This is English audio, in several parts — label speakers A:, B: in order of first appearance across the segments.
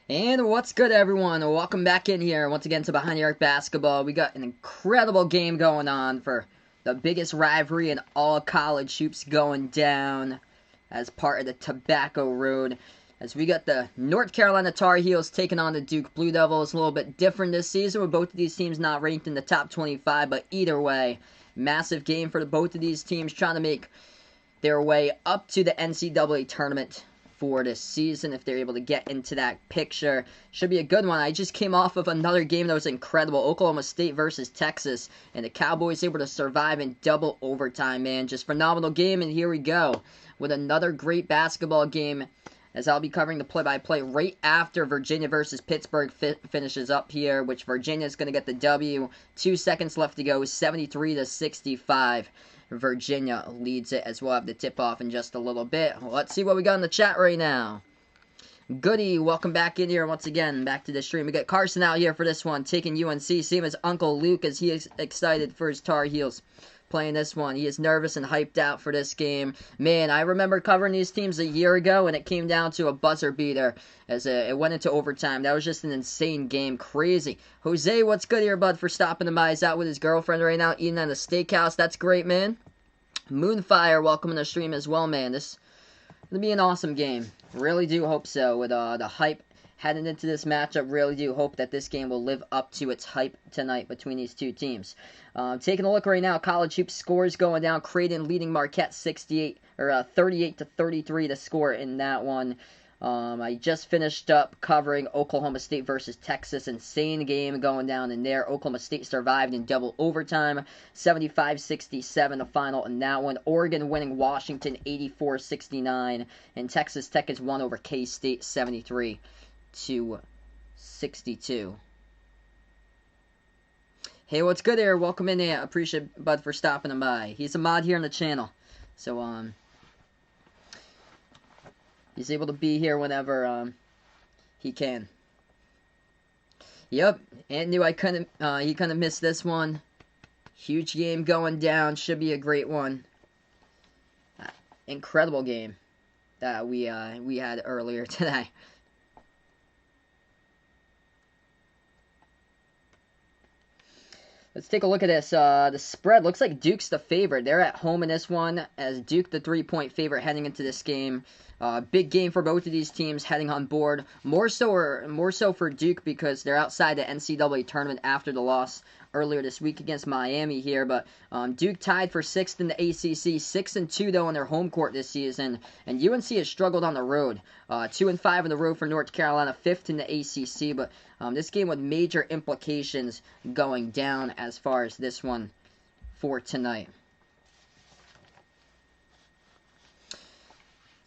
A: And what's good, everyone? Welcome back in here once again to Behind the Arc Basketball. We got an incredible game going on for the biggest rivalry in all college hoops going down as part of the Tobacco Road. As we got the North Carolina Tar Heels taking on the Duke Blue Devils. A little bit different this season with both of these teams not ranked in the top 25, but either way, massive game for both of these teams trying to make their way up to the NCAA tournament for this season if they're able to get into that picture. Should be a good one. I just came off of another game that was incredible. Oklahoma State versus Texas, and the Cowboys able to survive in double overtime, man. Just phenomenal game, and here we go with another great basketball game as I'll be covering the play-by-play right after Virginia versus Pittsburgh finishes up here, which Virginia is going to get the W. 2 seconds left to go, 73-65. Virginia leads it as we'll have the tip-off in just a little bit. Let's see what we got in the chat right now. Goody, welcome back in here once again, back to the stream. We got Carson out here for this one, taking UNC. Same as Uncle Luke as he is excited for his Tar Heels playing this one. He is nervous and hyped out for this game. Man, I remember covering these teams a year ago, and it came down to a buzzer beater as it went into overtime. That was just an insane game. Crazy. Jose, what's good here, bud, for stopping by? He's out with his girlfriend right now, eating at a steakhouse. That's great, man. Moonfire, welcome to the stream as well, man. This will be an awesome game. Really do hope so. With the hype heading into this matchup, really do hope that this game will live up to its hype tonight between these two teams. Taking a look right now, college hoops scores going down. Creighton leading Marquette 38-33 to score in that one. I just finished up covering Oklahoma State versus Texas. Insane game going down in there. Oklahoma State survived in double overtime. 75-67 the final in that one. Oregon winning Washington 84-69. And Texas Tech has won over K-State 73-62. Hey, what's good there? Welcome in there. Appreciate Bud for stopping by. He's a mod here on the channel. So, he's able to be here whenever he can. Yep, Ant knew he couldn't miss this one. Huge game going down. Should be a great one. Incredible game that we had earlier today. Let's take a look at this. The spread looks like Duke's the favorite. They're at home in this one, as Duke the 3-point favorite heading into this game. Big game for both of these teams heading on board. More so for Duke because they're outside the NCAA tournament after the loss earlier this week against Miami here. But Duke tied for 6th in the ACC, 6-2 though on their home court this season. And UNC has struggled on the road, 2-5 on the road for North Carolina, 5th in the ACC. But this game with major implications going down as far as this one for tonight.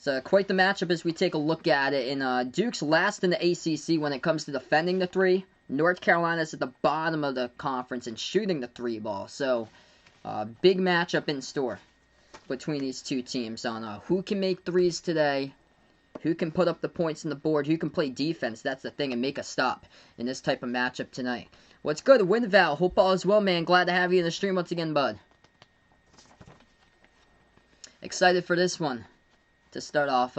A: It's quite the matchup as we take a look at it. And Duke's last in the ACC when it comes to defending the three. North Carolina's at the bottom of the conference and shooting the three ball. So, big matchup in store between these two teams on who can make threes today, who can put up the points on the board, who can play defense. That's the thing, and make a stop in this type of matchup tonight. What's good, Winval? Hope all is well, man. Glad to have you in the stream once again, bud. Excited for this one to start off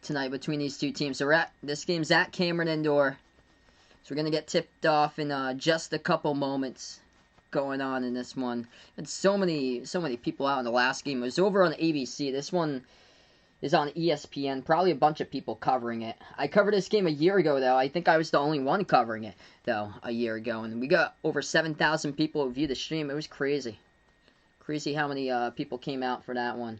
A: tonight between these two teams. So this game's at Cameron Indoor. So we're going to get tipped off in just a couple moments going on in this one. And so many people out in the last game. It was over on ABC. This one is on ESPN. Probably a bunch of people covering it. I covered this game a year ago, though. I think I was the only one covering it, though, a year ago. And we got over 7,000 people who viewed the stream. It was crazy. Crazy how many people came out for that one.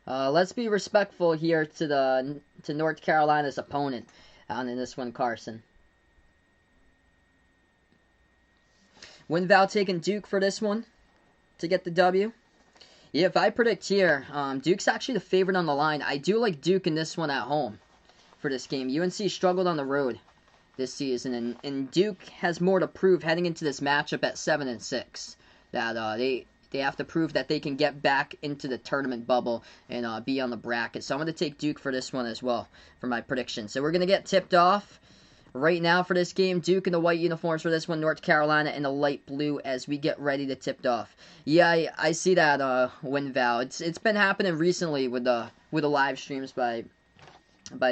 A: Let's be respectful here to North Carolina's opponent in this one, Carson. Winval taking Duke for this one to get the W. Yeah, if I predict here, Duke's actually the favorite on the line. I do like Duke in this one at home for this game. UNC struggled on the road this season, and Duke has more to prove heading into this matchup at 7-6. That they have to prove that they can get back into the tournament bubble and be on the bracket. So I'm going to take Duke for this one as well for my prediction. So we're going to get tipped off Right now for this game, Duke in the white uniforms for this one, North Carolina in the light blue as we get ready to tip off. Yeah, I see that win val. It's been happening recently with the live streams by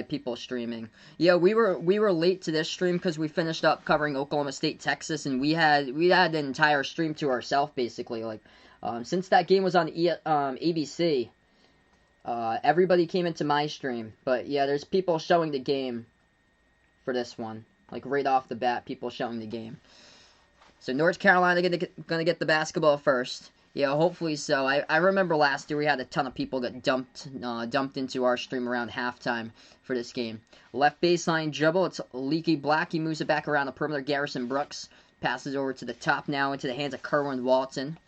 A: people streaming. Yeah, we were late to this stream because we finished up covering Oklahoma State, Texas, and we had the entire stream to ourselves basically. Like since that game was on ABC, everybody came into my stream. But yeah, there's people showing the game for this one. Like right off the bat, people showing the game. So North Carolina gonna get the basketball first. Yeah, hopefully so. I remember last year we had a ton of people get dumped into our stream around halftime for this game. Left baseline dribble. It's Leaky Black. He moves it back around the perimeter. Garrison Brooks passes over to the top now into the hands of Kerwin Walton.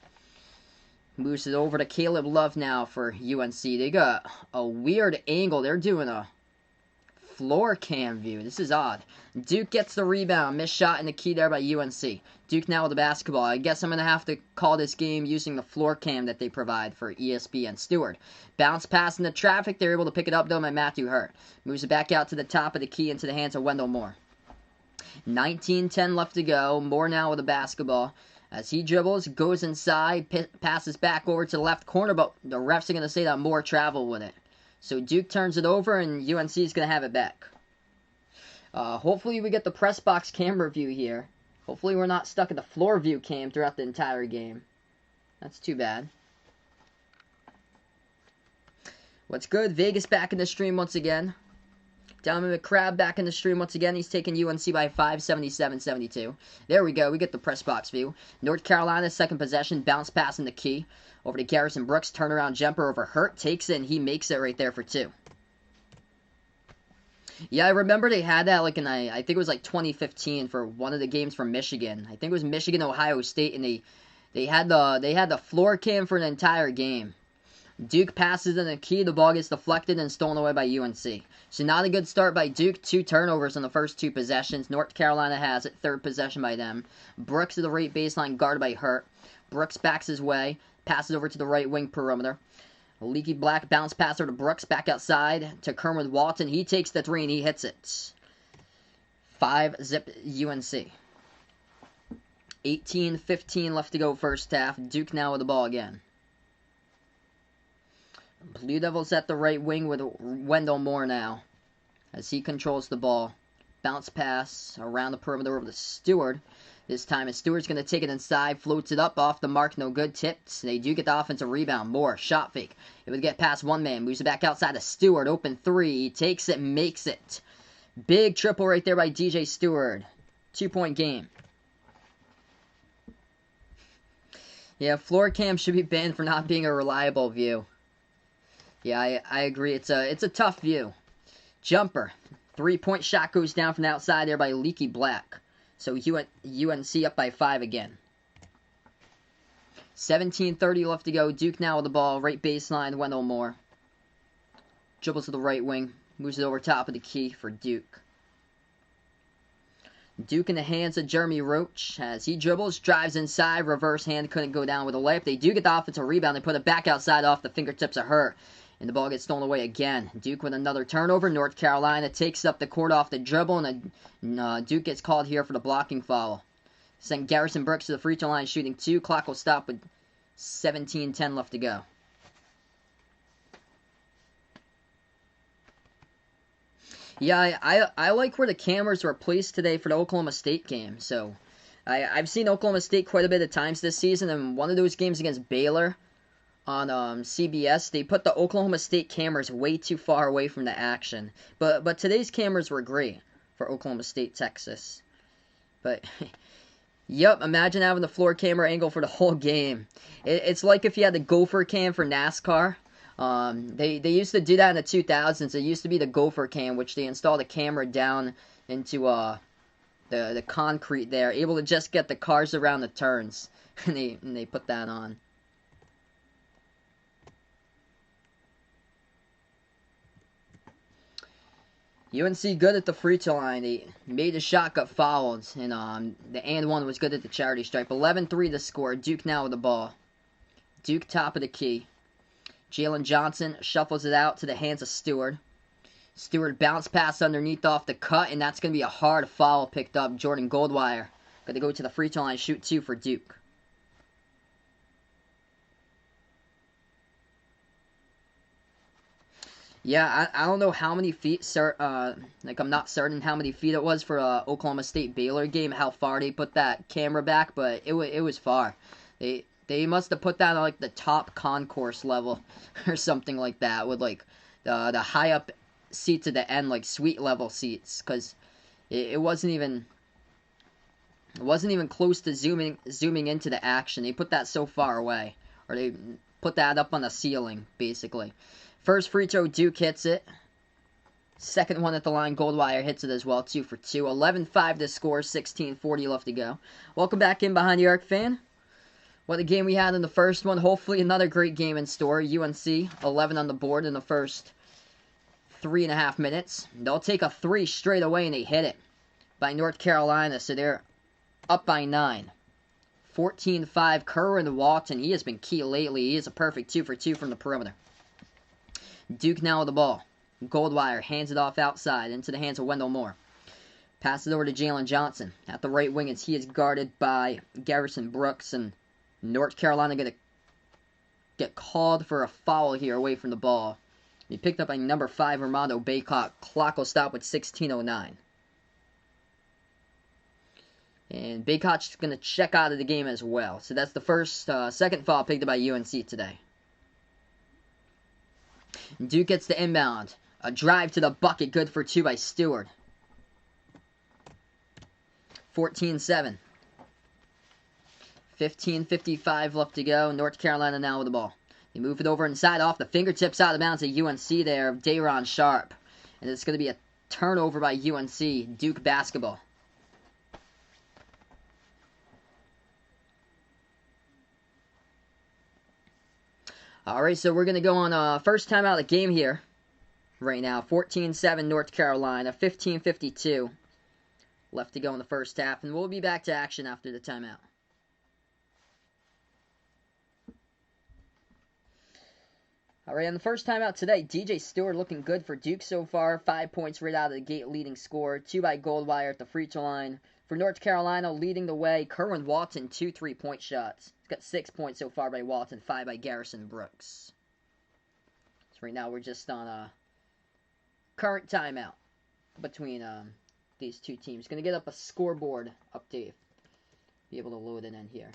A: Moves it over to Caleb Love now for UNC. They got a weird angle. They're doing a floor cam view. This is odd. Duke gets the rebound. Missed shot in the key there by UNC. Duke now with the basketball. I guess I'm going to have to call this game using the floor cam that they provide for ESPN. Stewart. Bounce pass into traffic. They're able to pick it up though by Matthew Hurt. Moves it back out to the top of the key into the hands of Wendell Moore. 19-10 left to go. Moore now with the basketball. As he dribbles, goes inside, passes back over to the left corner, but the refs are going to say that Moore traveled with it. So Duke turns it over, and UNC is going to have it back. Hopefully we get the press box camera view here. Hopefully we're not stuck in the floor view cam throughout the entire game. That's too bad. What's good? Vegas back in the stream once again. Donovan McCrabb back in the stream once again. He's taking UNC by 5, 77-72. There we go. We get the press box view. North Carolina, second possession. Bounce pass in the key. Over to Garrison Brooks. Turnaround jumper over Hurt. Takes it, and he makes it right there for 2. Yeah, I remember they had that like in, I think it was like 2015 for one of the games from Michigan. I think it was Michigan, Ohio State, and they had the floor cam for an entire game. Duke passes in the key. The ball gets deflected and stolen away by UNC. So not a good start by Duke. 2 turnovers in the first 2 possessions. North Carolina has it. Third possession by them. Brooks to the right baseline, guarded by Hurt. Brooks backs his way. Passes over to the right wing perimeter. Leaky Black bounce pass over to Brooks. Back outside to Kerwin Walton. He takes the 3 and he hits it. 5-zip UNC. 18-15 left to go first half. Duke now with the ball again. Blue Devils at the right wing with Wendell Moore now. As he controls the ball. Bounce pass around the perimeter over to Stewart. This time, Stewart's going to take it inside, floats it up, off the mark, no good, tipped. They do get the offensive rebound. Moore, shot fake. It would get past one man, moves it back outside to Stewart, open 3, he takes it, makes it. Big triple right there by DJ Stewart. 2-point game. Yeah, floor cam should be banned for not being a reliable view. Yeah, I agree. It's a tough view. Jumper. 3-point shot goes down from the outside there by Leaky Black. So UNC up by 5 again. 17:30 left to go. Duke now with the ball. Right baseline, Wendell Moore. Dribbles to the right wing. Moves it over top of the key for Duke. Duke in the hands of Jeremy Roach. As he dribbles, drives inside. Reverse hand, couldn't go down with a layup. They do get the offensive rebound. They put it back outside off the fingertips of Hurt. And the ball gets stolen away again. Duke with another turnover. North Carolina takes up the court off the dribble. And Duke gets called here for the blocking foul. Sent Garrison Brooks to the free throw line shooting 2. Clock will stop with 17:10 left to go. Yeah, I like where the cameras were placed today for the Oklahoma State game. So I've seen Oklahoma State quite a bit of times this season. And one of those games against Baylor on CBS, they put the Oklahoma State cameras way too far away from the action. But today's cameras were great for Oklahoma State, Texas. But, yep, imagine having the floor camera angle for the whole game. It's like if you had the Gopher cam for NASCAR. They used to do that in the 2000s. It used to be the Gopher cam, which they installed a camera down into the concrete there, able to just get the cars around the turns. And they put that on. UNC good at the free throw line. They made a shot, got fouled, and the and one was good at the charity stripe. 11-3 to score. Duke now with the ball. Duke top of the key. Jalen Johnson shuffles it out to the hands of Stewart. Stewart bounce pass underneath off the cut, and that's going to be a hard foul picked up. Jordan Goldwire going to go to the free throw line, shoot 2 for Duke. Yeah, I don't know how many feet, like I'm not certain how many feet it was for Oklahoma State Baylor game, how far they put that camera back, but it was far. They must have put that on like the top concourse level or something like that, with like the high up seats at the end, like suite level seats, because it wasn't even close to zooming into the action. They put that so far away, or they put that up on the ceiling basically. First free throw, Duke hits it. Second one at the line, Goldwire hits it as well, 2 for 2. 11-5 to score, 16:40 left to go. Welcome back in Behind the Arc, fan. What a game we had in the first one. Hopefully another great game in store. UNC, 11 on the board in the first 3.5 minutes. They'll take a 3 straight away, and they hit it by North Carolina, so they're up by 9. 14-5, Kerwin Walton. He has been key lately. He is a perfect 2 for 2 from the perimeter. Duke now with the ball. Goldwire hands it off outside into the hands of Wendell Moore. Passes over to Jalen Johnson at the right wing as he is guarded by Garrison Brooks, and North Carolina going to get called for a foul here away from the ball. He picked up by number 5, Armando Baycott. Clock will stop with 16:09. And Baycott's going to check out of the game as well. So that's the second foul picked up by UNC today. Duke gets the inbound. A drive to the bucket, good for 2 by Stewart. 14-7. 15:55 left to go. North Carolina now with the ball. They move it over inside off the fingertips out of bounds at UNC there of Day'Ron Sharp. And it's going to be a turnover by UNC. Duke basketball. Alright, so we're going to go on first time out of the game here right now. 14-7 North Carolina, 15:52 left to go in the first half, and we'll be back to action after the timeout. Alright, on the first timeout today, DJ Stewart looking good for Duke so far. 5 points right out of the gate, leading scorer. 2 by Goldwire at the free throw line. For North Carolina, leading the way, Kerwin Walton, 2 3-point shots. He's got 6 points so far by Walton, 5 by Garrison Brooks. So right now we're just on a current timeout between these two teams. Going to get up a scoreboard update. Be able to load it in here.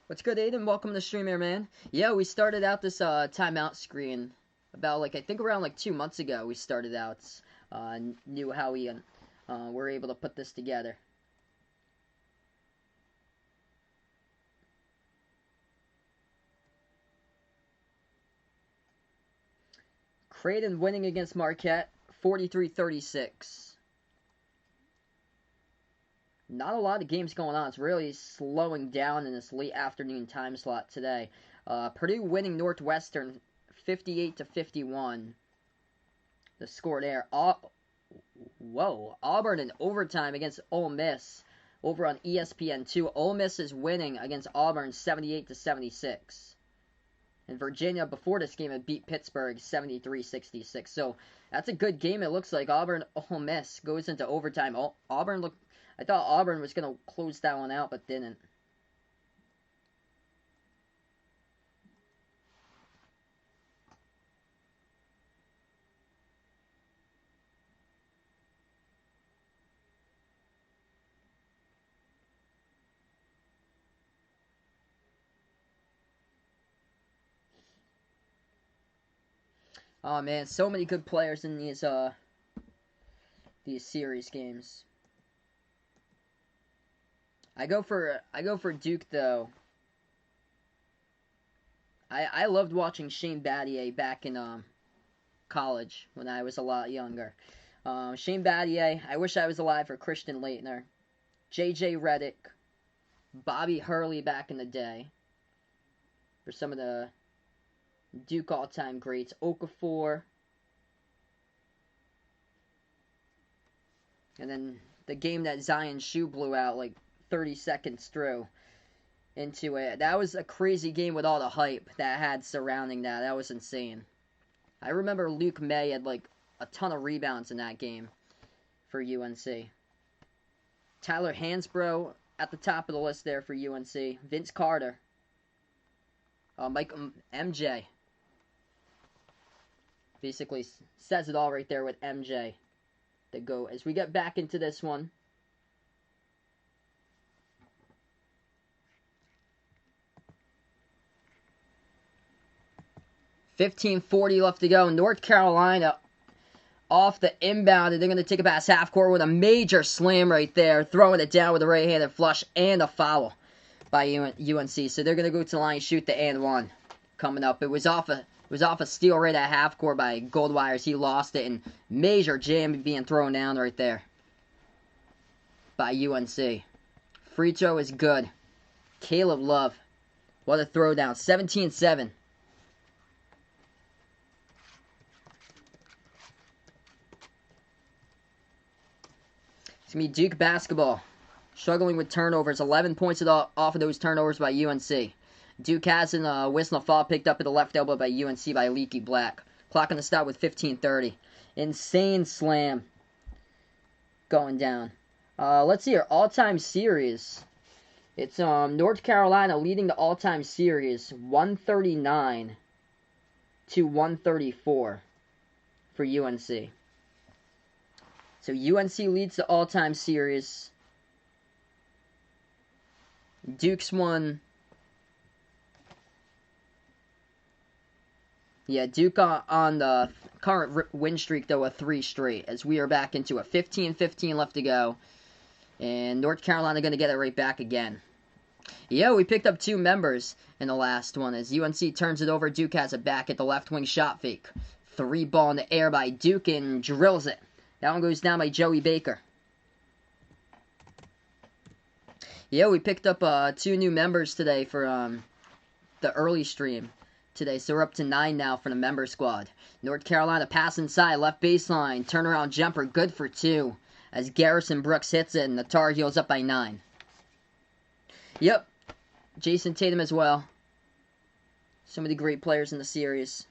A: What's good, Aiden? Welcome to the stream here, man. Yeah, we started out this timeout screen about, I think around 2 months ago we started out. Knew how we were able to put this together. Creighton winning against Marquette, 43-36. Not a lot of games going on. It's really slowing down in this late afternoon time slot today. Purdue winning Northwestern 58-51. The score there. Auburn in overtime against Ole Miss over on ESPN2. Ole Miss is winning against Auburn 78-76. And Virginia before this game had beat Pittsburgh 73-66. So that's a good game. It looks like Auburn Ole Miss goes into overtime. I thought Auburn was going to close that one out, but didn't. Oh man, so many good players in these series games. I go for Duke though. I loved watching Shane Battier back in college when I was a lot younger. Shane Battier, I wish I was alive for Christian Laettner, J.J. Redick, Bobby Hurley back in the day. for some of the Duke all-time greats. Okafor. And then the game that Zion's shoe blew out like 30 seconds through into it. That was a crazy game with all the hype that had surrounding that. That was insane. I remember Luke May had like a ton of rebounds in that game for UNC. Tyler Hansbrough at the top of the list there for UNC. Vince Carter. MJ. Basically says it all right there with MJ. The GOAT. As we get back into this one. $15:40 left to go. North Carolina off the inbound, and they're going to take it past half court with a major slam right there, throwing it down with a right-handed flush and a foul by UNC. So they're going to go to the line and shoot the and one coming up. It was off a steal right at half court by Goldwire. He lost it, and major jam being thrown down right there by UNC. Free throw is good. Caleb Love, what a throwdown. 17-7. It's going to be Duke basketball. Struggling with turnovers. 11 points off of those turnovers by UNC. Duke has a whistle foul picked up at the left elbow by UNC by Leaky Black. Clock on the stop with 15:30. Insane slam going down. Let's see our all-time series. It's North Carolina leading the all-time series 139 to 134 for UNC. So UNC leads the all-time series. Duke's won. Yeah, Duke on the current win streak, though, a 3 straight. As we are back into it. 15-15 left to go. And North Carolina going to get it right back again. Yeah, we picked up 2 members in the last one. As UNC turns it over, Duke has it back at the left wing shot fake. 3 ball in the air by Duke and drills it. That one goes down by Joey Baker. Yeah, we picked up 2 new members today for the early stream today. So we're up to 9 now for the member squad. North Carolina pass inside, left baseline. Turnaround jumper, good for 2. As Garrison Brooks hits it and the Tar Heels up by 9. Yep, Jason Tatum as well. Some of the great players in the series.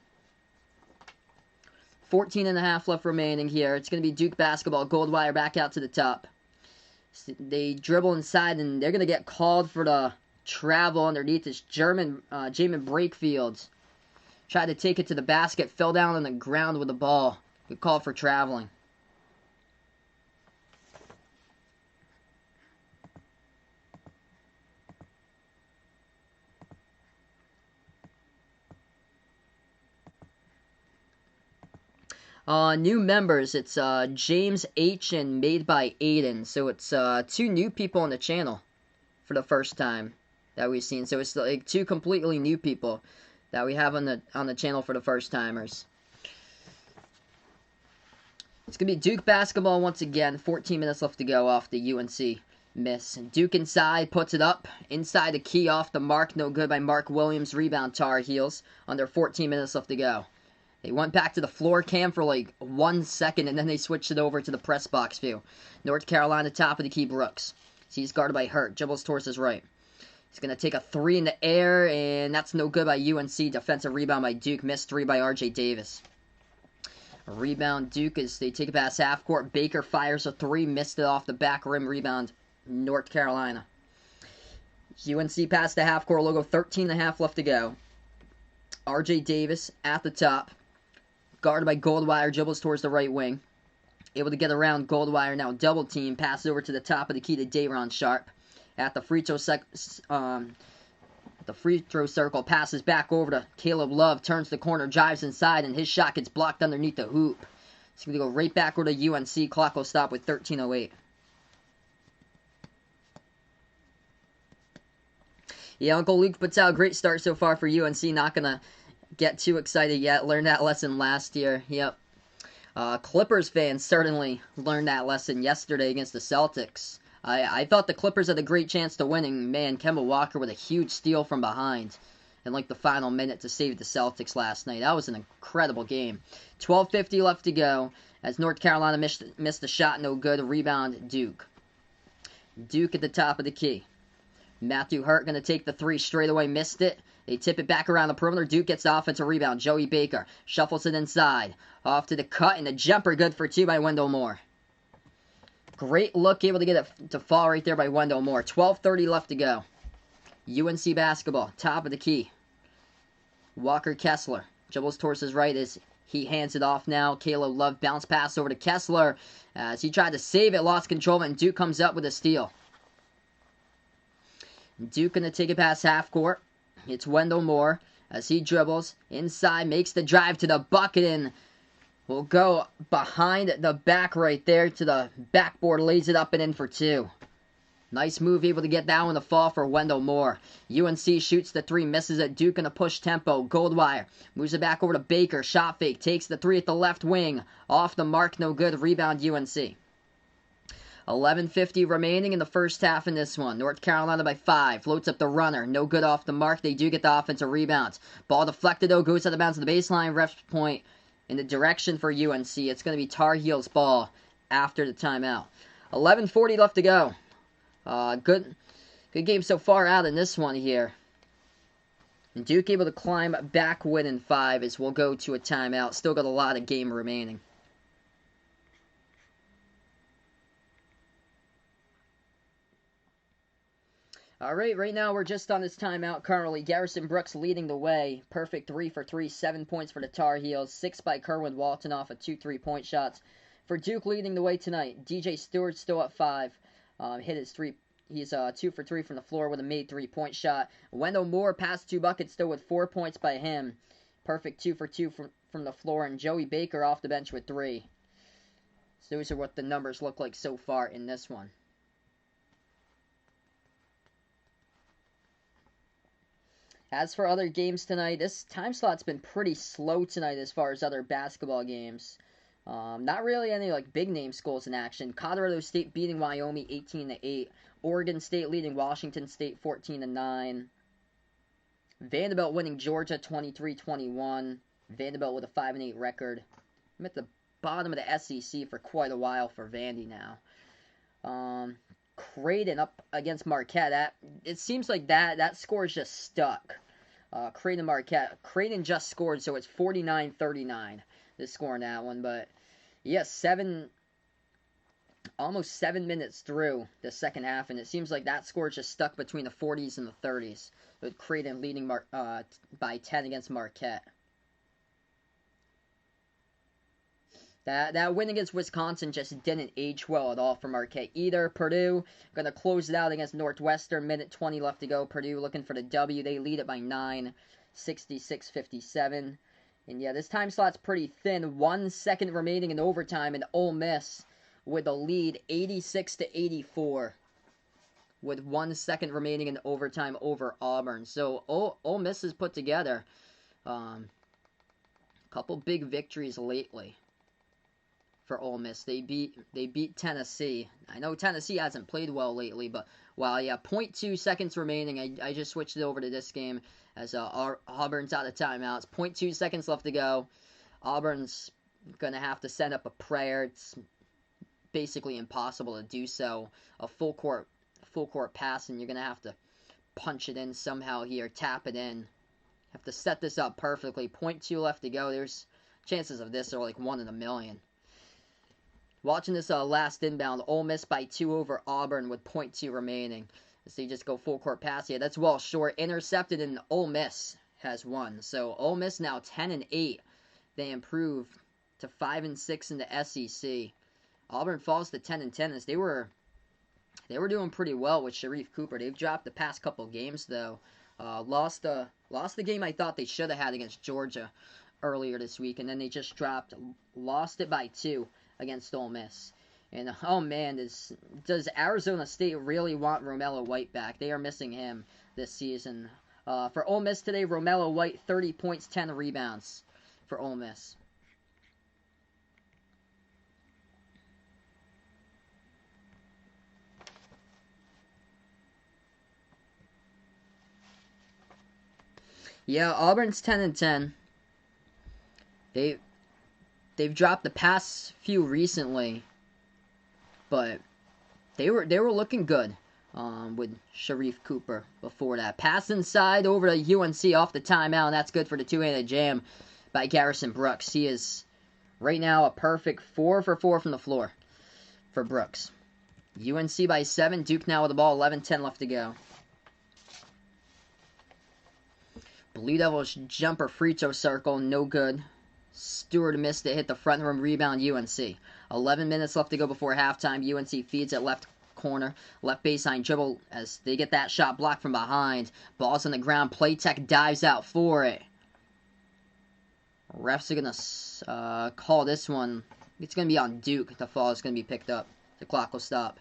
A: 14.5 left remaining here. It's going to be Duke basketball. Goldwire back out to the top. They dribble inside, and they're going to get called for the travel underneath this Jamin Brakefield. Tried to take it to the basket, fell down on the ground with the ball. Good call for traveling. New members, it's James H. and Made by Aiden. So it's 2 new people on the channel for the first time that we've seen. So it's like 2 completely new people that we have on the channel for the first timers. It's gonna be Duke basketball once again. 14 minutes left to go off the UNC miss. Duke inside, puts it up inside the key, off the mark, no good by Mark Williams. Rebound Tar Heels. Under 14 minutes left to go. They went back to the floor cam for like 1 second, and then they switched it over to the press box view. North Carolina top of the key, Brooks. He's guarded by Hurt. Dribbles towards his right. He's going to take a 3 in the air, and that's no good by UNC. Defensive rebound by Duke. Missed 3 by RJ Davis. A rebound Duke as they take it past half court. Baker fires a 3. Missed it off the back rim. Rebound North Carolina. UNC past the half court logo. 13.5 left to go. RJ Davis at the top. Guarded by Goldwire, dribbles towards the right wing. Able to get around Goldwire, now double team. Passes over to the top of the key to Dayron Sharp. At the free throw circle, passes back over to Caleb Love. Turns the corner, drives inside, and his shot gets blocked underneath the hoop. It's going to go right back over to UNC. Clock will stop with 13:08. Yeah, Uncle Luke puts out a great start so far for UNC. Not going to get too excited yet. Learned that lesson last year. Yep. Clippers fans certainly learned that lesson yesterday against the Celtics. I thought the Clippers had a great chance to winning. Man, Kemba Walker with a huge steal from behind in like the final minute to save the Celtics last night. That was an incredible game. 12:50 left to go as North Carolina missed a shot, no good. Rebound, Duke. Duke at the top of the key. Matthew Hurt going to take the three straight away, missed it. They tip it back around the perimeter. Duke gets the offensive rebound. Joey Baker shuffles it inside. Off to the cut, and the jumper good for two by Wendell Moore. Great look, able to get it to fall right there by Wendell Moore. 12:30 left to go. UNC basketball, top of the key. Walker Kessler dribbles towards his right as he hands it off now. Caleb Love bounce pass over to Kessler as he tried to save it, lost control of it, and Duke comes up with a steal. Duke going to take it past half court. It's Wendell Moore as he dribbles inside, makes the drive to the bucket, and will go behind the back right there to the backboard, lays it up and in for two. Nice move, able to get that one to fall for Wendell Moore. UNC shoots the three, misses it. Duke in a push tempo. Goldwire moves it back over to Baker. Shot fake, takes the three at the left wing. Off the mark, no good. Rebound UNC. 11:50 remaining in the first half in this one. North Carolina by 5. Floats up the runner. No good off the mark. They do get the offensive rebound. Ball deflected though. Goes out of bounds to the baseline. Ref's point in the direction for UNC. It's going to be Tar Heels ball after the timeout. 11:40 left to go. Good game so far out in this one here. And Duke able to climb back within 5 as we'll go to a timeout. Still got a lot of game remaining. Alright, right now we're just on this timeout currently. Garrison Brooks leading the way. Perfect 3 for 3, 7 points for the Tar Heels. 6 by Kerwin Walton off of 2 3-point shots. For Duke leading the way tonight, DJ Stewart still at 5. Hit his 3. He's 2 for 3 from the floor with a made 3-point shot. Wendell Moore passed 2 buckets still with 4 points by him. Perfect 2 for 2 from the floor. And Joey Baker off the bench with 3. So those are what the numbers look like so far in this one. As for other games tonight, this time slot's been pretty slow tonight as far as other basketball games. Not really any like big name schools in action. Colorado State beating Wyoming 18-8. Oregon State leading Washington State 14-9. Vanderbilt winning Georgia 23-21. Vanderbilt with a 5-8 record. I'm at the bottom of the SEC for quite a while for Vandy now. Creighton up against Marquette. It seems like that score is just stuck. Creighton Marquette. Creighton just scored, so it's 49-39. The score in that one, but yes, almost 7 minutes through the second half, and it seems like that score is just stuck between the 40s and the 30s, with Creighton leading by 10 against Marquette. That win against Wisconsin just didn't age well at all for Marquette either. Purdue going to close it out against Northwestern. Minute 20 left to go. Purdue looking for the W. They lead it by 9, 66-57. And yeah, this time slot's pretty thin. 1 second remaining in overtime, and Ole Miss with a lead 86-84. With 1 second remaining in overtime over Auburn. So Ole Miss has put together a couple big victories lately. For Ole Miss, they beat Tennessee. I know Tennessee hasn't played well lately, but wow, yeah, 0.2 seconds remaining. I just switched it over to this game as Auburn's out of timeouts. 0.2 seconds left to go. Auburn's gonna have to send up a prayer. It's basically impossible to do so. A full court pass, and you're gonna have to punch it in somehow here, tap it in. Have to set this up perfectly. 0.2 left to go. There's chances of this are like 1 in a million. Watching this last inbound, Ole Miss by 2 over Auburn with 0.2 remaining. So you just go full court pass. Yeah, that's well short. Intercepted, and Ole Miss has won. So Ole Miss now 10-8. They improve to 5-6 in the SEC. Auburn falls to 10-10 as they were doing pretty well with Sharif Cooper. They've dropped the past couple games though. Lost the game I thought they should have had against Georgia earlier this week, and then they just lost it by 2. Against Ole Miss. And oh man, does Arizona State really want Romello White back? They are missing him this season. For Ole Miss today, Romello White, 30 points, 10 rebounds for Ole Miss. Yeah, Auburn's 10-10. They've dropped the past few recently, but they were looking good with Sharif Cooper before that. Pass inside over to UNC off the timeout, and that's good for the two-handed jam by Garrison Brooks. He is right now a perfect 4 for 4 from the floor for Brooks. UNC by 7. Duke now with the ball. 11-10 left to go. Blue Devils jumper free throw circle, no good. Stewart missed it, hit the front rim rebound, UNC. 11 minutes left to go before halftime. UNC feeds at left corner. Left baseline dribble as they get that shot blocked from behind. Ball's on the ground. Playtech dives out for it. Refs are going to call this one. It's going to be on Duke. The fall is going to be picked up. The clock will stop.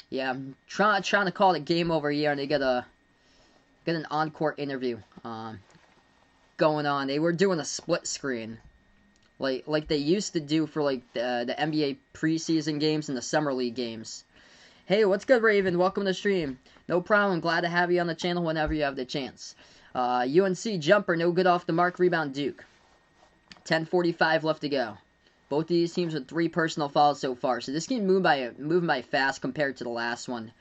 A: Yeah, I'm trying to call the game over here, and they get an on-court interview going on. They were doing a split screen, like they used to do for like the NBA preseason games and the summer league games. Hey, what's good, Raven? Welcome to the stream. No problem. Glad to have you on the channel whenever you have the chance. UNC jumper, no good off the mark. Rebound Duke. 10:45 left to go. Both of these teams with 3 personal fouls so far. So this game moving by fast compared to the last one.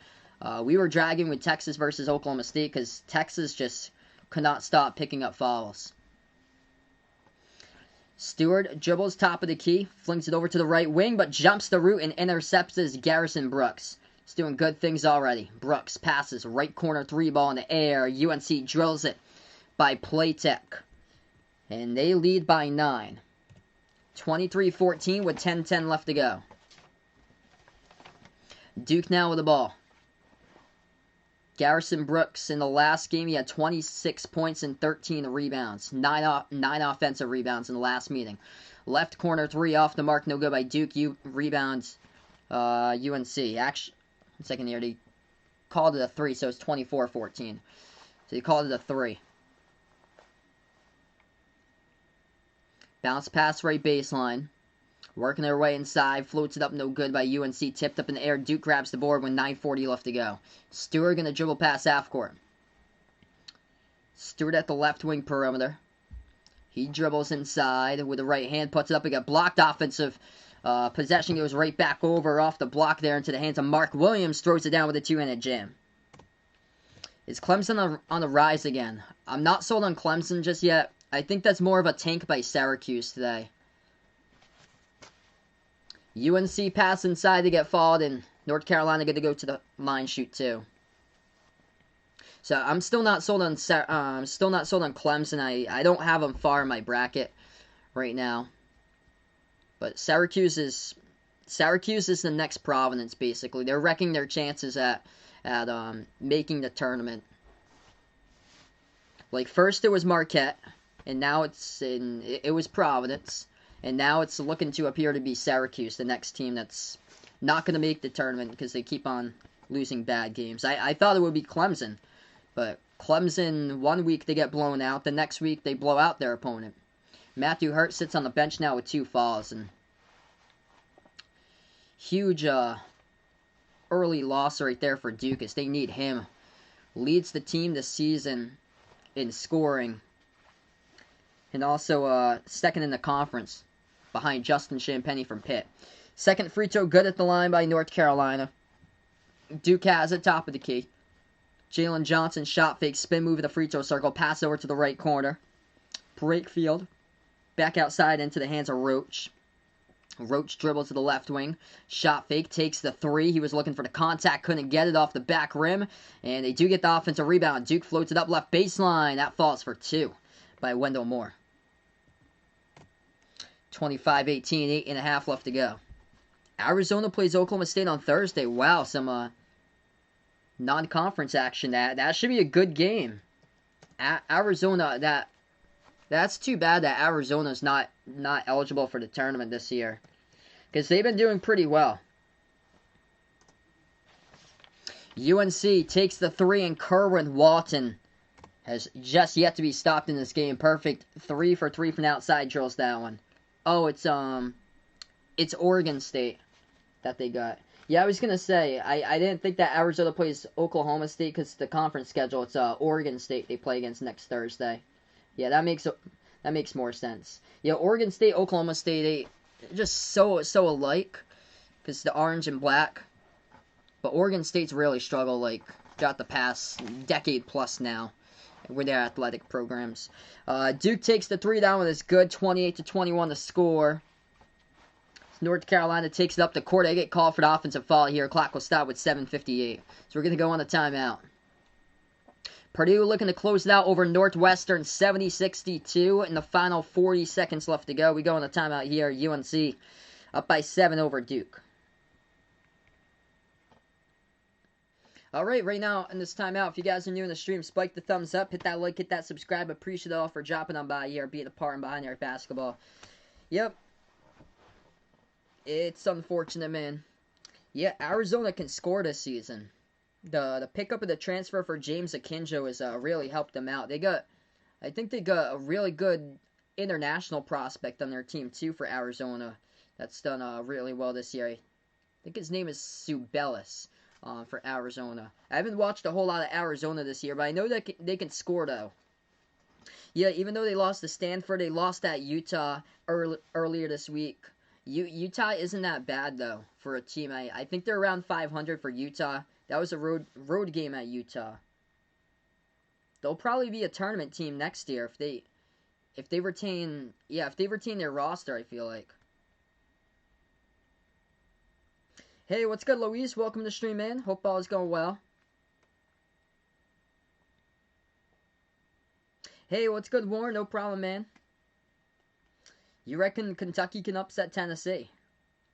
A: We were dragging with Texas versus Oklahoma State because Texas just could not stop picking up fouls. Stewart dribbles top of the key, flings it over to the right wing, but jumps the route and intercepts his Garrison Brooks. He's doing good things already. Brooks passes right corner 3 ball in the air. UNC drills it by Playtech. And they lead by 9. 23-14 with 10-10 left to go. Duke now with the ball. Garrison Brooks in the last game, he had 26 points and 13 rebounds. 9 offensive rebounds in the last meeting. Left corner 3 off the mark, no good by Duke. Rebounds UNC. Actually, second year, they called it a 3, so it's 24-14. So they called it a 3. Bounce pass right baseline. Working their way inside. Floats it up, no good by UNC. Tipped up in the air. Duke grabs the board with 9:40 left to go. Stewart going to dribble past half court. Stewart at the left wing perimeter. He dribbles inside with the right hand. Puts it up. He got blocked offensive possession. Goes right back over off the block there into the hands of Mark Williams. Throws it down with a two-handed jam. Is Clemson on the rise again? I'm not sold on Clemson just yet. I think that's more of a tank by Syracuse today. UNC pass inside to get fouled, and North Carolina going to go to the line shoot too. So I'm still not sold on Clemson. I don't have them far in my bracket right now. But Syracuse is the next Providence basically. They're wrecking their chances at making the tournament. Like first it was Marquette, and now it was Providence. And now it's looking to appear to be Syracuse, the next team that's not going to make the tournament because they keep on losing bad games. I thought it would be Clemson, but Clemson, one week they get blown out, the next week they blow out their opponent. Matthew Hurt sits on the bench now with 2 fouls, and huge early loss right there for Duke as they need him. Leads the team this season in scoring, and also second in the conference behind Justin Champagny from Pitt. Second free throw good at the line by North Carolina. Duke has it, top of the key. Jalen Johnson shot fake, spin move at the free throw circle, pass over to the right corner. Breakfield, back outside into the hands of Roach. Roach dribbles to the left wing. Shot fake, takes the 3. He was looking for the contact, couldn't get it off the back rim. And they do get the offensive rebound. Duke floats it up left baseline. That falls for 2 by Wendell Moore. 25-18, 8.5 left to go. Arizona plays Oklahoma State on Thursday. Wow, some non-conference action. That should be a good game. Arizona, that's too bad that Arizona's not eligible for the tournament this year, because they've been doing pretty well. UNC takes the 3, and Kerwin Walton has just yet to be stopped in this game. Perfect 3 for 3 from outside, drills that one. Oh, it's Oregon State that they got. Yeah, I was going to say, I didn't think that Arizona plays Oklahoma State because the conference schedule, it's Oregon State they play against next Thursday. Yeah, that makes more sense. Yeah, Oregon State, Oklahoma State, they just so alike because the orange and black. But Oregon State's really struggled like throughout the past decade plus now with their athletic programs. Duke takes the three down with his good 28-21 to score. North Carolina takes it up the court. They get called for the offensive foul here. Clock will stop with 7:58. So we're going to go on a timeout. Purdue looking to close it out over Northwestern 70-62 in the final 40 seconds left to go. We go on a timeout here. UNC up by 7 over Duke. Alright, right now in this timeout, if you guys are new in the stream, spike the thumbs up, hit that like, hit that subscribe. Appreciate it all for dropping on by here, being a part in Behind the Arc Basketball. Yep. It's unfortunate, man. Yeah, Arizona can score this season. The pickup of the transfer for James Akinjo has really helped them out. I think they got a really good international prospect on their team too for Arizona. That's done really well this year. I think his name is Subellis for Arizona. I haven't watched a whole lot of Arizona this year, but I know that they can score though. Yeah, even though they lost to Stanford, they lost at Utah earlier this week. Utah isn't that bad, though, for a team. I think they're around 500 for Utah. That was a road game at Utah. They'll probably be a tournament team next year if they retain their roster, I feel like. Hey, what's good, Louise? Welcome to the stream, man. Hope all is going well. Hey, what's good, Warren? No problem, man. You reckon Kentucky can upset Tennessee?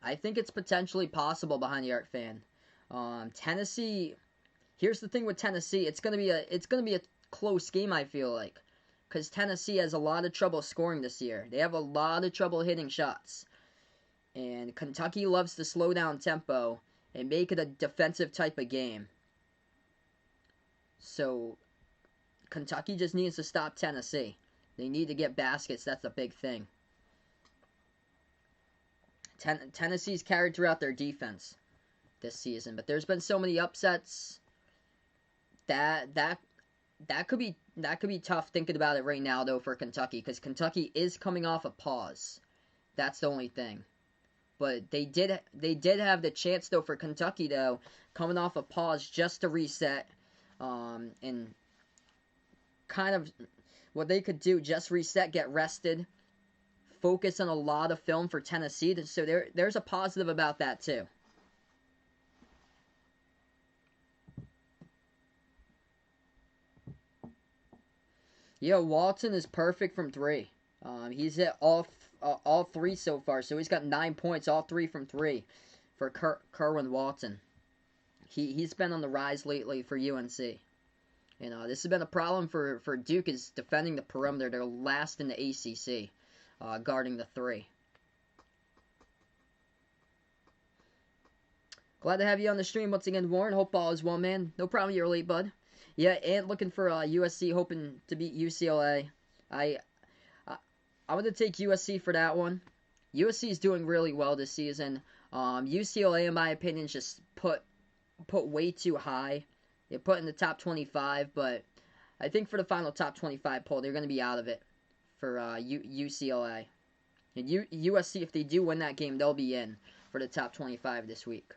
A: I think it's potentially possible, Behind the Arc fan. Tennessee. Here's the thing with Tennessee. It's gonna be a close game. I feel like, because Tennessee has a lot of trouble scoring this year. They have a lot of trouble hitting shots, and Kentucky loves to slow down tempo and make it a defensive type of game. So Kentucky just needs to stop Tennessee. They need to get baskets. That's a big thing. Tennessee's carried throughout their defense this season, but there's been so many upsets that could be tough thinking about it right now though for Kentucky, because Kentucky is coming off a pause. That's the only thing. But they did have the chance though for Kentucky though, coming off a pause just to reset, and kind of what they could do, just reset, get rested. Focus on a lot of film for Tennessee, so there's a positive about that too. Yeah, Walton is perfect from three. He's hit all three so far, so he's got 9 points, all three from three for Kerwin Walton. He's been on the rise lately for UNC. And this has been a problem for Duke, is defending the perimeter. They're last in the ACC. Guarding the three. Glad to have you on the stream once again, Warren. Hope all is well, man. No problem, you're late, bud. Yeah, and looking for USC, hoping to beat UCLA. I'm going to take USC for that one. USC is doing really well this season. UCLA, in my opinion, is just put way too high. They put in the top 25, but I think for the final top 25 poll, they're going to be out of it. For UCLA. And USC, if they do win that game, they'll be in for the top 25 this week.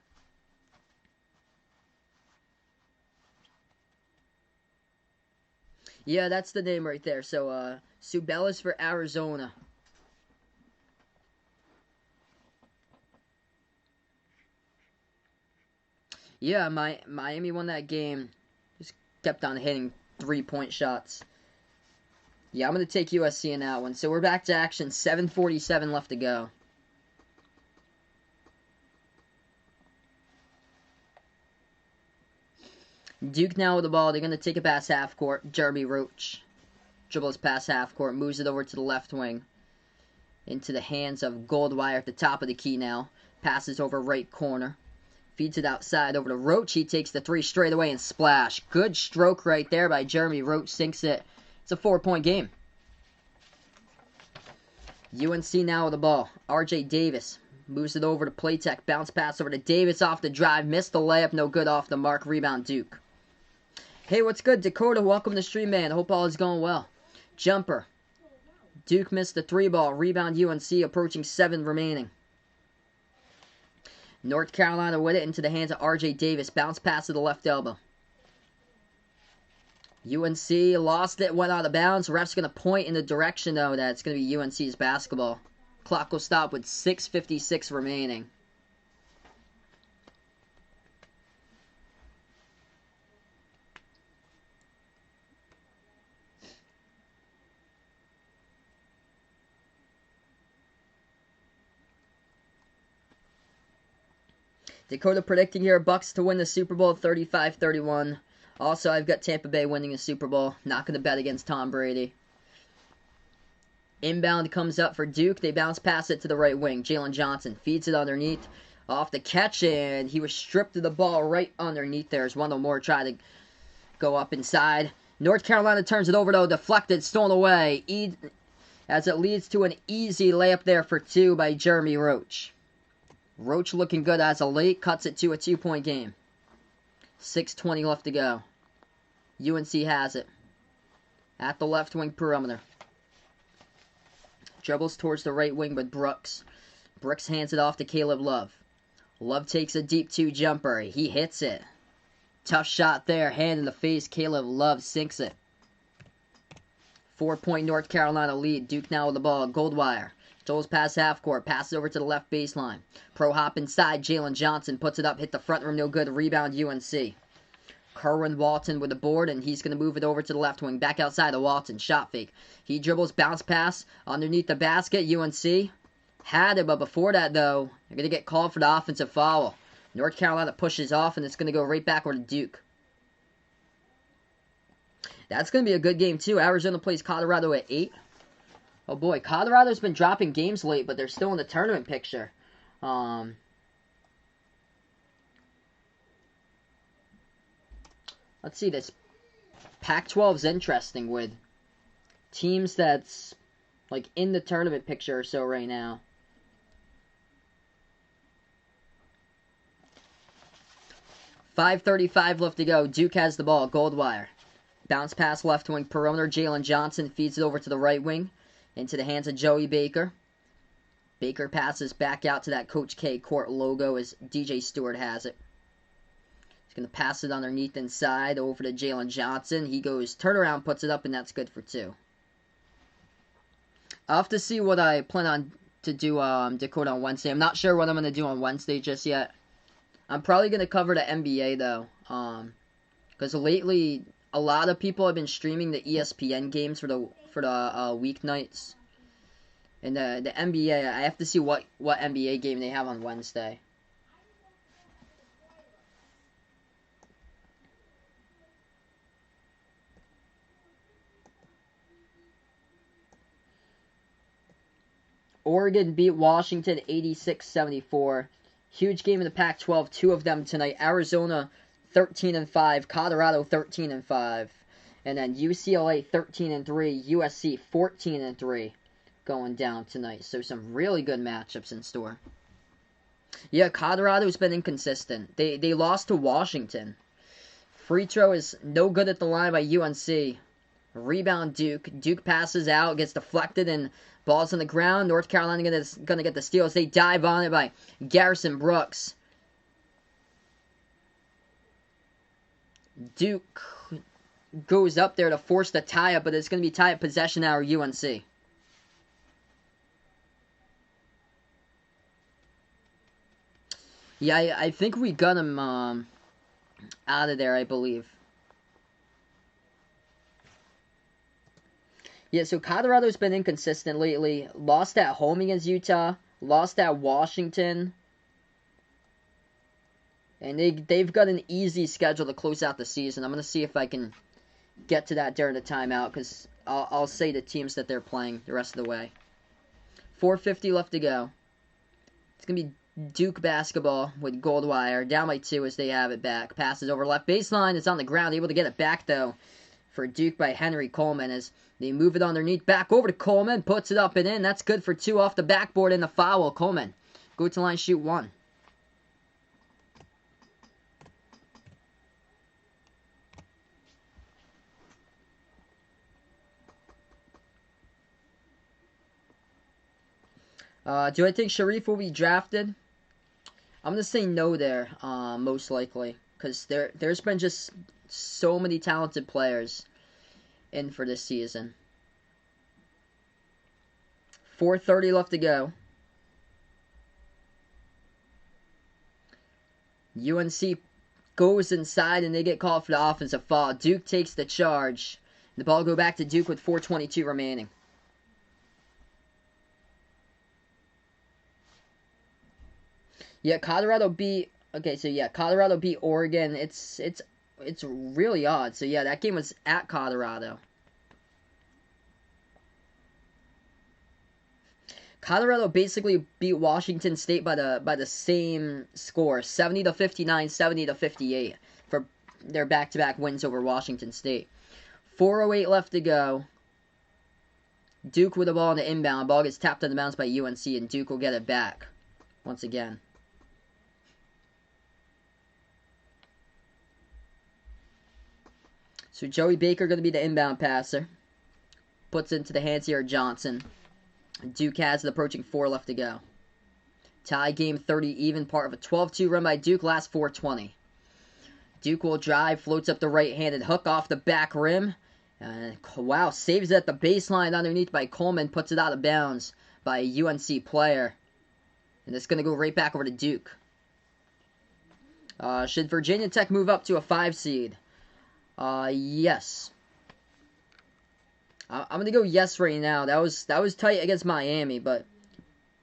A: Yeah, that's the name right there. So, Subellis for Arizona. Yeah, Miami won that game. Just kept on hitting 3-point shots. Yeah, I'm going to take USC in that one. So we're back to action. 7:47 left to go. Duke now with the ball. They're going to take it past half court. Jeremy Roach dribbles past half court. Moves it over to the left wing. Into the hands of Goldwire at the top of the key now. Passes over right corner. Feeds it outside over to Roach. He takes the three straight away and splash. Good stroke right there by Jeremy Roach. Sinks it. It's a 4-point game. UNC now with the ball. RJ Davis Moves it over to Playtech. Bounce pass over to Davis off the drive. Missed the layup. No good off the mark. Rebound Duke. Hey, what's good? Dakota, welcome to stream, man. Hope all is going well. Jumper. Duke missed the 3-ball. Rebound UNC, approaching 7 remaining. North Carolina with it into the hands of R.J. Davis. Bounce pass to the left elbow. UNC lost it, went out of bounds. Ref's going to point in the direction, though, that it's going to be UNC's basketball. Clock will stop with 6:56 remaining. Dakota predicting here, Bucks to win the Super Bowl 35-31. Also, I've got Tampa Bay winning the Super Bowl. Not going to bet against Tom Brady. Inbound comes up for Duke. They bounce past it to the right wing. Jalen Johnson feeds it underneath. Off the catch, and he was stripped of the ball right underneath there as Wendell Moore tried to go up inside. North Carolina turns it over, though. Deflected, stolen away. As it leads to an easy layup there for 2 by Jeremy Roach. Roach looking good as of late. Cuts it to a 2-point game. 6:20 left to go. UNC has it. At the left wing perimeter. Dribbles towards the right wing with Brooks. Brooks hands it off to Caleb Love. Love takes a deep 2 jumper. He hits it. Tough shot there. Hand in the face. Caleb Love sinks it. 4-point North Carolina lead. Duke now with the ball. Goldwire. Joel's past half court. Passes over to the left baseline. Pro hop inside. Jalen Johnson puts it up. Hit the front rim. No good. Rebound UNC. Kerwin Walton with the board, and he's going to move it over to the left wing. Back outside of Walton. Shot fake. He dribbles. Bounce pass underneath the basket. UNC had it, but before that, though, they're going to get called for the offensive foul. North Carolina pushes off, and it's going to go right back over to Duke. That's going to be a good game, too. Arizona plays Colorado at 8. Oh boy, Colorado's been dropping games late, but they're still in the tournament picture. Let's see, this Pac-12 is interesting with teams that's like in the tournament picture or so right now. .5:35 left to go. Duke has the ball. Goldwire. Bounce pass left wing perimeter. Jalen Johnson feeds it over to the right wing. Into the hands of Joey Baker. Baker passes back out to that Coach K court logo as DJ Stewart has it. He's going to pass it underneath inside over to Jalen Johnson. He goes turnaround, puts it up, and that's good for 2. I'll have to see what I plan on to do Dakota on Wednesday. I'm not sure what I'm going to do on Wednesday just yet. I'm probably going to cover the NBA, though. Because lately, a lot of people have been streaming the ESPN games for the weeknights. And the NBA, I have to see what NBA game they have on Wednesday. Oregon beat Washington 86-74. Huge game in the Pac-12. 2 of them tonight. Arizona 13-5. Colorado 13-5. And then UCLA 13-3. USC 14-3 going down tonight. So some really good matchups in store. Yeah, Colorado's been inconsistent. They lost to Washington. Free throw is no good at the line by UNC. Rebound Duke. Duke passes out, gets deflected, and ball's on the ground. North Carolina gonna get the steal as they dive on it by Garrison Brooks. Duke goes up there to force the tie-up, but it's going to be tie-up possession now, UNC. Yeah, I think we got him out of there, I believe. Yeah, so Colorado's been inconsistent lately. Lost at home against Utah. Lost at Washington. And they've got an easy schedule to close out the season. I'm going to see if I can get to that during the timeout, because I'll say the teams that they're playing the rest of the way. 4:50 left to go. It's going to be Duke basketball with Goldwire. Down by 2 as they have it back. Passes over left baseline. It's on the ground. Able to get it back, though, for Duke by Henry Coleman as they move it underneath. Back over to Coleman. Puts it up and in. That's good for 2 off the backboard and the foul. Coleman Go to the line, shoot 1. Do I think Sharif will be drafted? I'm going to say no there, most likely. Because there's been just so many talented players in for this season. 4:30 left to go. UNC goes inside and they get called for the offensive foul. Duke takes the charge. The ball go back to Duke with 4:22 remaining. Yeah, Colorado beat. Okay, so yeah, Colorado beat Oregon. It's really odd. So yeah, that game was at Colorado. Colorado basically beat Washington State by the same score, 70-59, 70-58 for their back-to-back wins over Washington State. 4:08 left to go. Duke with the ball on the inbound. Ball gets tapped on the bounce by UNC, and Duke will get it back once again. So Joey Baker going to be the inbound passer. Puts into the hands here of Johnson. Duke has it, approaching 4 left to go. Tie game 30 even, part of a 12-2 run by Duke, last 4:20. Duke will drive, floats up the right-handed hook off the back rim. Wow, saves it at the baseline underneath by Coleman, puts it out of bounds by a UNC player. And it's going to go right back over to Duke. Should Virginia Tech move up to a 5 seed? Yes. I'm going to go yes right now. That was tight against Miami, but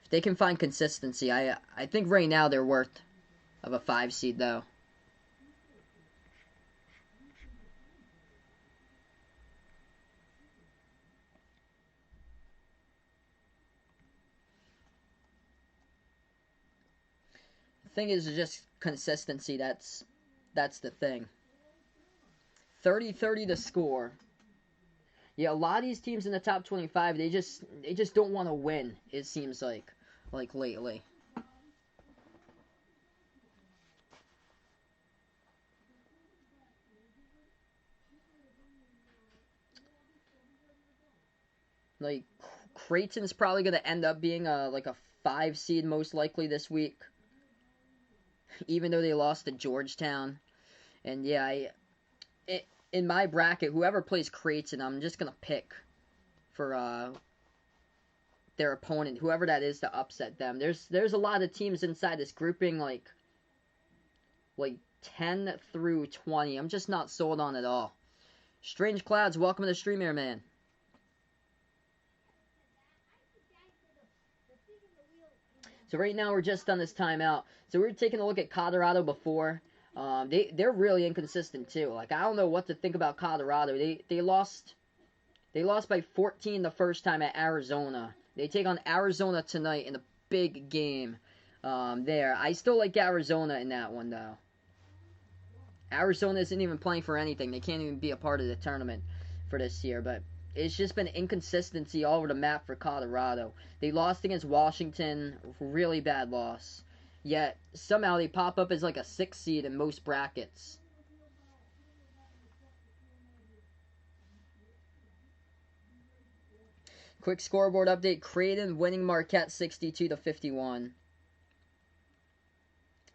A: if they can find consistency, I think right now they're worth of a 5 seed, though. The thing is just consistency. That's the thing. 30-30 to score. Yeah, a lot of these teams in the top 25, they just don't want to win, it seems like lately. Like, Creighton's probably going to end up being like a 5 seed most likely this week, even though they lost to Georgetown. And yeah, in my bracket, whoever plays Creighton, I'm just going to pick for their opponent, whoever that is, to upset them. There's a lot of teams inside this grouping, like 10 through 20. I'm just not sold on it all. Strange Clouds, welcome to the stream here, man. So right now we're just on this timeout. So we were taking a look at Colorado before. They're really inconsistent too. Like, I don't know what to think about Colorado. They lost by 14 the first time at Arizona. They take on Arizona tonight in a big game there. I still like Arizona in that one, though. Arizona isn't even playing for anything. They can't even be a part of the tournament for this year. But it's just been inconsistency all over the map for Colorado. They lost against Washington. Really bad loss. Yet, somehow they pop up as like a 6 seed in most brackets. Quick scoreboard update. Creighton winning Marquette 62-51.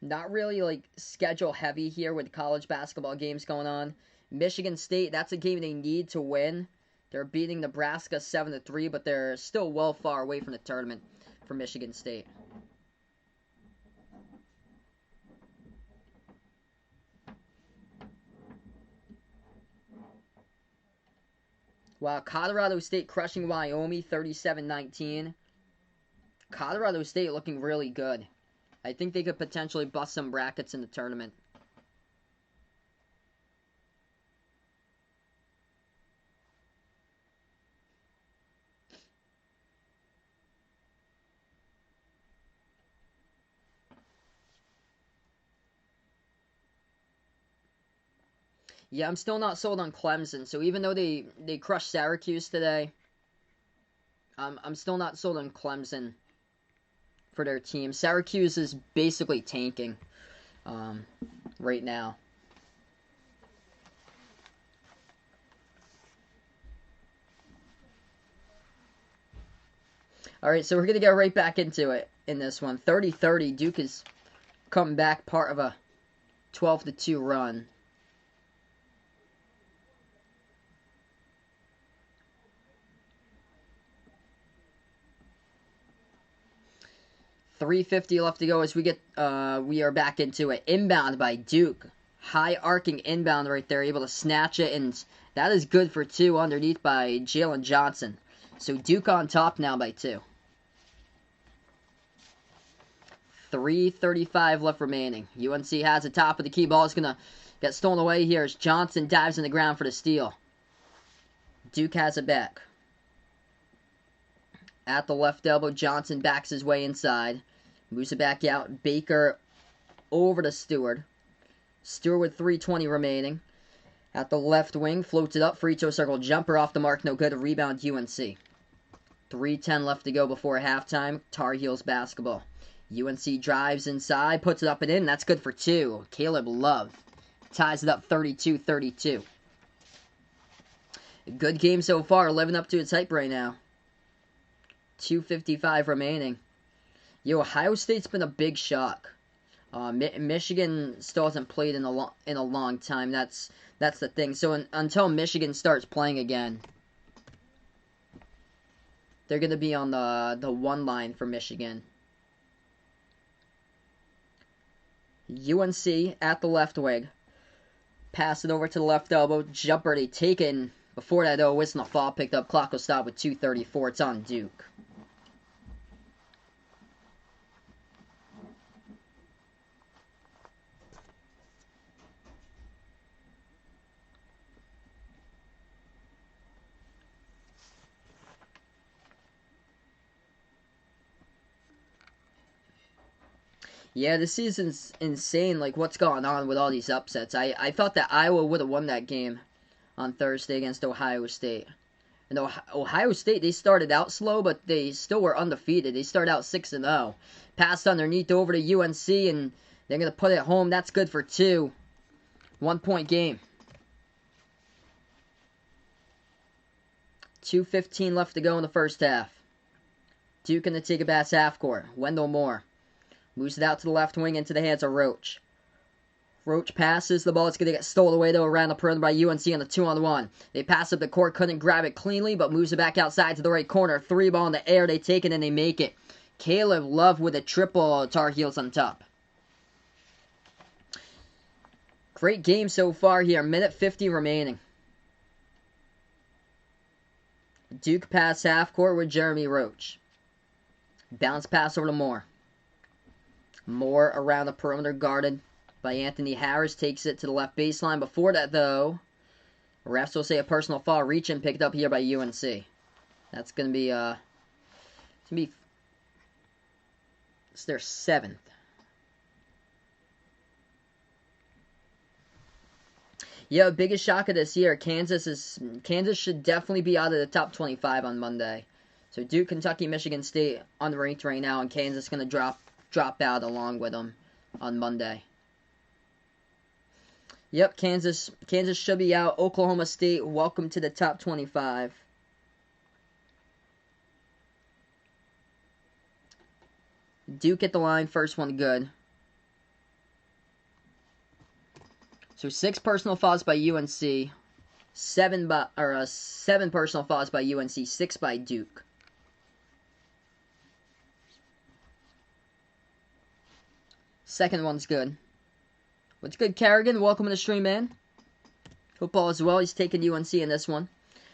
A: Not really like schedule heavy here with college basketball games going on. Michigan State, that's a game they need to win. They're beating Nebraska 7-3, but they're still well far away from the tournament for Michigan State. Wow, Colorado State crushing Wyoming 37-19. Colorado State looking really good. I think they could potentially bust some brackets in the tournament. Yeah, I'm still not sold on Clemson. So even though they crushed Syracuse today, I'm still not sold on Clemson for their team. Syracuse is basically tanking right now. Alright, so we're going to get right back into it in this one. 30-30, Duke is coming back, part of a 12-2 run. .350 left to go as we are back into it. Inbound by Duke. High arcing inbound right there, able to snatch it, and that is good for 2 underneath by Jalen Johnson. So Duke on top now by 2. 3:35 left remaining. UNC has the top of the key. Ball is going to get stolen away here as Johnson dives in the ground for the steal. Duke has it back. At the left elbow, Johnson backs his way inside. Moves it back out. Baker over to Stewart. Stewart with 3:20 remaining. At the left wing, floats it up. Free throw circle jumper off the mark. No good. A rebound UNC. 3:10 left to go before halftime. Tar Heels basketball. UNC drives inside, puts it up and in. That's good for 2. Caleb Love ties it up 32-32. Good game so far, living up to its hype right now. 2:55 remaining. Ohio State's been a big shock. Michigan still hasn't played in a long time. That's the thing. So until Michigan starts playing again, they're going to be on the 1 line for Michigan. UNC at the left wing. Pass it over to the left elbow. Jumper they taken. Before that, though, whistle and a fall picked up. Clock will stop with 2:34. It's on Duke. Yeah, this season's insane, like, what's going on with all these upsets. I thought that Iowa would have won that game on Thursday against Ohio State. And Ohio State, they started out slow, but they still were undefeated. They started out 6-0. Passed underneath over to UNC, and they're going to put it home. That's good for 2. 1-point game. 2:15 left to go in the first half. Duke going to take it back half court. Wendell Moore. Moves it out to the left wing into the hands of Roach. Roach passes. The ball is going to get stolen away, though, around the perimeter by UNC on the 2-on-1. They pass up the court. Couldn't grab it cleanly, but moves it back outside to the right corner. 3 ball in the air. They take it, and they make it. Caleb Love with a triple. Tar Heels on top. Great game so far here. Minute 50 remaining. Duke pass half court with Jeremy Roach. Bounce pass over to Moore. Moore around the perimeter, guarded by Anthony Harris. Takes it to the left baseline. Before that, though, refs will say a personal foul. Reaching picked up here by UNC. That's going to be, it's their 7th. Yeah, biggest shock of this year. Kansas should definitely be out of the top 25 on Monday. So Duke, Kentucky, Michigan State unranked right now, and Kansas going to drop out along with them on Monday. Yep, Kansas should be out. Oklahoma State, welcome to the top 25. Duke at the line, first one good. So 6 personal fouls by UNC, 7 personal fouls by UNC, 6 by Duke. Second one's good. What's good, Kerrigan? Welcome to the stream, man. Football as well. He's taking UNC in this one.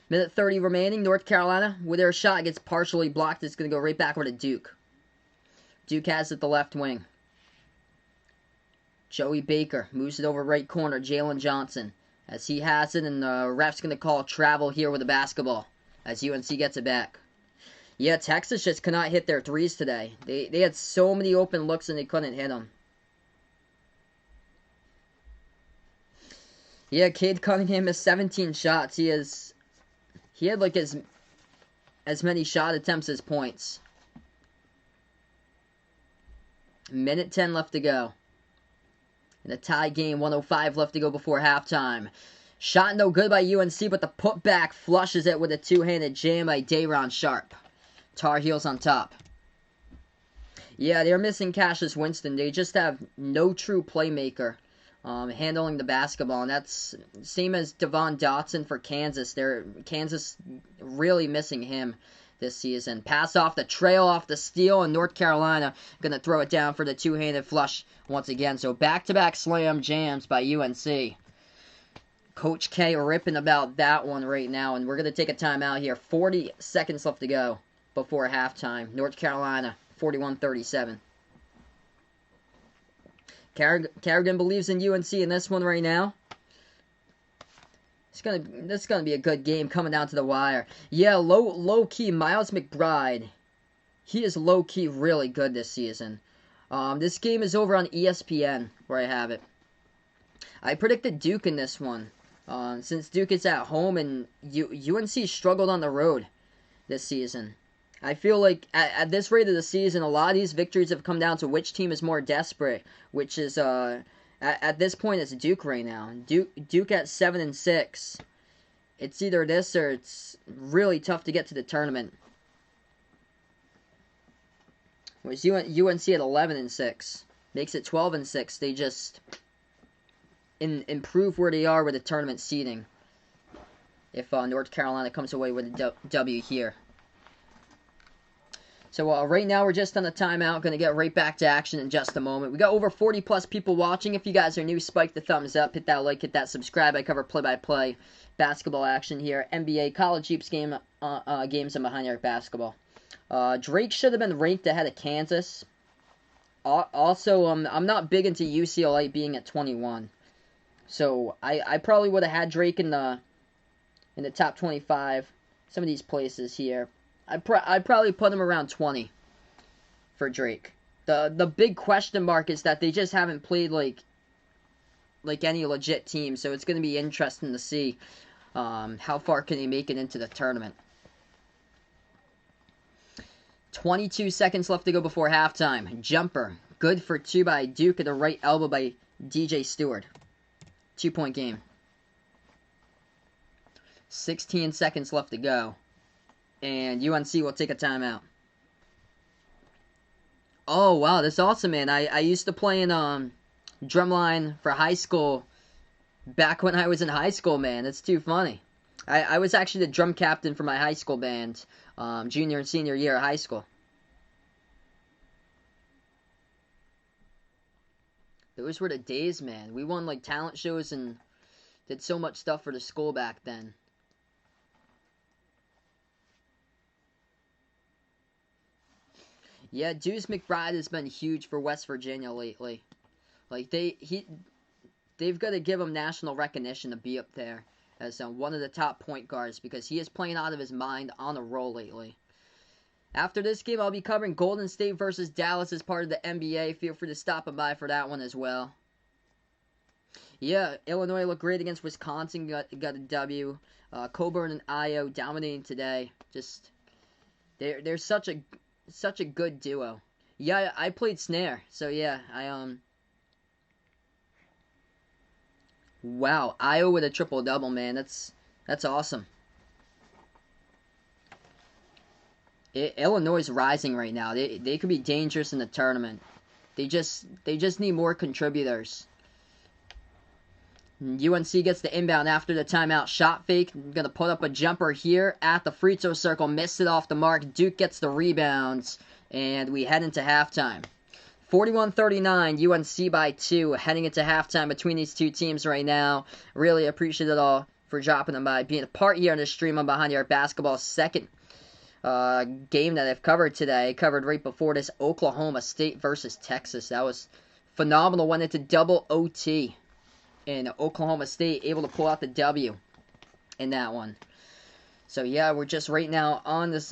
A: Minute 30 remaining. North Carolina, with their shot, gets partially blocked. It's going to go right back over to Duke. Duke has it the left wing. Joey Baker moves it over right corner. Jalen Johnson, as he has it, and the ref's going to call travel here with the basketball as UNC gets it back. Yeah, Texas just could not hit their threes today. They had so many open looks and they couldn't hit them. Yeah, Cade Cunningham has 17 shots. He had like as many shot attempts as points. Minute 10 left to go. In a tie game, 1:05 left to go before halftime. Shot no good by UNC, but the putback flushes it with a two-handed jam by Dayron Sharp. Tar Heels on top. Yeah, they're missing Cassius Winston. They just have no true playmaker handling the basketball, and that's same as Devon Dotson for Kansas. Kansas really missing him this season. Pass off the trail, off the steal, and North Carolina going to throw it down for the two-handed flush once again. So back-to-back slam jams by UNC. Coach K ripping about that one right now, and we're going to take a timeout here. 40 seconds left to go before halftime. North Carolina, 41-37. Carrigan believes in UNC in this one right now. This is gonna be a good game coming down to the wire. Yeah, low key Miles McBride. He is low key really good this season. This game is over on ESPN where I have it. I predicted Duke in this one. Since Duke is at home and UNC struggled on the road this season. I feel like at this rate of the season, a lot of these victories have come down to which team is more desperate, which is at this point it's Duke right now. Duke at 7-6. It's either this or it's really tough to get to the tournament. Whereas UNC at 11-6 makes it 12-6. They just improve where they are with the tournament seeding. If North Carolina comes away with a W here. So right now we're just on a timeout. Going to get right back to action in just a moment. We got over 40 plus people watching. If you guys are new, spike the thumbs up, hit that like, hit that subscribe. I cover play-by-play basketball action here, NBA, college hoops games, and behind arc basketball. Drake should have been ranked ahead of Kansas. Also, I'm not big into UCLA being at 21. So I probably would have had Drake in the top 25. Some of these places here. I'd probably put him around 20 for Drake. The big question mark is that they just haven't played like any legit team, so it's going to be interesting to see how far can they make it into the tournament. 22 seconds left to go before halftime. Jumper. Good for two by Duke at the right elbow by DJ Stewart. 2-point game. 16 seconds left to go. And UNC will take a timeout. Oh, wow, that's awesome, man. I used to play in drumline for high school back when I was in high school, man. That's too funny. I was actually the drum captain for my high school band, junior and senior year of high school. Those were the days, man. We won, like, talent shows and did so much stuff for the school back then. Yeah, Deuce McBride has been huge for West Virginia lately. Like, they've got to give him national recognition to be up there as one of the top point guards because he is playing out of his mind on a roll lately. After this game, I'll be covering Golden State versus Dallas as part of the NBA. Feel free to stop by for that one as well. Yeah, Illinois looked great against Wisconsin. Got a W. Coburn and Io dominating today. Just they're such a good duo. Yeah, I played snare, so yeah, Wow, Io with a triple-double, man. That's awesome. Illinois is rising right now. They could be dangerous in the tournament. They just need more contributors. UNC gets the inbound after the timeout. Shot fake. Gonna put up a jumper here at the free throw circle. Missed it off the mark. Duke gets the rebounds. And we head into halftime. 41-39, UNC by 2. Heading into halftime between these two teams right now. Really appreciate it all for dropping them by. Being a part here on the stream on Behind the Arc Basketball. Second game that I've covered today. Covered right before this. Oklahoma State versus Texas. That was phenomenal. Went into double OT. And Oklahoma State able to pull out the W in that one. So yeah, we're just right now on this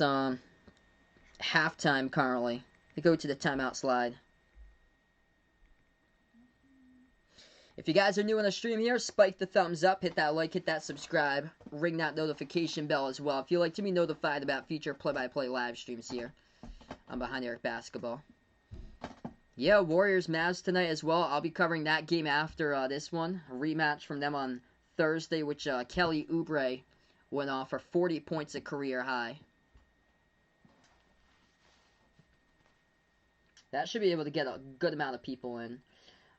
A: halftime currently. We go to the timeout slide. If you guys are new on the stream here, spike the thumbs up, hit that like, hit that subscribe, ring that notification bell as well. If you'd like to be notified about future play-by-play live streams here on Behind the Arc Basketball. Yeah, Warriors Mavs tonight as well. I'll be covering that game after this one. A rematch from them on Thursday, which Kelly Oubre went off for 40 points, a career high. That should be able to get a good amount of people in.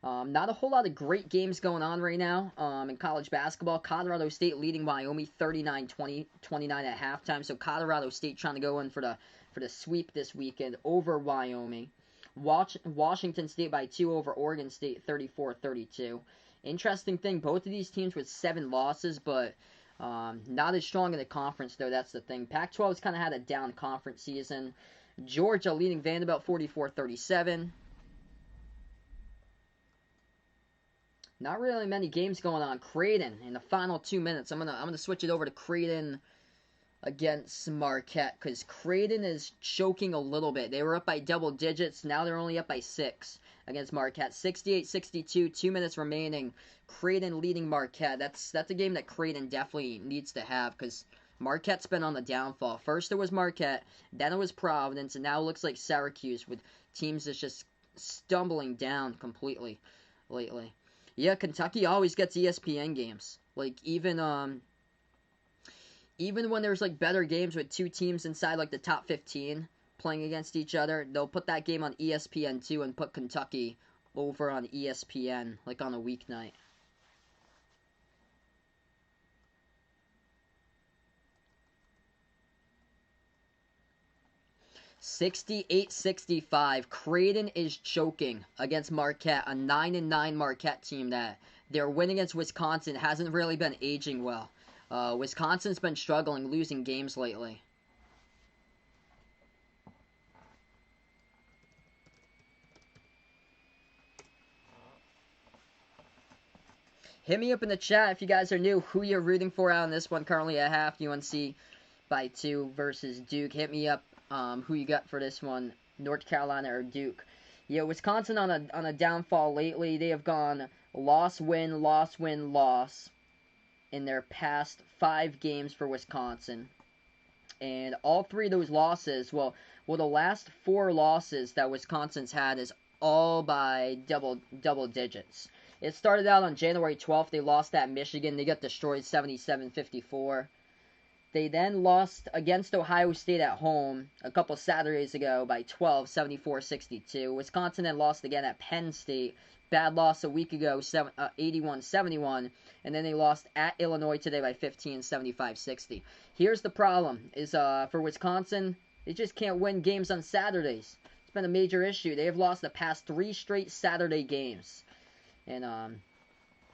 A: Not a whole lot of great games going on right now in college basketball. Colorado State leading Wyoming 39-20, 29 at halftime. So Colorado State trying to go in for the sweep this weekend over Wyoming. Washington State by 2 over Oregon State 34-32. Interesting thing, both of these teams with 7 losses, but not as strong in the conference, though. That's the thing. Pac-12 has kind of had a down conference season. Georgia leading Vanderbilt 44-37. Not really many games going on. Creighton in the final 2 minutes. I'm gonna switch it over to Creighton against Marquette because Creighton is choking a little bit. They were up by double digits. Now they're only up by 6 against Marquette. 68-62. 2 minutes remaining. Creighton leading Marquette. That's a game that Creighton definitely needs to have because Marquette's been on the downfall. First it was Marquette, then it was Providence, and now it looks like Syracuse with teams that's just stumbling down completely lately. Yeah, Kentucky always gets ESPN games. Like even when there's like better games with 2 teams inside like the top 15 playing against each other, they'll put that game on ESPN2 and put Kentucky over on ESPN like on a weeknight. (68-65). Creighton is choking against Marquette, a 9-9 Marquette team that their win against Wisconsin hasn't really been aging well. Wisconsin's been struggling, losing games lately. Hit me up in the chat if you guys are new, who you're rooting for out in this one. Currently at half, UNC by 2 versus Duke. Hit me up who you got for this one, North Carolina or Duke. Yeah, Wisconsin on a downfall lately. They have gone loss, win, loss, win, loss in their past 5 games for Wisconsin. And all 3 of those losses, well, the last 4 losses that Wisconsin's had is all by double digits. It started out on January 12th. They lost at Michigan. They got destroyed 77-54. They then lost against Ohio State at home a couple Saturdays ago by 12, 74-62. Wisconsin then lost again at Penn State. Bad loss a week ago, 81-71. And then they lost at Illinois today by 15, 75-60. Here's the problem, is for Wisconsin, they just can't win games on Saturdays. It's been a major issue. They have lost the past 3 straight Saturday games. And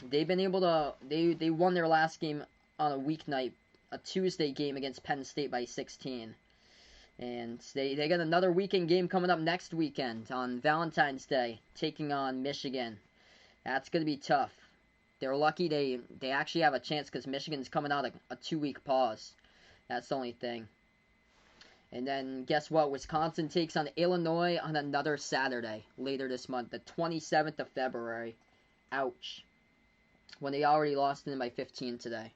A: they've been able to, they won their last game on a weeknight, a Tuesday game against Penn State by 16. And they got another weekend game coming up next weekend on Valentine's Day, taking on Michigan. That's going to be tough. They're lucky they actually have a chance because Michigan's coming out a 2-week pause. That's the only thing. And then guess what? Wisconsin takes on Illinois on another Saturday later this month, the 27th of February. Ouch. When they already lost them by 15 today.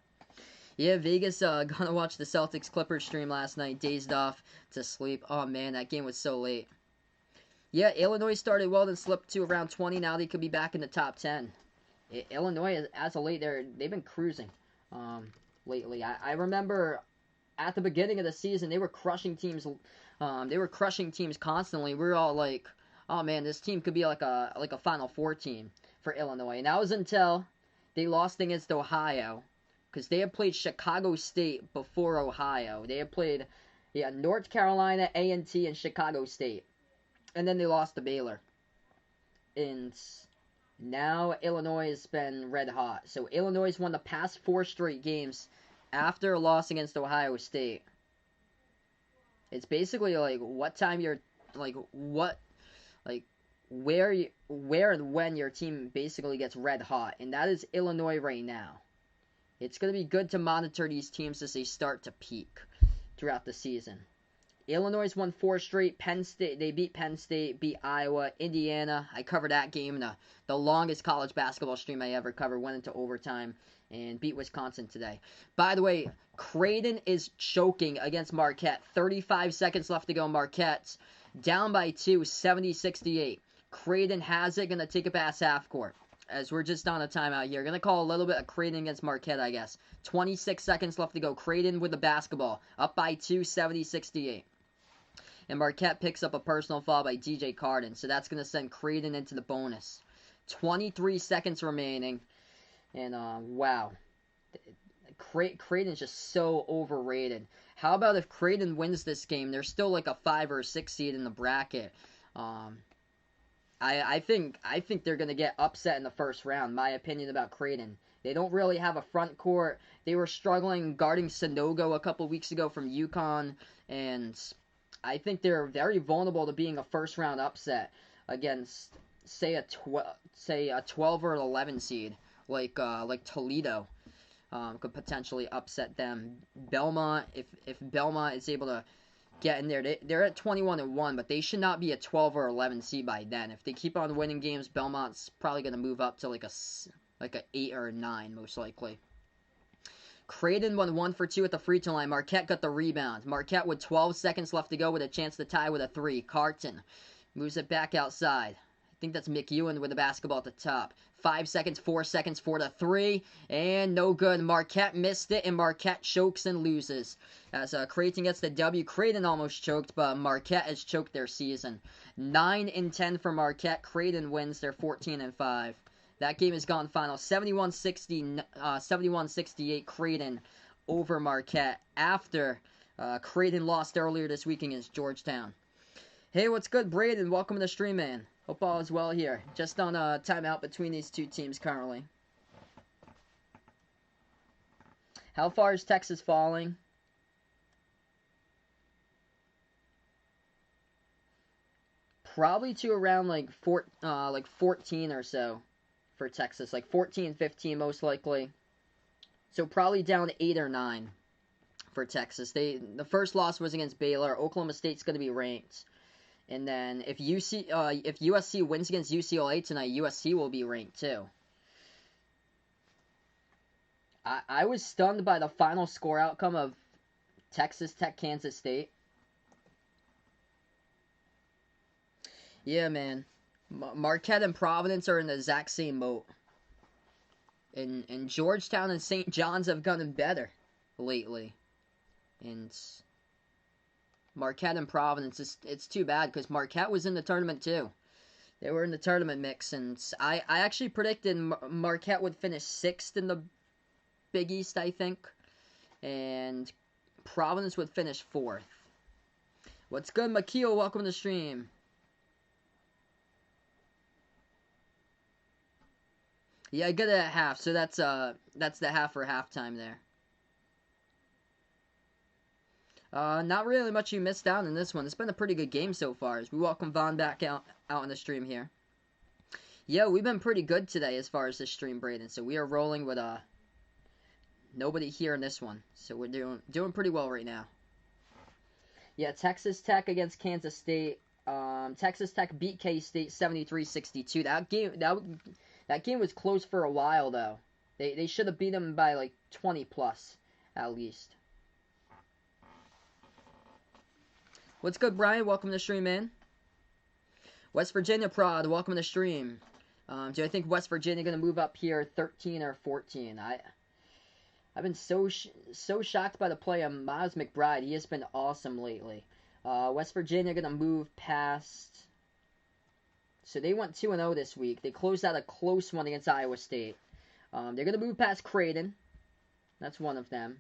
A: Yeah, Vegas gonna watch the Celtics Clippers stream last night, dazed off to sleep. Oh man, that game was so late. Yeah, Illinois started well, then slipped to around 20. Now they could be back in the top 10. Illinois, as of late, they've been cruising lately. I remember at the beginning of the season, they were crushing teams. They were crushing teams constantly. We were all like, oh man, this team could be like a Final Four team for Illinois. And that was until they lost against Ohio. Because they had played Chicago State before Ohio. They had played North Carolina, A&T, and Chicago State. And then they lost to Baylor. And now Illinois has been red hot. So Illinois has won the past 4 straight games after a loss against Ohio State. It's basically like what time you're, like what, like where and when your team basically gets red hot. And that is Illinois right now. It's going to be good to monitor these teams as they start to peak throughout the season. Illinois won 4 straight. Penn State, they beat Penn State, beat Iowa, Indiana. I covered that game in the longest college basketball stream I ever covered. Went into overtime and beat Wisconsin today. By the way, Creighton is choking against Marquette. 35 seconds left to go. Marquette's down by 2, 70-68. Creighton has it. Going to take it past half court. As we're just on a timeout here. Going to call a little bit of Creighton against Marquette, I guess. 26 seconds left to go. Creighton with the basketball. Up by 2, 70-68. And Marquette picks up a personal foul by DJ Carden. So that's going to send Creighton into the bonus. 23 seconds remaining. And, wow. Creighton's just so overrated. How about if Creighton wins this game? They're still like a 5 or 6 seed in the bracket. I think they're going to get upset in the first round. My opinion about Creighton. They don't really have a front court. They were struggling guarding Sanogo a couple weeks ago from UConn. And I think they're very vulnerable to being a first round upset against, say, a 12 or an 11 seed like Toledo. Could potentially upset them. Belmont, if Belmont is able to get in there, they're at 21-1, but they should not be a 12 or 11 seed by then. If they keep on winning games, Belmont's probably going to move up to like a 8 or a 9 most likely. Creighton won 1 for 2 at the free throw line. Marquette got the rebound. Marquette with 12 seconds left to go with a chance to tie with a 3. Carton moves it back outside. I think that's McEwen with the basketball at the top. 5 seconds, 4 seconds for the 3, and no good. Marquette missed it, and Marquette chokes and loses. As Creighton gets the W, Creighton almost choked, but Marquette has choked their season. 9-10 for Marquette. Creighton wins. They're 14-5. That game has gone final 71-68 Creighton over Marquette after Creighton lost earlier this week against Georgetown. Hey, what's good, Braden? Welcome to the stream, man. Hope all is well here. Just on a timeout between these two teams currently. How far is Texas falling? Probably to around like 14 or so for Texas. Like 14, 15 most likely. So probably down 8 or 9 for Texas. The first loss was against Baylor. Oklahoma State's going to be ranked. And then if USC wins against UCLA tonight, USC will be ranked too. I was stunned by the final score outcome of Texas Tech, Kansas State. Yeah, man. Marquette and Providence are in the exact same boat. And Georgetown and St. John's have gotten better lately. And Marquette and Providence, it's too bad because Marquette was in the tournament too. They were in the tournament mix, and I actually predicted Marquette would finish 6th in the Big East, I think, and Providence would finish 4th. What's good, Makio? Welcome to the stream. Yeah, I got it at half, so that's the half for halftime there. Not really much you missed out in this one. It's been a pretty good game so far as we welcome Vaughn back out on the stream here. Yeah, we've been pretty good today as far as this stream, Braden. So we are rolling with nobody here in this one. So we're doing pretty well right now. Yeah, Texas Tech against Kansas State. Texas Tech beat K-State 73-62. That game was close for a while though. They should have beat them by like 20 plus at least. What's good, Brian? Welcome to the stream, man. West Virginia Prod, welcome to the stream. Do I think West Virginia going to move up here 13 or 14? I've been so shocked by the play of Miles McBride. He has been awesome lately. West Virginia going to move past. So they went 2-0 this week. They closed out a close one against Iowa State. They're going to move past Creighton. That's one of them.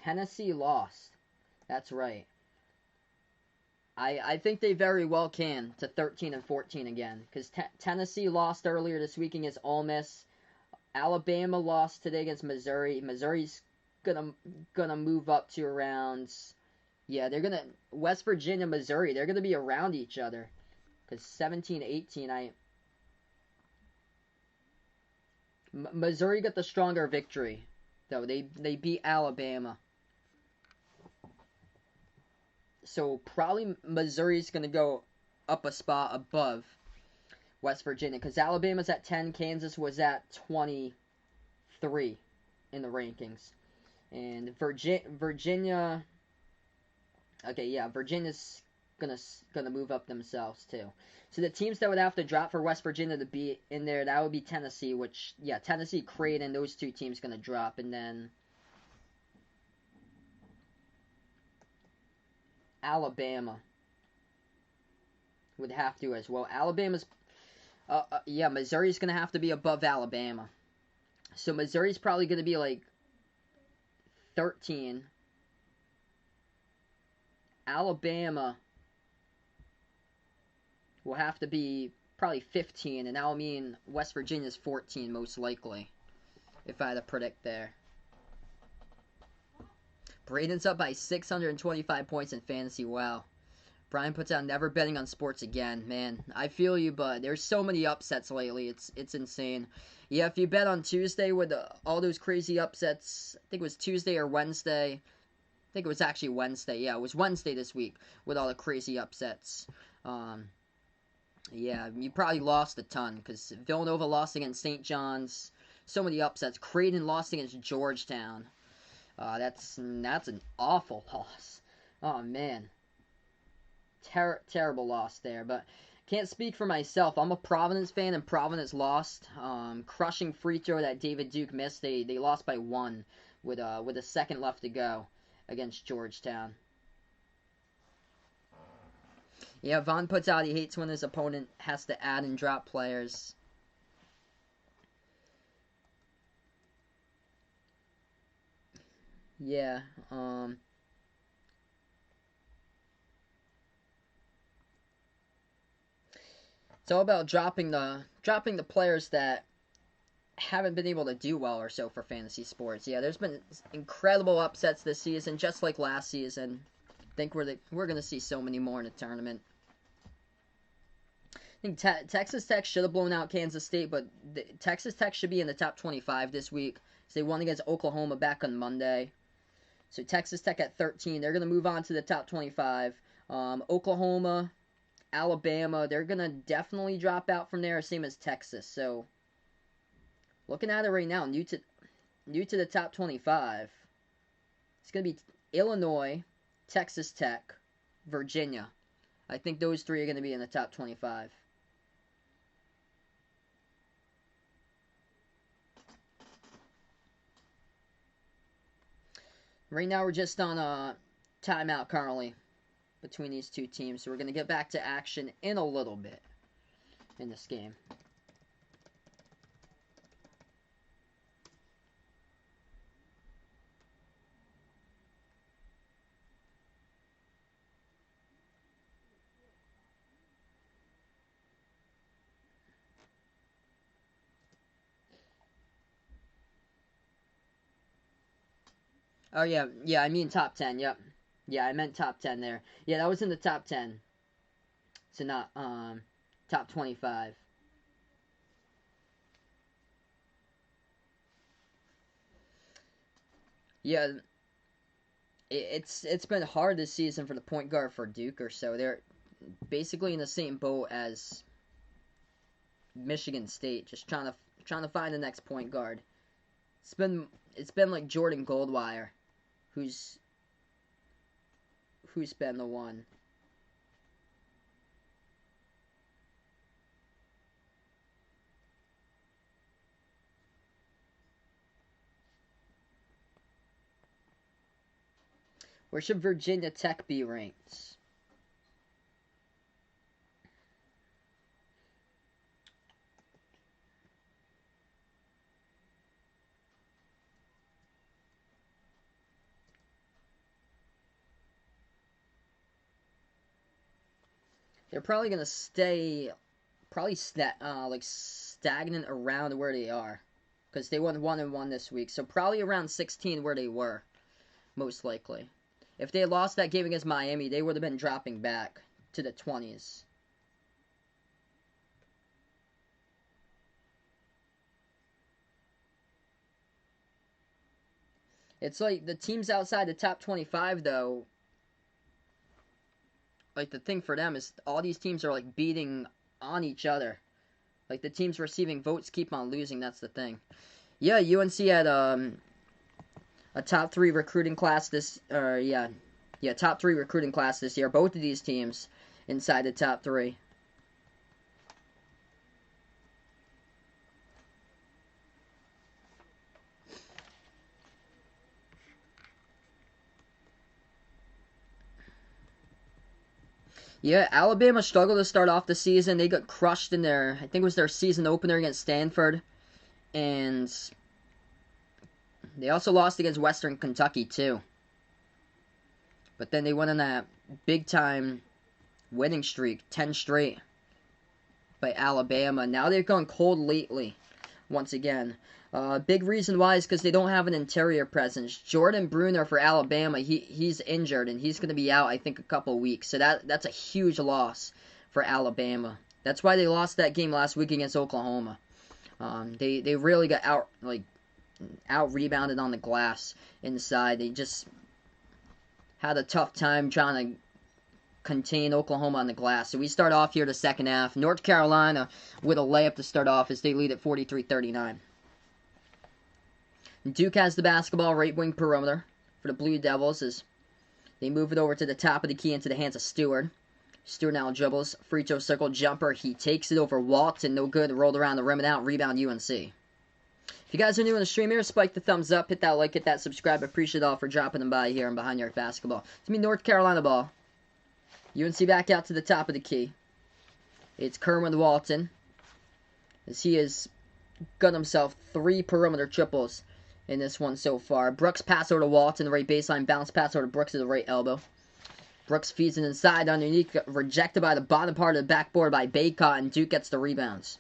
A: Tennessee lost. That's right. I think they very well can to 13 and 14 again. Because Tennessee lost earlier this week against Ole Miss. Alabama lost today against Missouri. Missouri's gonna move up to around. Yeah, they're gonna West Virginia, Missouri. They're gonna be around each other. Because 17-18, Missouri got the stronger victory, though. They beat Alabama. So probably Missouri's going to go up a spot above West Virginia. Because Alabama's at 10. Kansas was at 23 in the rankings. And Virginia. Okay, yeah, Virginia's gonna move up themselves too. So the teams that would have to drop for West Virginia to be in there, that would be Tennessee. Which, yeah, Tennessee, Creighton, those two teams gonna drop, and then Alabama would have to as well. Alabama's, yeah, Missouri's gonna have to be above Alabama. So Missouri's probably gonna be like 13. Alabama will have to be probably 15, and that will mean West Virginia's 14 most likely, if I had to predict there. Braden's up by 625 points in fantasy. Wow. Brian puts out never betting on sports again. Man, I feel you, but there's so many upsets lately. It's insane. Yeah, if you bet on Tuesday with all those crazy upsets, I think it was Tuesday or Wednesday. I think it was actually Wednesday. Yeah, it was Wednesday this week with all the crazy upsets. Yeah, you probably lost a ton because Villanova lost against St. John's. So many upsets. Creighton lost against Georgetown. That's an awful loss. Oh man, terrible loss there. But can't speak for myself. I'm a Providence fan, and Providence lost. Crushing free throw that David Duke missed. They lost by 1 with a second left to go against Georgetown. Yeah, Vaughn puts out he hates when his opponent has to add and drop players. Yeah, it's all about dropping the players that haven't been able to do well or so for fantasy sports. Yeah, there's been incredible upsets this season, just like last season. I think we're gonna see so many more in the tournament. I think Texas Tech should have blown out Kansas State, but Texas Tech should be in the top 25 this week. So they won against Oklahoma back on Monday. So Texas Tech at 13, they're gonna move on to the top 25. Oklahoma, Alabama, they're gonna definitely drop out from there, same as Texas. So looking at it right now, new to the top 25, it's gonna be Illinois, Texas Tech, Virginia. I think those three are gonna be in the top 25. Right now we're just on a timeout currently between these two teams, so we're gonna get back to action in a little bit in this game. Oh yeah, I mean top 10. Yep. Yeah, I meant top 10 there. Yeah, that was in the top 10. So not top 25. Yeah, it's been hard this season for the point guard for Duke or so. They're basically in the same boat as Michigan State, just trying to find the next point guard. It's been like Jordan Goldwire, who's been the one. Where should Virginia Tech be ranked? They're probably gonna stay like stagnant around where they are, because they won 1-1 this week. So probably around 16 where they were, most likely. If they had lost that game against Miami, they would have been dropping back to the 20s. It's like the teams outside the top 25, though. Like the thing for them is all these teams are like beating on each other. Like the teams receiving votes keep on losing. That's the thing. Yeah, UNC had a top 3 recruiting class this, top 3 recruiting class this year. Both of these teams inside the top 3. Yeah, Alabama struggled to start off the season. They got crushed in their, I think it was their season opener against Stanford. And they also lost against Western Kentucky, too. But then they went on that big-time winning streak, 10 straight by Alabama. Now they've gone cold lately, once again. Big reason why is because they don't have an interior presence. Jordan Bruner for Alabama, he's injured, and he's going to be out, I think, a couple weeks. So that's a huge loss for Alabama. That's why they lost that game last week against Oklahoma. They really got out rebounded on the glass inside. They just had a tough time trying to contain Oklahoma on the glass. So we start off here the second half. North Carolina with a layup to start off as they lead at 43-39. Duke has the basketball, right wing perimeter for the Blue Devils as they move it over to the top of the key into the hands of Stewart. Stewart now dribbles, free throw circle jumper. He takes it over Walton, no good. Rolled around the rim and out. Rebound UNC. If you guys are new on the stream here, spike the thumbs up, hit that like, hit that subscribe. Appreciate it all for dropping them by here on Behind Your Basketball. It's me, North Carolina ball. UNC back out to the top of the key. It's Kerwin Walton as he has got himself 3 perimeter triples in this one so far. Brooks pass over to Walton, the right baseline. Bounce pass over to Brooks to the right elbow. Brooks feeds it inside underneath. Rejected by the bottom part of the backboard by Baycott, and Duke gets the rebounds.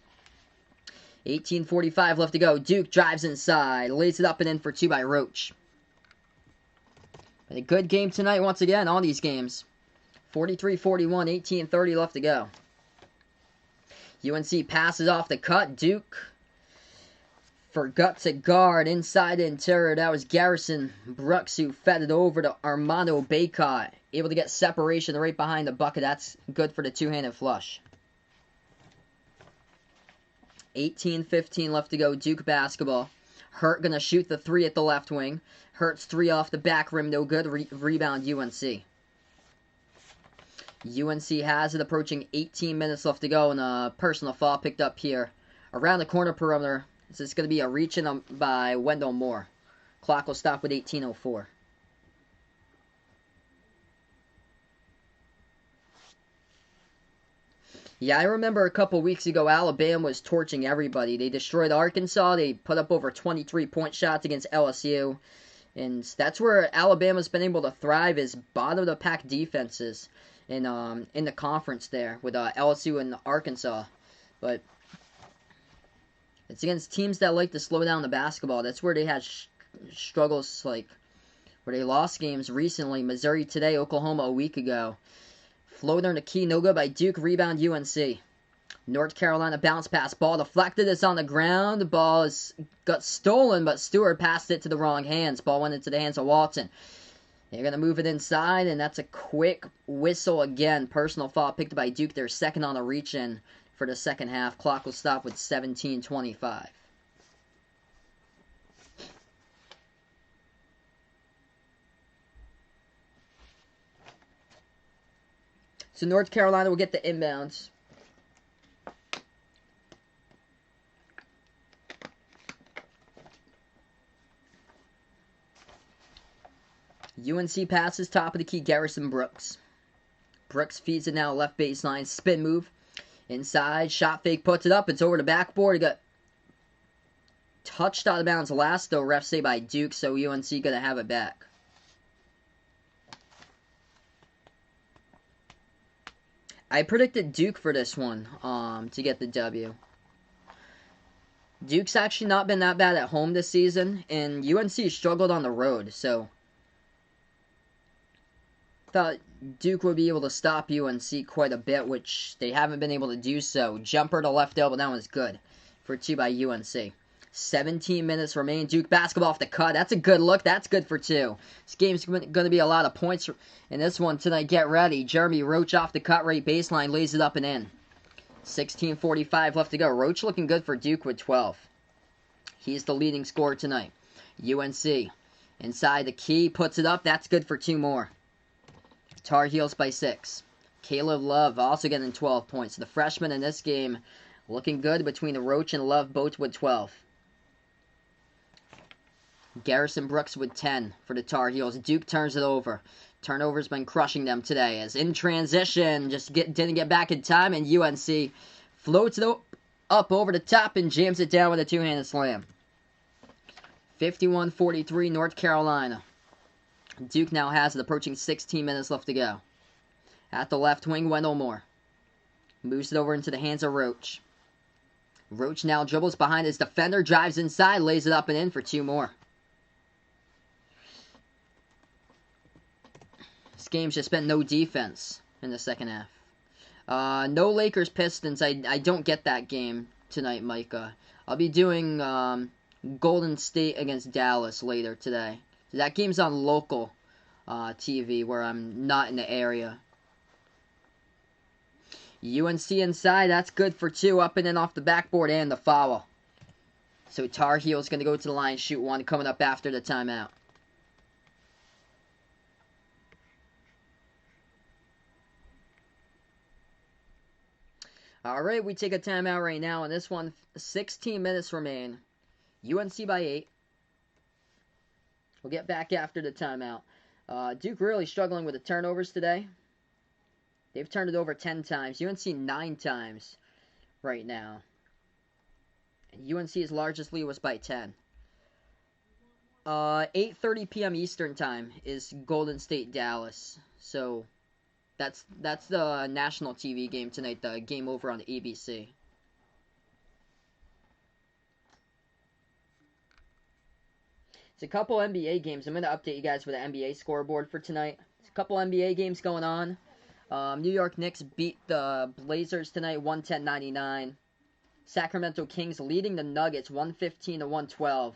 A: 18:45 left to go. Duke drives inside. Lays it up and in for 2 by Roach. But a good game tonight once again, all these games. 43-41, 18:30 left to go. UNC passes off the cut. Duke forgot to guard inside the interior. That was Garrison Brooks who fed it over to Armando Baycott. Able to get separation right behind the bucket. That's good for the two-handed flush. 18:15 left to go. Duke basketball. Hurt gonna shoot the 3 at the left wing. Hurt's 3 off the back rim. No good. Rebound UNC. UNC has it approaching 18 minutes left to go, and a personal foul picked up here around the corner perimeter. This is going to be a reach-in by Wendell Moore. Clock will stop with 18:04. Yeah, I remember a couple weeks ago, Alabama was torching everybody. They destroyed Arkansas. They put up over 23-point shots against LSU. And that's where Alabama's been able to thrive, is bottom-of-the-pack defenses in the conference there with LSU and Arkansas. But it's against teams that like to slow down the basketball. That's where they had struggles, like where they lost games recently. Missouri today, Oklahoma a week ago. Floater in the key, no good by Duke. Rebound UNC. North Carolina bounce pass. Ball deflected. It's on the ground. The ball got stolen, but Stewart passed it to the wrong hands. Ball went into the hands of Walton. They're going to move it inside, and that's a quick whistle again. Personal foul picked by Duke. They're second on a reach-in for the second half. Clock will stop with 17:25. So North Carolina will get the inbounds. UNC passes top of the key, Garrison Brooks. Brooks feeds it now left baseline, spin move. Inside, shot fake, puts it up. It's over the backboard. It got touched out of bounds last, though. Refs say by Duke, so UNC going to have it back. I predicted Duke for this one to get the W. Duke's actually not been that bad at home this season, and UNC struggled on the road, so thought Duke would be able to stop UNC quite a bit, which they haven't been able to do so. Jumper to left elbow, that one's good for 2 by UNC. 17 minutes remain. Duke basketball off the cut. That's a good look. That's good for 2. This game's going to be a lot of points in this one tonight. Get ready. Jeremy Roach off the cut right baseline. Lays it up and in. 16:45 left to go. Roach looking good for Duke with 12. He's the leading scorer tonight. UNC Inside the key, puts it up. That's good for 2 more. Tar Heels by 6. Caleb Love also getting 12 points. The freshman in this game looking good between the Roach and Love, both with 12. Garrison Brooks with 10 for the Tar Heels. Duke turns it over. Turnover's been crushing them today as in transition, didn't get back in time, and UNC floats it up over the top and jams it down with a two-handed slam. 51-43 North Carolina. Duke now has it, approaching 16 minutes left to go. At the left wing, Wendell Moore. Moves it over into the hands of Roach. Roach now dribbles behind his defender, drives inside, lays it up and in for 2 more. This game's just been no defense in the second half. No Lakers Pistons. I don't get that game tonight, Micah. I'll be doing Golden State against Dallas later today. That game's on local TV where I'm not in the area. UNC inside. That's good for 2. Up and in off the backboard and the foul. So Tar Heels going to go to the line, shoot 1 coming up after the timeout. Alright, we take a timeout right now, and this one, 16 minutes remain. UNC by 8. We'll get back after the timeout. Duke really struggling with the turnovers today. They've turned it over 10 times. UNC 9 times right now. And UNC's largest lead was by 10. 8:30 p.m. Eastern time is Golden State Dallas. So that's the national TV game tonight, the game over on the ABC. It's a couple NBA games. I'm going to update you guys with the NBA scoreboard for tonight. It's a couple NBA games going on. New York Knicks beat the Blazers tonight, 110-99. Sacramento Kings leading the Nuggets, 115-112.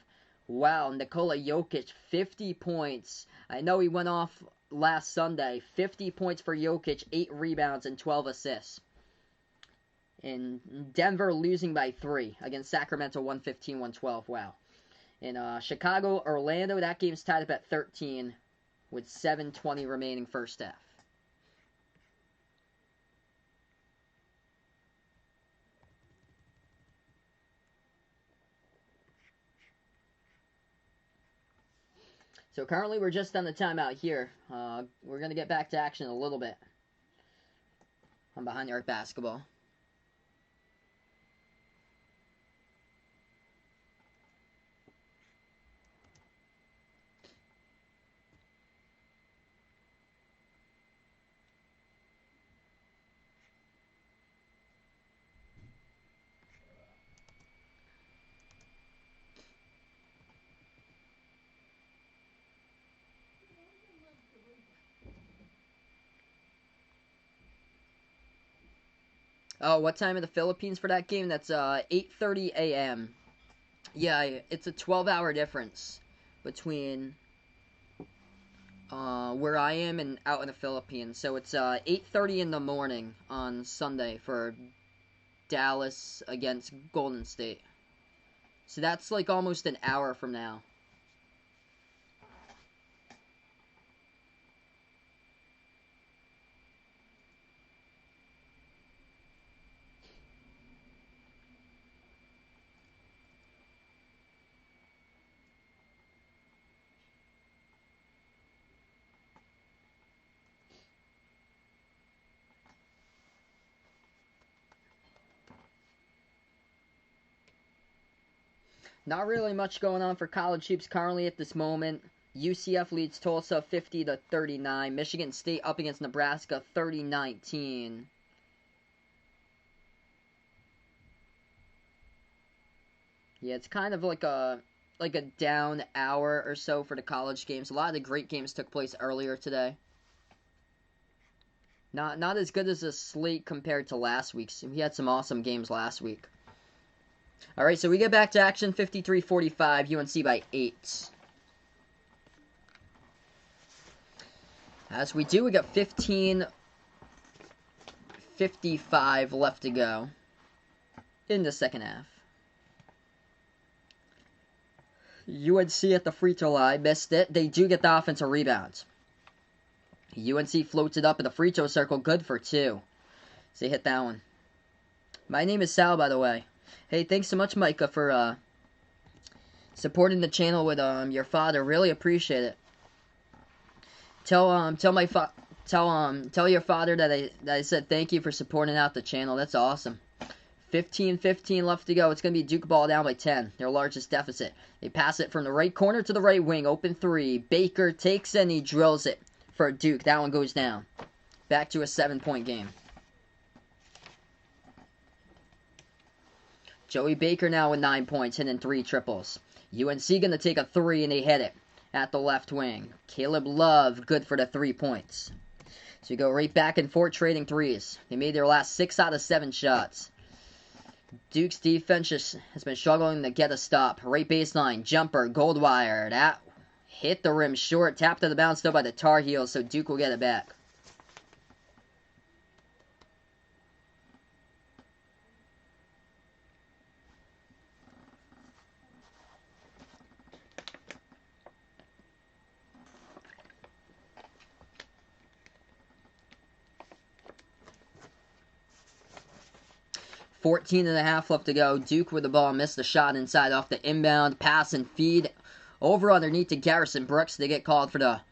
A: Wow, Nikola Jokic, 50 points. I know he went off last Sunday. 50 points for Jokic, 8 rebounds, and 12 assists. In Denver losing by 3 against Sacramento, 115-112. Wow. In Chicago, Orlando, that game's tied up at 13 with 7:20 remaining first half. So currently we're just on the timeout here. We're going to get back to action in a little bit on Behind the Arc Basketball. Oh, what time in the Philippines for that game? That's 8:30 a.m. Yeah, it's a 12-hour difference between where I am and out in the Philippines. So it's 8:30 in the morning on Sunday for Dallas against Golden State. So that's like almost an hour from now. Not really much going on for college hoops currently at this moment. UCF leads Tulsa 50-39. Michigan State up against Nebraska 30-19. Yeah, it's kind of like a down hour or so for the college games. A lot of the great games took place earlier today. Not as good as a slate compared to last week's. We had some awesome games last week. Alright, so we get back to action, 53-45, UNC by 8. As we do, we got 15:55 left to go in the second half. UNC at the free throw line. Missed it. They do get the offensive rebound. UNC floats it up in the free throw circle. Good for 2. So they hit that one. My name is Sal, by the way. Hey, thanks so much, Micah, for supporting the channel with your father. Really appreciate it. Tell your father that I said thank you for supporting out the channel. That's awesome. 15-15 left to go. It's going to be Duke ball down by 10. Their largest deficit. They pass it from the right corner to the right wing. Open 3. Baker takes it and he drills it for Duke. That one goes down. Back to a 7-point game. Joey Baker now with 9 points, hitting 3 triples. UNC going to take a 3 and they hit it at the left wing. Caleb Love, good for the 3 points. So you go right back and forth trading threes. They made their last 6 out of 7 shots. Duke's defense just has been struggling to get a stop. Right baseline, jumper, gold wire. That hit the rim short. Tapped to the bounce though by the Tar Heels, so Duke will get it back. $14 and a half left to go. Duke with the ball. Missed the shot inside off the inbound. Pass and feed. Over underneath to Garrison Brooks. They get called for the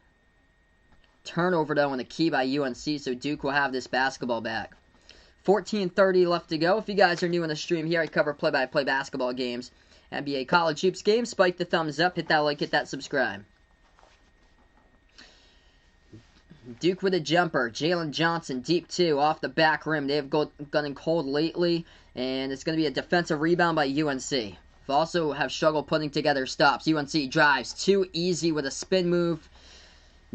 A: turnover though and the key by UNC. So Duke will have this basketball back. 14:30 left to go. If you guys are new in the stream here, I cover play-by-play basketball games. NBA college hoops games. Spike the thumbs up. Hit that like. Hit that subscribe. Duke with a jumper. Jalen Johnson, deep 2, off the back rim. They have gotten cold lately, and it's going to be a defensive rebound by UNC. They also have struggled putting together stops. UNC drives too easy with a spin move.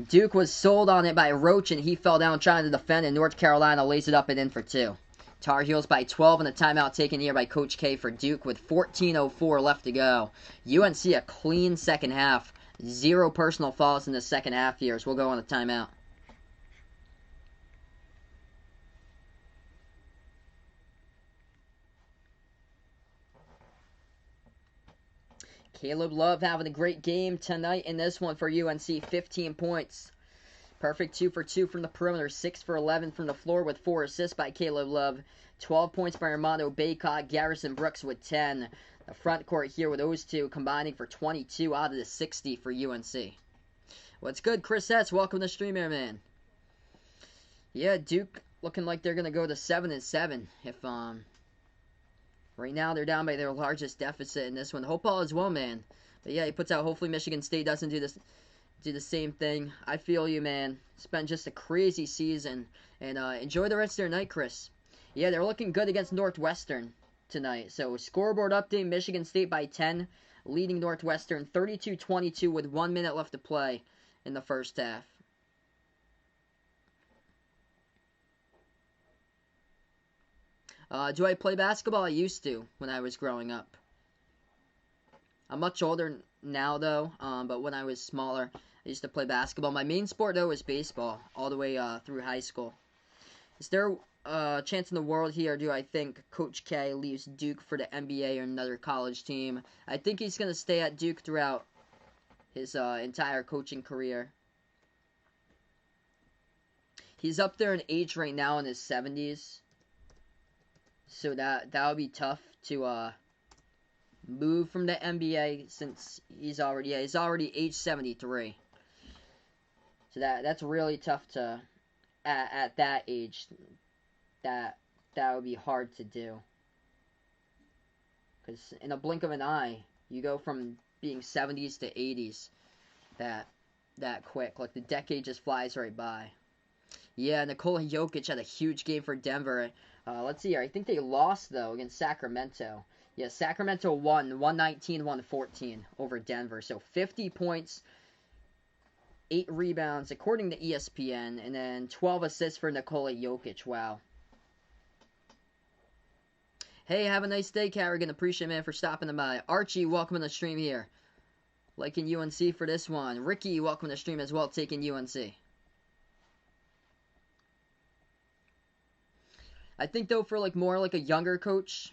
A: Duke was sold on it by Roach, and he fell down trying to defend, and North Carolina lays it up and in for 2. Tar Heels by 12, and a timeout taken here by Coach K for Duke with 14:04 left to go. UNC a clean second half. 0 personal fouls in the second half here, so we'll go on a timeout. Caleb Love having a great game tonight in this one for UNC. 15 points. Perfect 2 for 2 from the perimeter. 6 for 11 from the floor with 4 assists by Caleb Love. 12 points by Armando Bacot. Garrison Brooks with 10. The front court here with those two combining for 22 out of the 60 for UNC. What's good, Chris S? Welcome to the stream here, man. Yeah, Duke looking like they're going to go to 7-7 if right now, they're down by their largest deficit in this one. Hope all is well, man. But yeah, he puts out, hopefully Michigan State doesn't do the same thing. I feel you, man. It's been just a crazy season. And enjoy the rest of their night, Chris. Yeah, they're looking good against Northwestern tonight. So scoreboard update, Michigan State by 10, leading Northwestern 32-22 with 1 minute left to play in the first half. Do I play basketball? I used to when I was growing up. I'm much older now, though, but when I was smaller, I used to play basketball. My main sport, though, was baseball all the way through high school. Is there a chance in the world here, do I think Coach K leaves Duke for the NBA or another college team? I think he's going to stay at Duke throughout his entire coaching career. He's up there in age right now in his 70s. So that would be tough to move from the NBA since he's already age 73. So that's really tough to at that age. That would be hard to do. Because in a blink of an eye, you go from being 70s to 80s that quick. Like the decade just flies right by. Yeah, Nikola Jokic had a huge game for Denver. Let's see here. I think they lost, though, against Sacramento. Yeah, Sacramento won 119-114 over Denver. So 50 points, 8 rebounds, according to ESPN, and then 12 assists for Nikola Jokic. Wow. Hey, have a nice day, Carrigan. Appreciate it, man, for stopping by. Archie, welcome to the stream here. Liking UNC for this one. Ricky, welcome to the stream as well, taking UNC. I think, though, for more a younger coach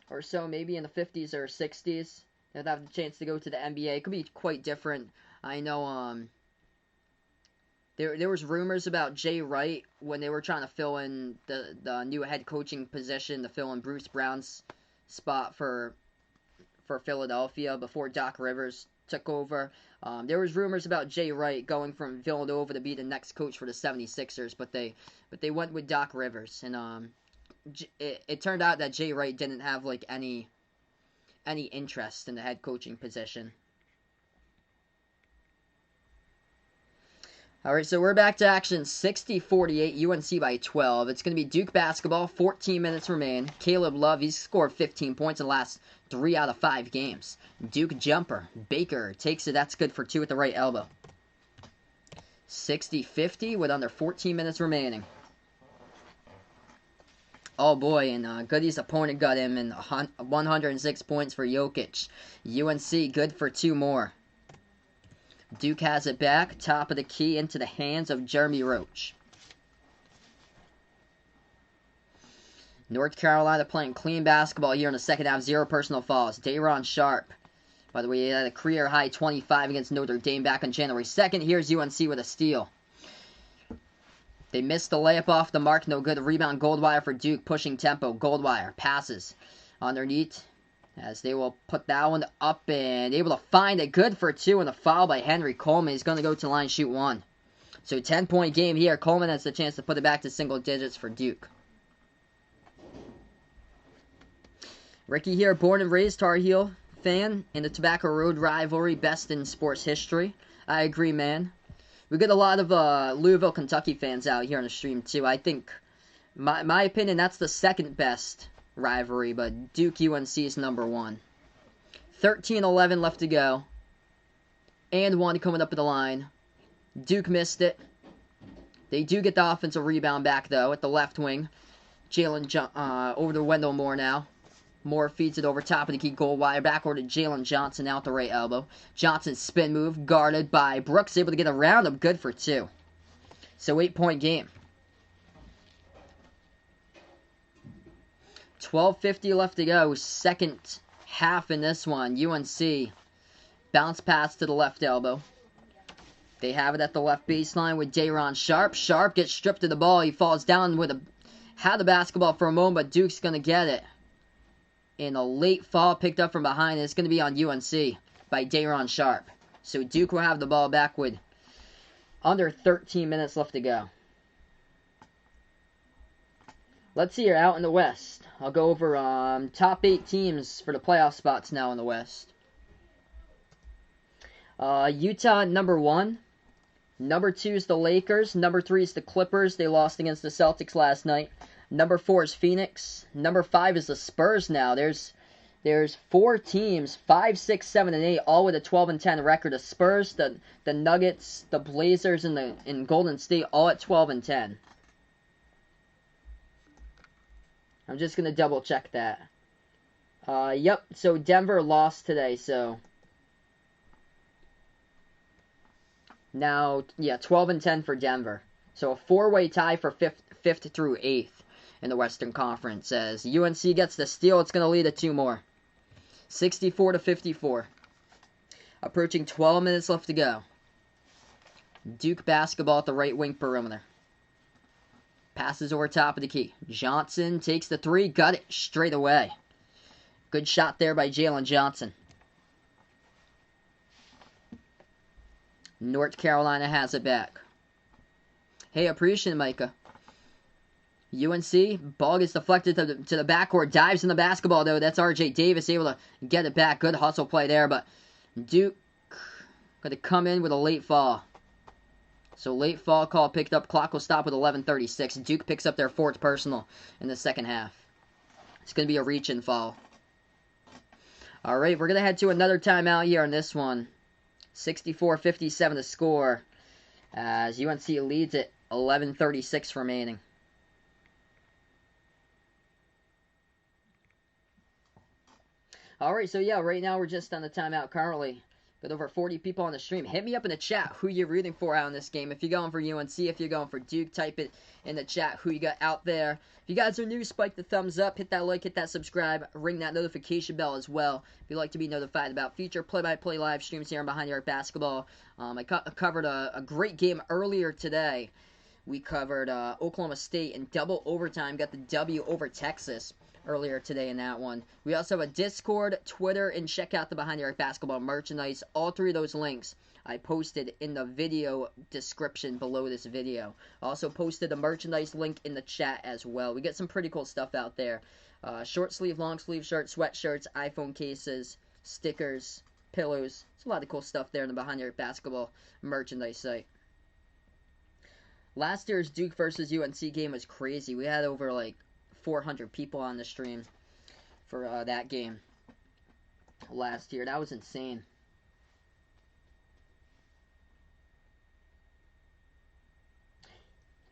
A: or so, maybe in the 50s or 60s, They'll have the chance to go to the NBA. It could be quite different. I know there was rumors about Jay Wright when they were trying to fill in the new head coaching position to fill in Bruce Brown's spot for Philadelphia before Doc Rivers took over. There was rumors about Jay Wright going from Villanova to be the next coach for the 76ers, but they went with Doc Rivers, and it turned out that Jay Wright didn't have like any interest in the head coaching position. Alright, so we're back to action. 60-48, UNC by 12. It's going to be Duke basketball. 14 minutes remain. Caleb Love, he's scored 15 points in the last 3 out of 5 games. Duke jumper. Baker takes it. That's good for 2 at the right elbow. 60-50 with under 14 minutes remaining. Oh boy, and Goody's opponent got him in 106 points for Jokic. UNC good for 2 more. Duke has it back, top of the key, into the hands of Jeremy Roach. North Carolina playing clean basketball here in the second half. 0 personal fouls. Day'Ron Sharpe, by the way, he had a career-high 25 against Notre Dame back on January 2nd. Here's UNC with a steal. They missed the layup off the mark. No good. Rebound Goldwire for Duke, pushing tempo. Goldwire passes underneath, as they will put that one up and able to find it. Good for 2, and a foul by Henry Coleman. He's going to go to the line, shoot 1. So 10-point game here. Coleman has the chance to put it back to single digits for Duke. Ricky here, born and raised Tar Heel fan in the Tobacco Road rivalry, best in sports history. I agree, man. We got a lot of Louisville, Kentucky fans out here on the stream, too. I think, my opinion, that's the second best rivalry, but Duke UNC is number 1. 13-11 left to go. And 1 coming up at the line. Duke missed it. They do get the offensive rebound back, though, at the left wing. Jalen over to Wendell Moore now. Moore feeds it over top of the key. Goldwire back over to Jalen Johnson out the right elbow. Johnson's spin move guarded by Brooks, able to get around him. Good for 2. So 8-point game. 12:50 left to go. Second half in this one. UNC bounce pass to the left elbow. They have it at the left baseline with Day'Ron Sharpe. Sharpe gets stripped of the ball. He falls down with had the basketball for a moment, but Duke's going to get it. In a late fall picked up from behind. It's going to be on UNC by Day'Ron Sharpe. So Duke will have the ball back with under 13 minutes left to go. Let's see here, out in the West. I'll go over top 8 teams for the playoff spots now in the West. Utah, number 1. Number 2 is the Lakers. Number 3 is the Clippers. They lost against the Celtics last night. Number 4 is Phoenix. Number 5 is the Spurs now. There's 4 teams, 5, 6, 7, and 8, all with a 12-10 record. The Spurs, the Nuggets, the Blazers, and Golden State, all at 12-10. I'm just going to double check that. Yep, so Denver lost today, so now, yeah, 12-10 for Denver. So a 4-way tie for 5th through 8th in the Western Conference. As UNC gets the steal, it's going to lead to 2 more. 64-54. Approaching 12 minutes left to go. Duke basketball at the right wing perimeter. Passes over top of the key. Johnson takes the 3. Got it straight away. Good shot there by Jalen Johnson. North Carolina has it back. Hey, appreciate it, Micah. UNC, ball gets deflected to the backcourt. Dives in the basketball, though. That's R.J. Davis able to get it back. Good hustle play there, but Duke going to come in with a late fall. So late fall call picked up. Clock will stop with 11:36. Duke picks up their 4th personal in the second half. It's going to be a reach-in foul. All right, we're going to head to another timeout here on this one. 64-57 to score as UNC leads it. 11:36 remaining. All right, so yeah, right now we're just on the timeout currently. Got over 40 people on the stream. Hit me up in the chat who you're rooting for out in this game. If you're going for UNC, if you're going for Duke, type it in the chat who you got out there. If you guys are new, spike the thumbs up, hit that like, hit that subscribe, ring that notification bell as well. If you'd like to be notified about future play-by-play live streams here on Behind the Arc Basketball. I covered a great game earlier today. We covered Oklahoma State in double overtime, got the W over Texas earlier today in that one. We also have a Discord, Twitter, and check out the Behind the Arc Basketball merchandise. All three of those links I posted in the video description below this video. Also posted a merchandise link in the chat as well. We get some pretty cool stuff out there. Short sleeve, long sleeve shirts, sweatshirts, iPhone cases, stickers, pillows. There's a lot of cool stuff there in the Behind the Arc Basketball merchandise site. Last year's Duke versus UNC game was crazy. We had over like 400 people on the stream for that game last year. That was insane.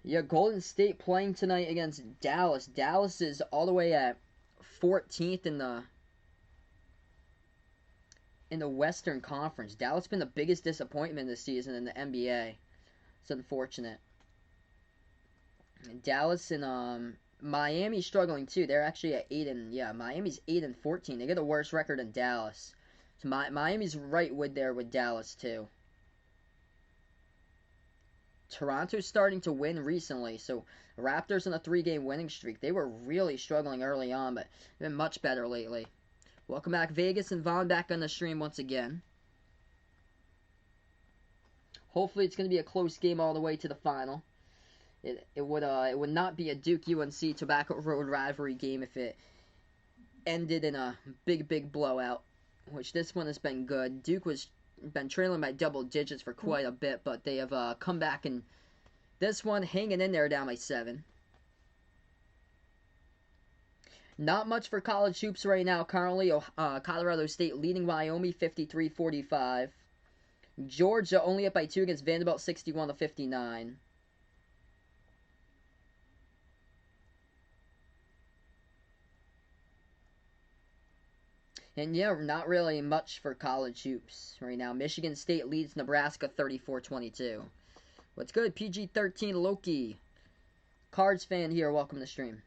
A: Yeah, Golden State playing tonight against Dallas. Dallas is all the way at 14th in the Western Conference. Dallas has been the biggest disappointment this season in the NBA. It's unfortunate. Dallas and Miami's struggling too. They're actually at Miami's 8-14. They get a worse record than Dallas. So Miami's right there with Dallas too. Toronto's starting to win recently, so the Raptors on a 3-game winning streak. They were really struggling early on, but they've been much better lately. Welcome back, Vegas and Vaughn, back on the stream once again. Hopefully it's going to be a close game all the way to the final. It would not be a Duke UNC Tobacco Road rivalry game if it ended in a big blowout, which this one has been good. Duke was been trailing by double digits for quite a bit, but they have come back, and this one hanging in there down by 7. Not much for college hoops right now. Currently, Colorado State leading Wyoming 53-45. Georgia only up by 2 against Vanderbilt 61-59. And yeah, not really much for college hoops right now. Michigan State leads Nebraska 34-22. What's good? PG-13 Loki. Cards fan here. Welcome to the stream.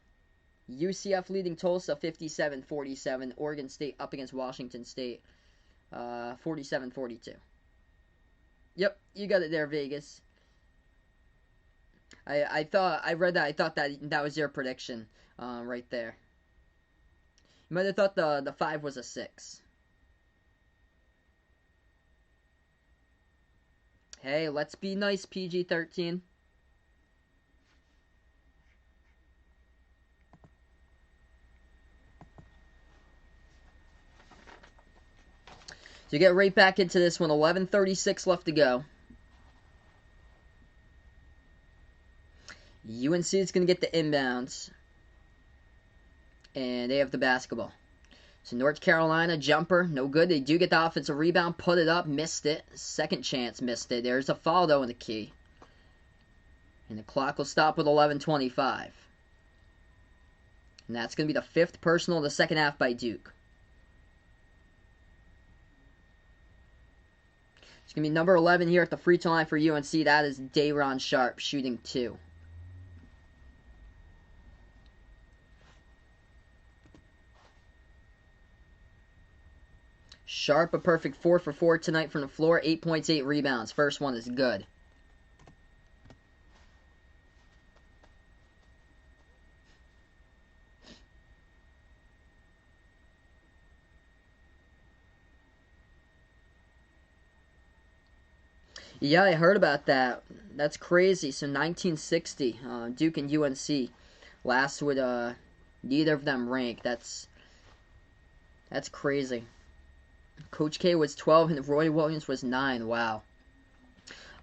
A: UCF leading Tulsa 57-47. Oregon State up against Washington State 47-42. Yep, you got it there, Vegas. I read that. I thought that was your prediction right there. You might have thought the 5 was a 6. Hey, let's be nice, PG-13. So you get right back into this one. 11:36 left to go. UNC is going to get the inbounds. And they have the basketball. So North Carolina, jumper, no good. They do get the offensive rebound, put it up, missed it. Second chance, missed it. There's a foul, though, in the key. And the clock will stop with 11:25. And that's going to be the 5th personal of the second half by Duke. It's going to be number 11 here at the free throw line for UNC. That is Day'Ron Sharp, shooting 2. Sharp, a perfect 4 for 4 tonight from the floor. 8 points, 8 rebounds. First one is good. Yeah, I heard about that. That's crazy. So 1960, Duke and UNC. Last with neither of them ranked. That's crazy. Coach K was 12 and Roy Williams was 9. Wow.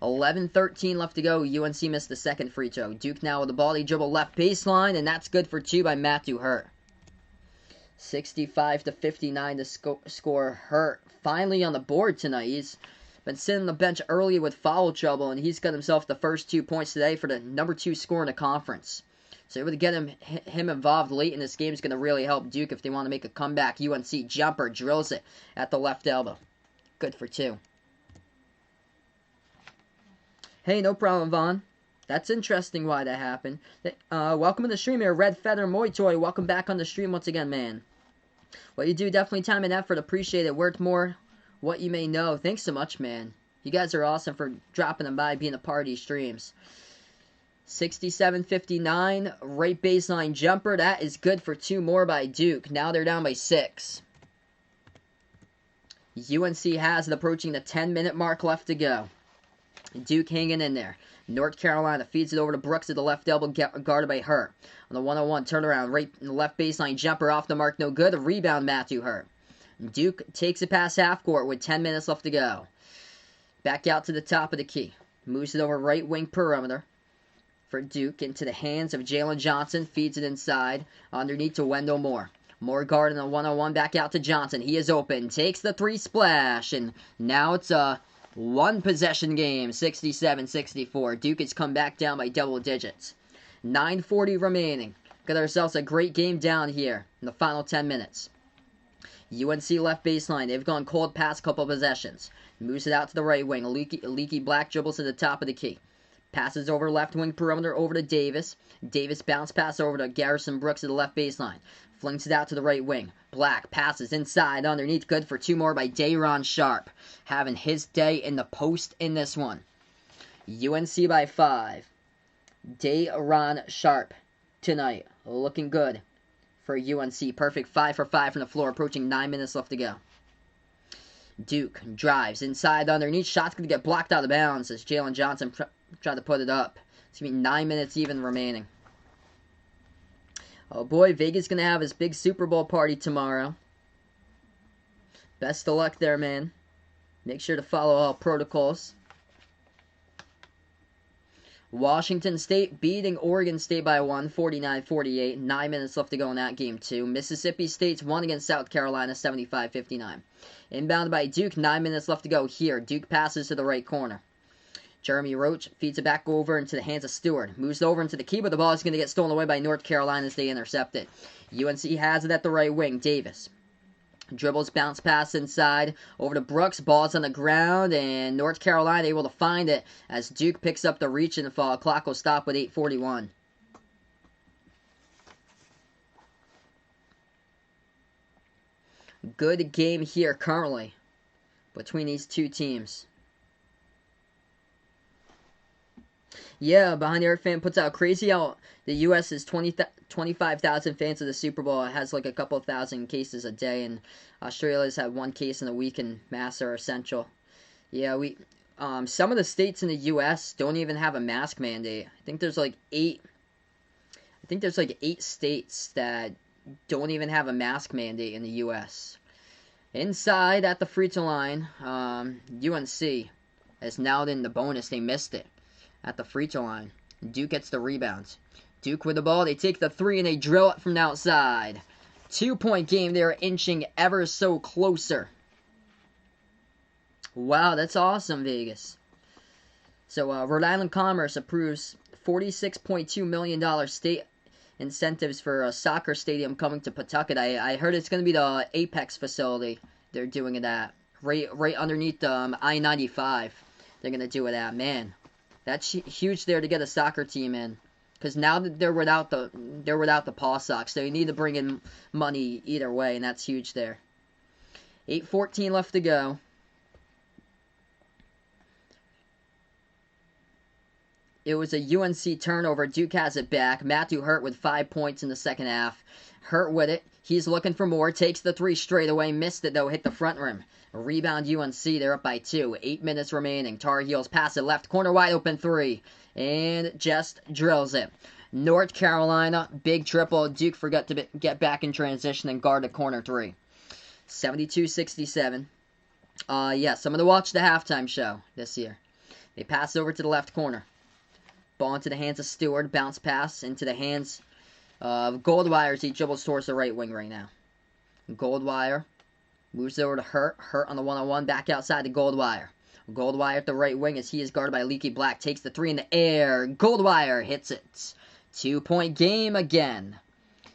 A: 11:13 left to go. UNC missed the second free throw. Duke now with the ball. They dribble left baseline, and that's good for 2 by Matthew Hurt. 65-59 to score. Hurt finally on the board tonight. He's been sitting on the bench early with foul trouble, and he's got himself the first 2 points today for the number 2 scorer in the conference. So able to get him involved late in this game is going to really help Duke if they want to make a comeback. UNC jumper drills it at the left elbow. Good for 2. Hey, no problem, Vaughn. That's interesting why that happened. Welcome to the stream here, Red Feather Moy Toy. Welcome back on the stream once again, man. What you do, definitely time and effort. Appreciate it. Worth more what you may know. Thanks so much, man. You guys are awesome for dropping them by, being a part of these streams. 67-59, right baseline jumper. That is good for 2 more by Duke. Now they're down by 6. UNC has it, approaching the 10-minute mark left to go. Duke hanging in there. North Carolina feeds it over to Brooks at the left elbow, guarded by Hurt. On the 1-on-1 turnaround, right in the left baseline jumper off the mark, no good. A rebound, Matthew Hurt. Duke takes it past half court with 10 minutes left to go. Back out to the top of the key. Moves it over right wing perimeter for Duke into the hands of Jalen Johnson. Feeds it inside underneath to Wendell Moore. Moore guarding the 1-on-1, back out to Johnson. He is open. Takes the 3 splash. And now it's a one-possession game, 67-64. Duke has come back down by double digits. 9:40 remaining. Got ourselves a great game down here in the final 10 minutes. UNC left baseline. They've gone cold past couple possessions. Moves it out to the right wing. Leaky Black dribbles to the top of the key. Passes over left wing perimeter over to Davis. Davis bounce pass over to Garrison Brooks at the left baseline. Flings it out to the right wing. Black passes inside underneath. Good for 2 more by Day'Ron Sharp. Having his day in the post in this one. UNC by 5. Day'Ron Sharp tonight. Looking good for UNC. Perfect 5 for 5 from the floor. Approaching 9 minutes left to go. Duke drives inside underneath. Shot's going to get blocked out of bounds as Jalen Johnson tried to put it up. It's going to be 9 minutes even remaining. Oh boy, Vegas going to have his big Super Bowl party tomorrow. Best of luck there, man. Make sure to follow all protocols. Washington State beating Oregon State by 1, 49-48. 9 minutes left to go in that game, too. Mississippi State's won against South Carolina, 75-59. Inbound by Duke, 9 minutes left to go here. Duke passes to the right corner. Jeremy Roach feeds it back over into the hands of Stewart. Moves it over into the key, but the ball is going to get stolen away by North Carolina as they intercept it. UNC has it at the right wing. Davis dribbles, bounce pass inside over to Brooks. Ball's on the ground, and North Carolina able to find it as Duke picks up the reach and fall. Clock will stop with 8:41. Good game here currently between these two teams. Yeah, Behind the Arc fan puts out crazy out. The U.S. is 25,000 fans of the Super Bowl. It has like a couple thousand cases a day, and Australia's had 1 case in a week, and masks are essential. Yeah, some of the states in the U.S. don't even have a mask mandate. I think there's like 8 states that don't even have a mask mandate in the U.S. Inside at the free throw line, UNC is now in the bonus. They missed it at the free throw line. Duke gets the rebounds. Duke with the ball. They take the 3 and they drill it from the outside. 2-point game. They're inching ever so closer. Wow, that's awesome, Vegas. So, Rhode Island Commerce approves $46.2 million state incentives for a soccer stadium coming to Pawtucket. I heard it's going to be the Apex facility they're doing it at. Right underneath I-95. They're going to do it at. Man, that's huge there to get a soccer team in. Because now that they're without the Paw Sox, so you need to bring in money either way, and that's huge there. 8:14 left to go. It was a UNC turnover. Duke has it back. Matthew Hurt with 5 points in the second half. Hurt with it. He's looking for more. Takes the 3 straight away. Missed it, though. Hit the front rim. Rebound UNC. They're up by 2. 8 minutes remaining. Tar Heels pass it left corner. Wide open 3. And just drills it. North Carolina. Big triple. Duke forgot to get back in transition and guard the corner 3. 72-67. Yeah, someone to watch the halftime show this year. They pass over to the left corner. Ball into the hands of Stewart. Bounce pass into the hands of Goldwire as he dribbles towards the right wing right now. Goldwire moves over to Hurt. Hurt on the 1-on-1. Back outside to Goldwire. Goldwire at the right wing as he is guarded by Leaky Black. Takes the 3 in the air. Goldwire hits it. 2-point game again.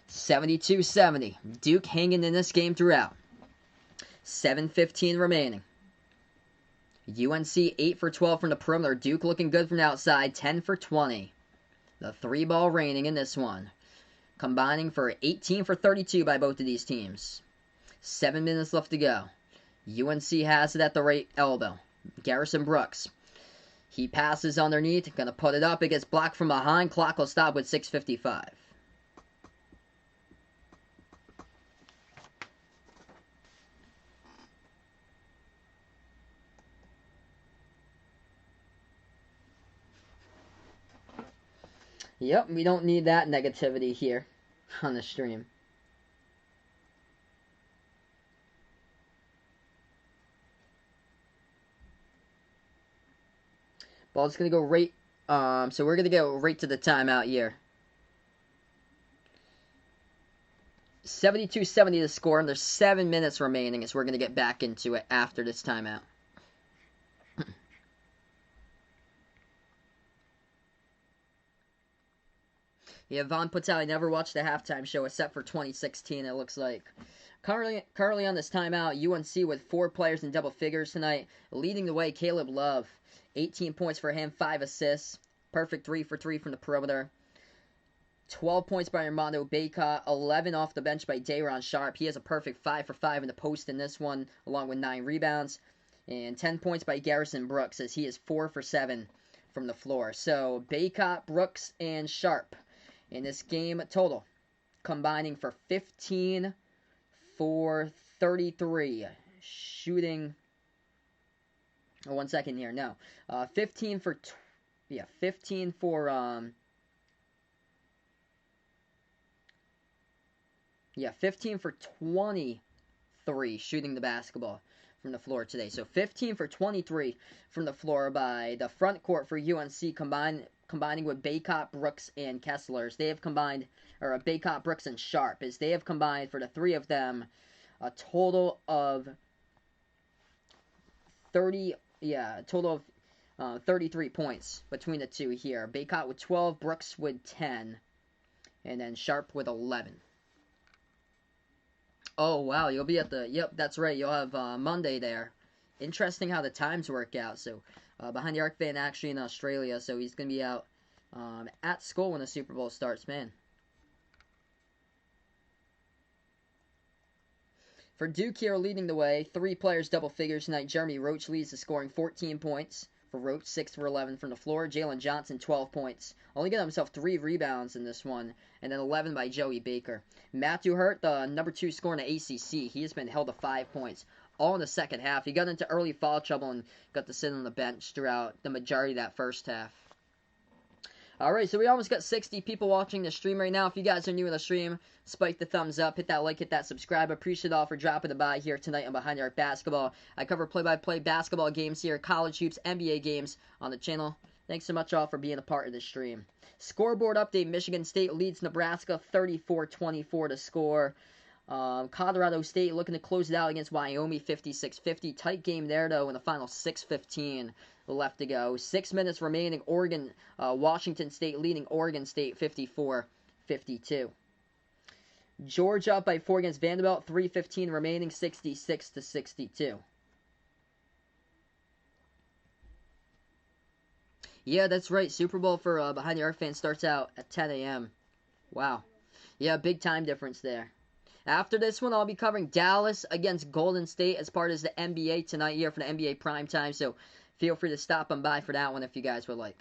A: 72-70. Duke hanging in this game throughout. 7:15 remaining. UNC 8 for 12 from the perimeter. Duke looking good from the outside, 10 for 20. The 3-ball raining in this one. Combining for 18 for 32 by both of these teams. 7 minutes left to go. UNC has it at the right elbow. Garrison Brooks. He passes underneath. Going to put it up. It gets blocked from behind. Clock will stop with 6:55. Yep, we don't need that negativity here on the stream. Ball's going to go right, so we're going to go right to the timeout here. 72-70 to score, and there's 7 minutes remaining, so we're going to get back into it after this timeout. Yeah, Vaughn puts out, I never watched the halftime show except for 2016, it looks like. Currently on this timeout, UNC with 4 players in double figures tonight. Leading the way, Caleb Love. 18 points for him, 5 assists. Perfect 3 for 3 from the perimeter. 12 points by Armando Bacot. 11 off the bench by Day'Ron Sharpe. He has a perfect 5 for 5 in the post in this one, along with 9 rebounds. And 10 points by Garrison Brooks, as he is 4 for 7 from the floor. So, Bacot, Brooks, and Sharpe in this game total, combining for 15 for 33. Shooting... Oh, 1 second here. No. 15 for... 15 for... 15 for 23 shooting the basketball from the floor today. So 15 for 23 from the floor by the front court for UNC, combining with Bacot, Brooks, and Kessler. They have combined, or Bacot, Brooks, and Sharpe, as they have combined for the 3 of them a total of 33 points between the 2 here. Bacot with 12, Brooks with 10, and then Sharpe with 11. Oh, wow, you'll be at the, yep, that's right, you'll have Monday there. Interesting how the times work out. So, Behind the Arc fan actually in Australia, so he's going to be out at school when the Super Bowl starts, man. For Duke here, leading the way, 3 players double figures tonight. Jeremy Roach leads the scoring, 14 points. For Roach, 6 for 11 from the floor. Jalen Johnson, 12 points. Only got himself 3 rebounds in this one, and then 11 by Joey Baker. Matthew Hurt, the number 2 scorer in the ACC, he has been held to 5 points, all in the second half. He got into early foul trouble and got to sit on the bench throughout the majority of that first half. Alright, so we almost got 60 people watching the stream right now. If you guys are new in the stream, spike the thumbs up, hit that like, hit that subscribe. Appreciate it all for dropping the by here tonight on Behind the Arc Basketball. I cover play-by-play basketball games here, college hoops, NBA games on the channel. Thanks so much all for being a part of this stream. Scoreboard update, Michigan State leads Nebraska 34-24 to score. Colorado State looking to close it out against Wyoming 56-50. Tight game there, though, in the final 6:15 left to go. 6 minutes remaining. Washington State leading Oregon State 54-52. Georgia up by 4 against Vanderbilt. 3:15 remaining, 66-62. Yeah, that's right. Super Bowl for Behind the Arc fans starts out at 10 a.m. Wow. Yeah, big time difference there. After this one, I'll be covering Dallas against Golden State as part of the NBA tonight here for the NBA primetime. So feel free to stop on by for that one if you guys would like.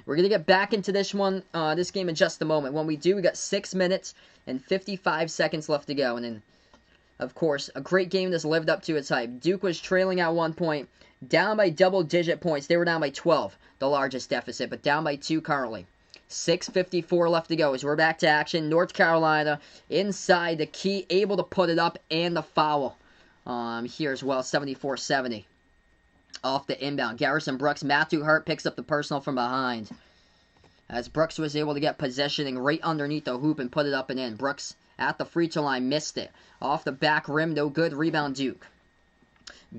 A: We're going to get back into this one, this game in just a moment. When we do, we got 6 minutes and 55 seconds left to go. And then, of course, a great game that's lived up to its hype. Duke was trailing at 1 point, down by double-digit points. They were down by 12, the largest deficit, but down by 2 currently. 6:54 left to go as we're back to action. North Carolina inside the key, able to put it up, and the foul here as well, 74-70. Off the inbound. Garrison Brooks, Matthew Hurt picks up the personal from behind. As Brooks was able to get positioning right underneath the hoop and put it up and in. Brooks at the free throw line, missed it. Off the back rim, no good. Rebound Duke.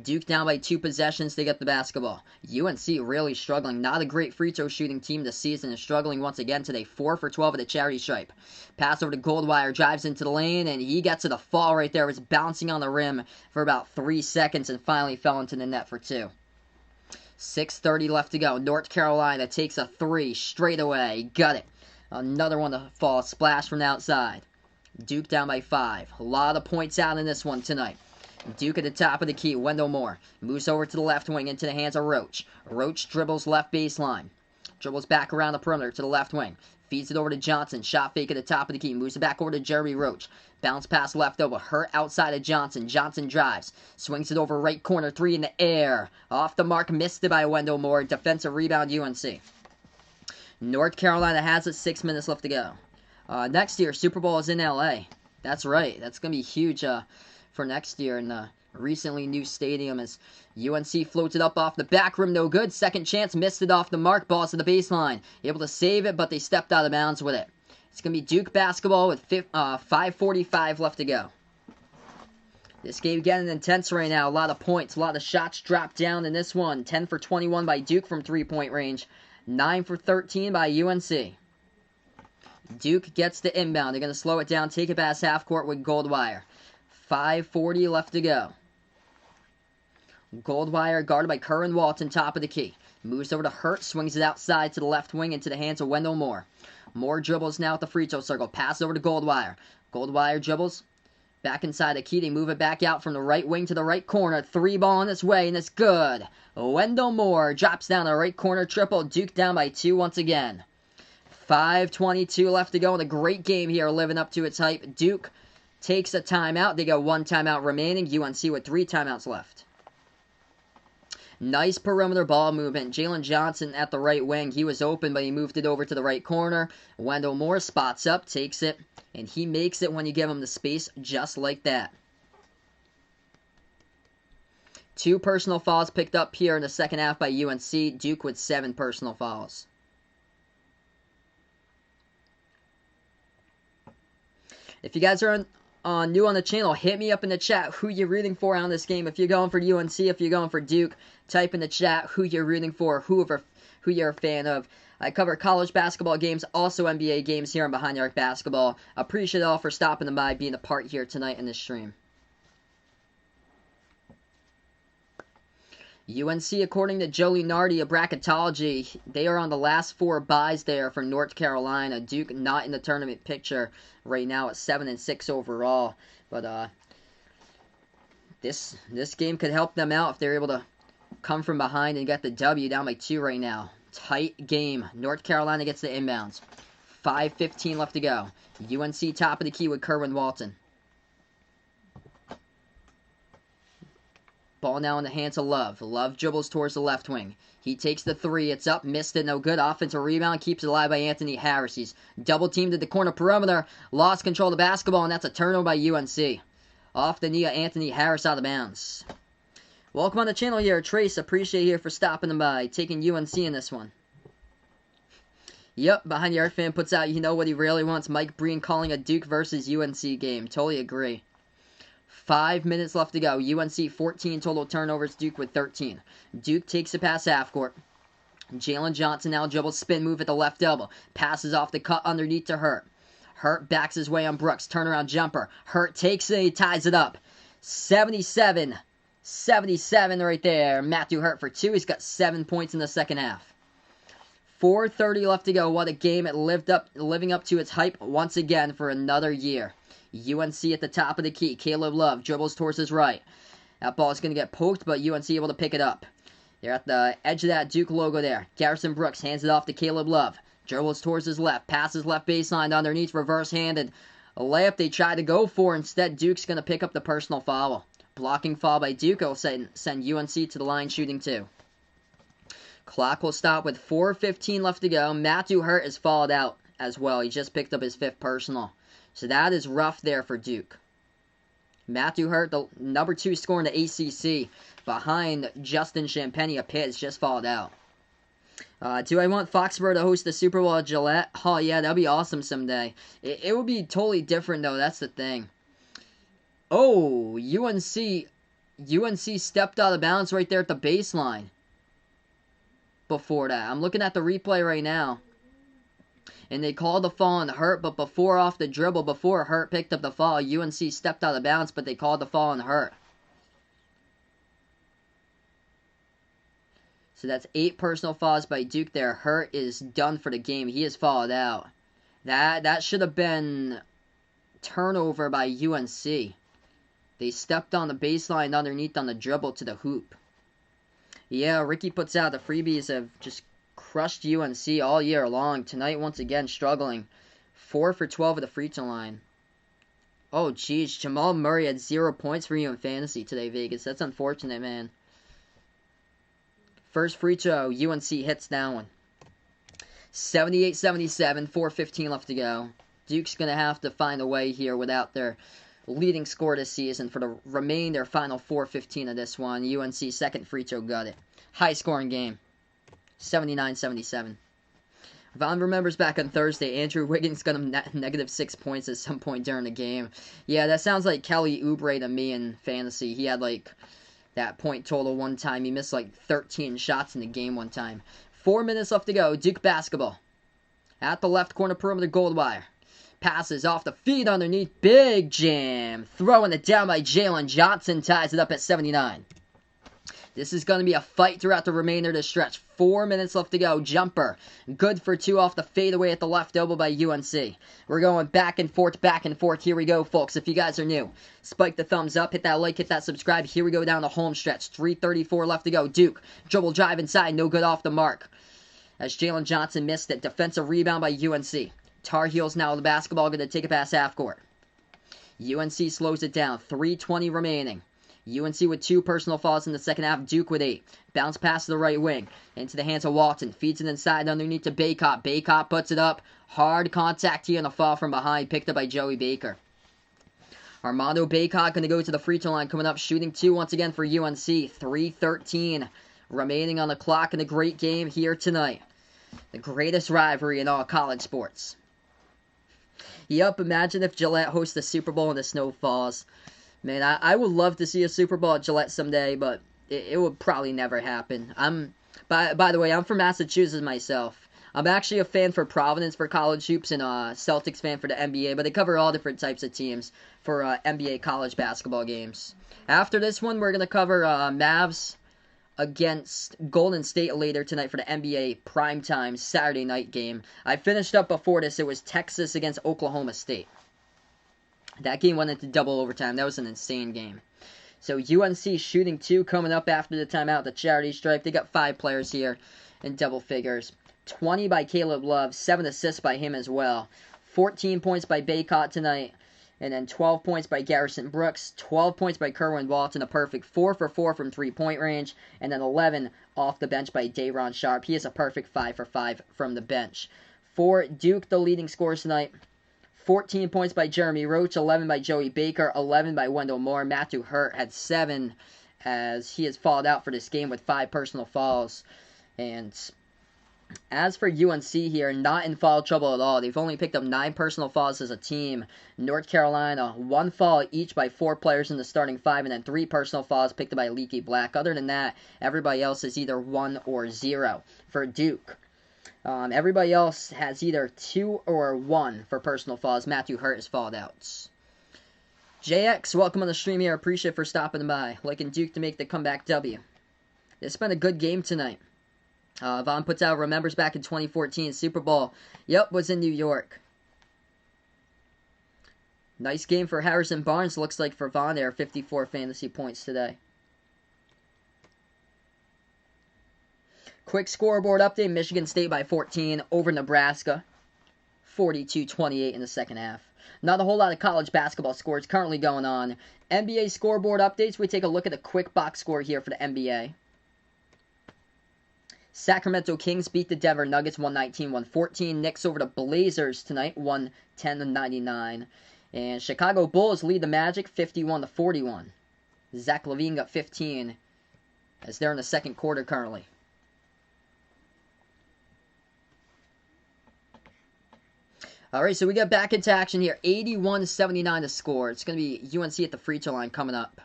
A: Duke down by 2 possessions to get the basketball. UNC really struggling. Not a great free throw shooting team this season. Is struggling once again today. 4 for 12 at the charity stripe. Pass over to Goldwire. Drives into the lane, and he gets to the fall right there. It was bouncing on the rim for about 3 seconds and finally fell into the net for 2. 6:30 left to go. North Carolina takes a 3 straight away. Got it. Another one to fall. Splash from the outside. Duke down by 5. A lot of points out in this one tonight. Duke at the top of the key. Wendell Moore moves over to the left wing into the hands of Roach. Roach dribbles left baseline. Dribbles back around the perimeter to the left wing. Feeds it over to Johnson. Shot fake at the top of the key. Moves it back over to Jeremy Roach. Bounce pass left over. Hurt outside of Johnson. Johnson drives. Swings it over right corner. 3 in the air. Off the mark. Missed it by Wendell Moore. Defensive rebound UNC. North Carolina has it. 6 minutes left to go. Next year, Super Bowl is in LA. That's right. That's going to be huge for next year in the recently new stadium as UNC floats it up off the back rim. No good. Second chance. Missed it off the mark. Ball to the baseline. Able to save it, but they stepped out of bounds with it. It's going to be Duke basketball with 5:45 left to go. This game getting intense right now. A lot of points. A lot of shots dropped down in this one. 10 for 21 by Duke from 3-point range. 9 for 13 by UNC. Duke gets the inbound. They're going to slow it down. Take it past half court with Goldwire. 5:40 left to go. Goldwire guarded by Curran Walton, top of the key. Moves over to Hurt, swings it outside to the left wing into the hands of Wendell Moore. Moore dribbles now at the free throw circle. Pass over to Goldwire. Goldwire dribbles. Back inside the key. They move it back out from the right wing to the right corner. 3 ball on its way, and it's good. Wendell Moore drops down the right corner triple. Duke down by 2 once again. 5:22 left to go in a great game here, living up to its hype. Duke takes a timeout. They got 1 timeout remaining. UNC with 3 timeouts left. Nice perimeter ball movement. Jalen Johnson at the right wing. He was open, but he moved it over to the right corner. Wendell Moore spots up, takes it, and he makes it when you give him the space just like that. 2 personal fouls picked up here in the second half by UNC. Duke with 7 personal fouls. If you guys are new on the channel, hit me up in the chat who you're rooting for on this game. If you're going for UNC, if you're going for Duke, type in the chat who you're rooting for, who you're a fan of. I cover college basketball games, also NBA games here on Behind the Arc Basketball. Appreciate it all for stopping by, being a part here tonight in this stream. UNC, according to Joe Lunardi of Bracketology, they are on the last 4 byes there for North Carolina. Duke not in the tournament picture right now at 7-6 overall. But this game could help them out if they're able to come from behind and get the W, down by 2 right now. Tight game. North Carolina gets the inbounds. 5:15 left to go. UNC top of the key with Kerwin Walton. Ball now in the hands of Love. Love dribbles towards the left wing. He takes the 3. It's up. Missed it. No good. Offensive rebound. Keeps it alive by Anthony Harris. He's double teamed at the corner perimeter. Lost control of the basketball, and that's a turnover by UNC. Off the knee of Anthony Harris, out of bounds. Welcome on the channel here, Trace. Appreciate you for stopping by. Taking UNC in this one. Yep, Behind the Arc fan puts out, you know what he really wants. Mike Breen calling a Duke versus UNC game. Totally agree. 5 minutes left to go. UNC 14 total turnovers. Duke with 13. Duke takes it past half court. Jalen Johnson now dribbles, spin move at the left elbow. Passes off the cut underneath to Hurt. Hurt backs his way on Brooks. Turnaround jumper. Hurt takes it. He ties it up. 77 right there. Matthew Hurt for 2. He's got 7 points in the second half. 4:30 left to go. What a game. It living up to its hype once again for another year. UNC at the top of the key. Caleb Love dribbles towards his right. That ball is going to get poked, but UNC able to pick it up. They're at the edge of that Duke logo there. Garrison Brooks hands it off to Caleb Love. Dribbles towards his left. Passes left baseline underneath. Reverse-handed. A layup they tried to go for. Instead, Duke's going to pick up the personal foul. Blocking foul by Duke will send UNC to the line shooting 2. Clock will stop with 4:15 left to go. Matthew Hurt is fouled out as well. He just picked up his 5th personal. So that is rough there for Duke. Matthew Hurt, the number 2 scorer in the ACC, behind Justin Champagnie of Pitt, has just fouled out. Do I want Foxborough to host the Super Bowl at Gillette? Oh, yeah, that'd be awesome someday. It would be totally different, though. That's the thing. Oh, UNC UNC stepped out of bounds right there at the baseline before that. I'm looking at the replay right now. And they called the fall on Hurt, but before off the dribble, before Hurt picked up the fall, UNC stepped out of bounds, but they called the fall on Hurt. So that's 8 personal fouls by Duke there. Hurt is done for the game. He is fouled out. That should have been turnover by UNC. They stepped on the baseline underneath on the dribble to the hoop. Yeah, Ricky puts out the freebies have just crushed UNC all year long. Tonight, once again, struggling. 4 for 12 at the free throw line. Oh, geez. Jamal Murray had 0 points for you in fantasy today, Vegas. That's unfortunate, man. First free throw, UNC hits that one. 78-77, 4:15 left to go. Duke's going to have to find a way here without their leading score this season for the remain their final 4:15 of this one. UNC second free throw got it. High scoring game. 79-77. Vaughn remembers back on Thursday, Andrew Wiggins got him negative 6 points at some point during the game. Yeah, that sounds like Kelly Oubre to me in fantasy. He had like that point total one time. He missed like 13 shots in the game one time. 4 minutes left to go. Duke basketball. At the left corner perimeter gold wire. Passes off the feet underneath. Big jam. Throwing it down by Jalen Johnson. Ties it up at 79. This is going to be a fight throughout the remainder of the stretch. 4 minutes left to go. Jumper. Good for 2 off the fadeaway at the left elbow by UNC. We're going back and forth, back and forth. Here we go, folks. If you guys are new, spike the thumbs up. Hit that like, hit that subscribe. Here we go down the home stretch. 3:34 left to go. Duke. Dribble drive inside. No good off the mark. As Jalen Johnson missed it. Defensive rebound by UNC. Tar Heels now with the basketball. Going to take it past half court. UNC slows it down. 3:20 remaining. UNC with 2 personal fouls in the second half. Duke with 8. Bounce pass to the right wing. Into the hands of Walton. Feeds it inside underneath to Baycott. Baycott puts it up. Hard contact here on the fall from behind. Picked up by Joey Baker. Armando Baycott going to go to the free throw line. Coming up shooting 2 once again for UNC. 3:13 remaining on the clock in a great game here tonight. The greatest rivalry in all college sports. Yep, imagine if Gillette hosts the Super Bowl and the snow falls. Man, I would love to see a Super Bowl at Gillette someday, but it would probably never happen. By the way, I'm from Massachusetts myself. I'm actually a fan for Providence for college hoops and a Celtics fan for the NBA, but they cover all different types of teams for NBA college basketball games. After this one, we're going to cover Mavs against Golden State later tonight for the NBA primetime Saturday night game. I finished up before this. It was Texas against Oklahoma State. That game went into double overtime. That was an insane game. So UNC shooting 2 coming up after the timeout. The charity stripe. They got 5 players here in double figures. 20 by Caleb Love. 7 assists by him as well. 14 points by Baycott tonight. And then 12 points by Garrison Brooks. 12 points by Kerwin Walton. A perfect 4 for 4 from 3-point range. And then 11 off the bench by Day'Ron Sharpe. He is a perfect 5 for 5 from the bench. For Duke, the leading scorers tonight. 14 points by Jeremy Roach, 11 by Joey Baker, 11 by Wendell Moore. Matthew Hurt had 7 as he has fouled out for this game with 5 personal fouls. And as for UNC here, not in foul trouble at all. They've only picked up 9 personal fouls as a team. North Carolina, 1 foul each by 4 players in the starting 5, and then 3 personal fouls picked up by Leaky Black. Other than that, everybody else is either 1 or 0 for Duke. Everybody else has either 2 or 1 for personal fouls. Matthew Hurt is fouled out. JX, welcome on the stream here. Appreciate it for stopping by. Liking Duke to make the comeback W. It's been a good game tonight. Vaughn puts out, remembers back in 2014, Super Bowl. Yep, was in New York. Nice game for Harrison Barnes, looks like for Vaughn there. 54 fantasy points today. Quick scoreboard update. Michigan State by 14 over Nebraska. 42-28 in the second half. Not a whole lot of college basketball scores currently going on. NBA scoreboard updates. We take a look at the quick box score here for the NBA. Sacramento Kings beat the Denver Nuggets 119-114. Knicks over the Blazers tonight 110-99. And Chicago Bulls lead the Magic 51-41. Zach LaVine got 15 as they're in the second quarter currently. Alright, so we got back into action here. 81-79 to score. It's going to be UNC at the free throw line coming up.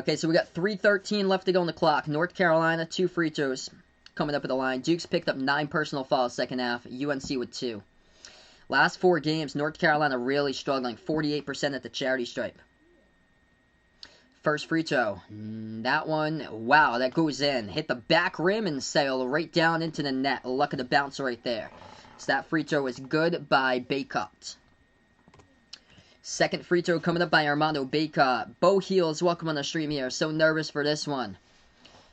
A: Okay, so we got 3:13 left to go on the clock. North Carolina, 2 free throws coming up at the line. Duke's picked up 9 personal fouls second half. UNC with 2. Last 4 games, North Carolina really struggling. 48% at the charity stripe. First free throw. That one, wow, that goes in. Hit the back rim and sail right down into the net. Luck of the bounce right there. So that free throw is good by Baycott. Second free throw coming up by Armando Baycott. Bo Heels, welcome on the stream here. So nervous for this one.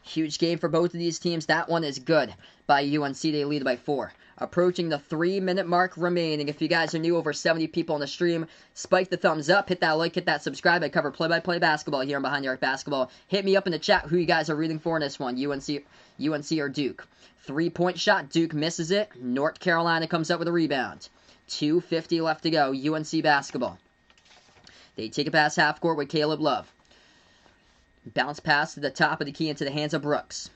A: Huge game for both of these teams. That one is good by UNC. They lead by 4. Approaching the 3-minute mark remaining. If you guys are new, over 70 people on the stream, spike the thumbs up, hit that like, hit that subscribe. I cover play-by-play basketball here on Behind the Arc Basketball. Hit me up in the chat who you guys are rooting for in this one, UNC or Duke. 3-point shot, Duke misses it. North Carolina comes up with a rebound. 2:50 left to go, UNC basketball. They take it past half court with Caleb Love. Bounce pass to the top of the key into the hands of Brooks.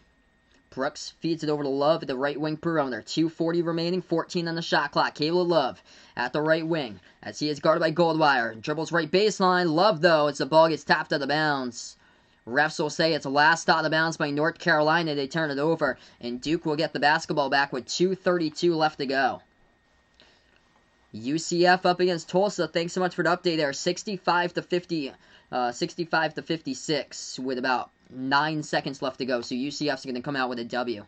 A: Brooks feeds it over to Love at the right wing perimeter. 2:40 remaining, 14 on the shot clock. Caleb Love at the right wing as he is guarded by Goldwire. Dribbles right baseline. Love, though, as the ball gets tapped out of bounds. Refs will say it's last out of bounds by North Carolina. They turn it over, and Duke will get the basketball back with 2:32 left to go. UCF up against Tulsa. Thanks so much for the update there. 65 to 56 with about 9 seconds left to go. So UCF's going to come out with a W.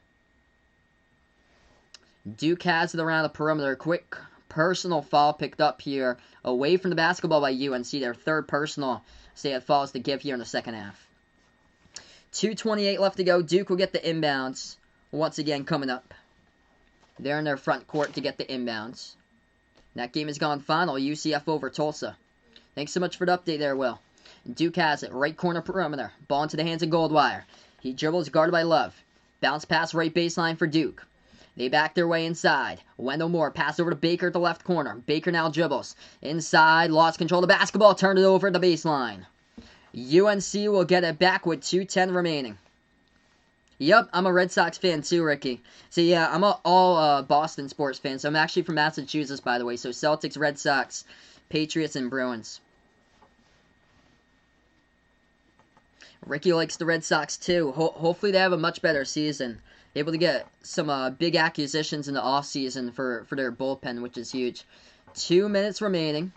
A: Duke has it around the perimeter. Quick personal foul picked up here away from the basketball by UNC. Their 3rd personal. So they had fouls to give here in the second half. 2:28 left to go. Duke will get the inbounds. Once again coming up. They're in their front court to get the inbounds. That game has gone final. UCF over Tulsa. Thanks so much for the update there, Will. Duke has it. Right corner perimeter. Ball into the hands of Goldwire. He dribbles, guarded by Love. Bounce pass right baseline for Duke. They back their way inside. Wendell Moore pass over to Baker at the left corner. Baker now dribbles. Inside, lost control of the basketball. Turned it over at the baseline. UNC will get it back with 2:10 remaining. Yep, I'm a Red Sox fan too, Ricky. So yeah, I'm all Boston sports fan. So I'm actually from Massachusetts, by the way. So Celtics, Red Sox, Patriots, and Bruins. Ricky likes the Red Sox too. Hopefully they have a much better season. Able to get some big acquisitions in the offseason for their bullpen, which is huge. 2 minutes remaining.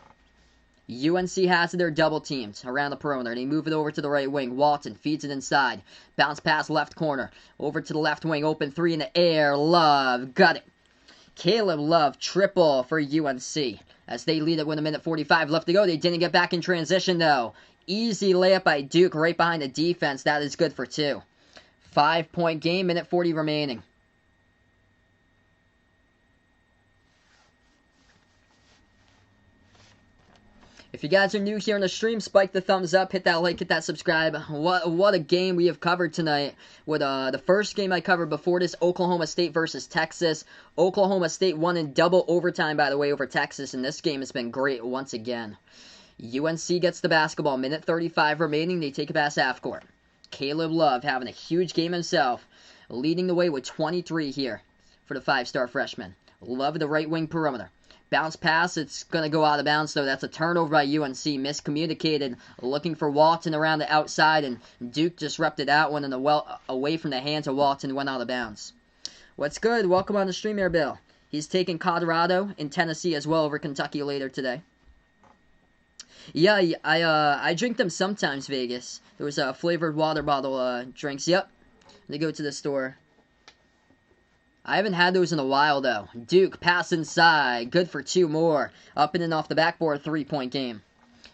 A: UNC has their double teamed around the perimeter. They move it over to the right wing. Walton feeds it inside. Bounce pass left corner. Over to the left wing. Open 3 in the air. Love. Got it. Caleb Love triple for UNC. As they lead it with 1:45 left to go. They didn't get back in transition though. Easy layup by Duke right behind the defense. That is good for 2. 5-point game. 1:40 remaining. If you guys are new here on the stream, spike the thumbs up, hit that like, hit that subscribe. What a game we have covered tonight. With the first game I covered before this, Oklahoma State versus Texas. Oklahoma State won in double overtime, by the way, over Texas, and this game has been great once again. UNC gets the basketball, 1:35 remaining. They take it past half court. Caleb Love having a huge game himself, leading the way with 23 here for the 5-star freshman. Love at the right wing perimeter. Bounce pass, it's going to go out of bounds, though. That's a turnover by UNC. Miscommunicated, looking for Walton around the outside, and Duke disrupted that one, and away from the hands of Walton went out of bounds. What's good? Welcome on the stream here, Bill. He's taking Colorado and Tennessee as well over Kentucky later today. Yeah, I drink them sometimes, Vegas. There was a flavored water bottle drinks. Yep, they go to the store. I haven't had those in a while, though. Duke, pass inside. Good for 2 more. Up and in off the backboard, 3-point game.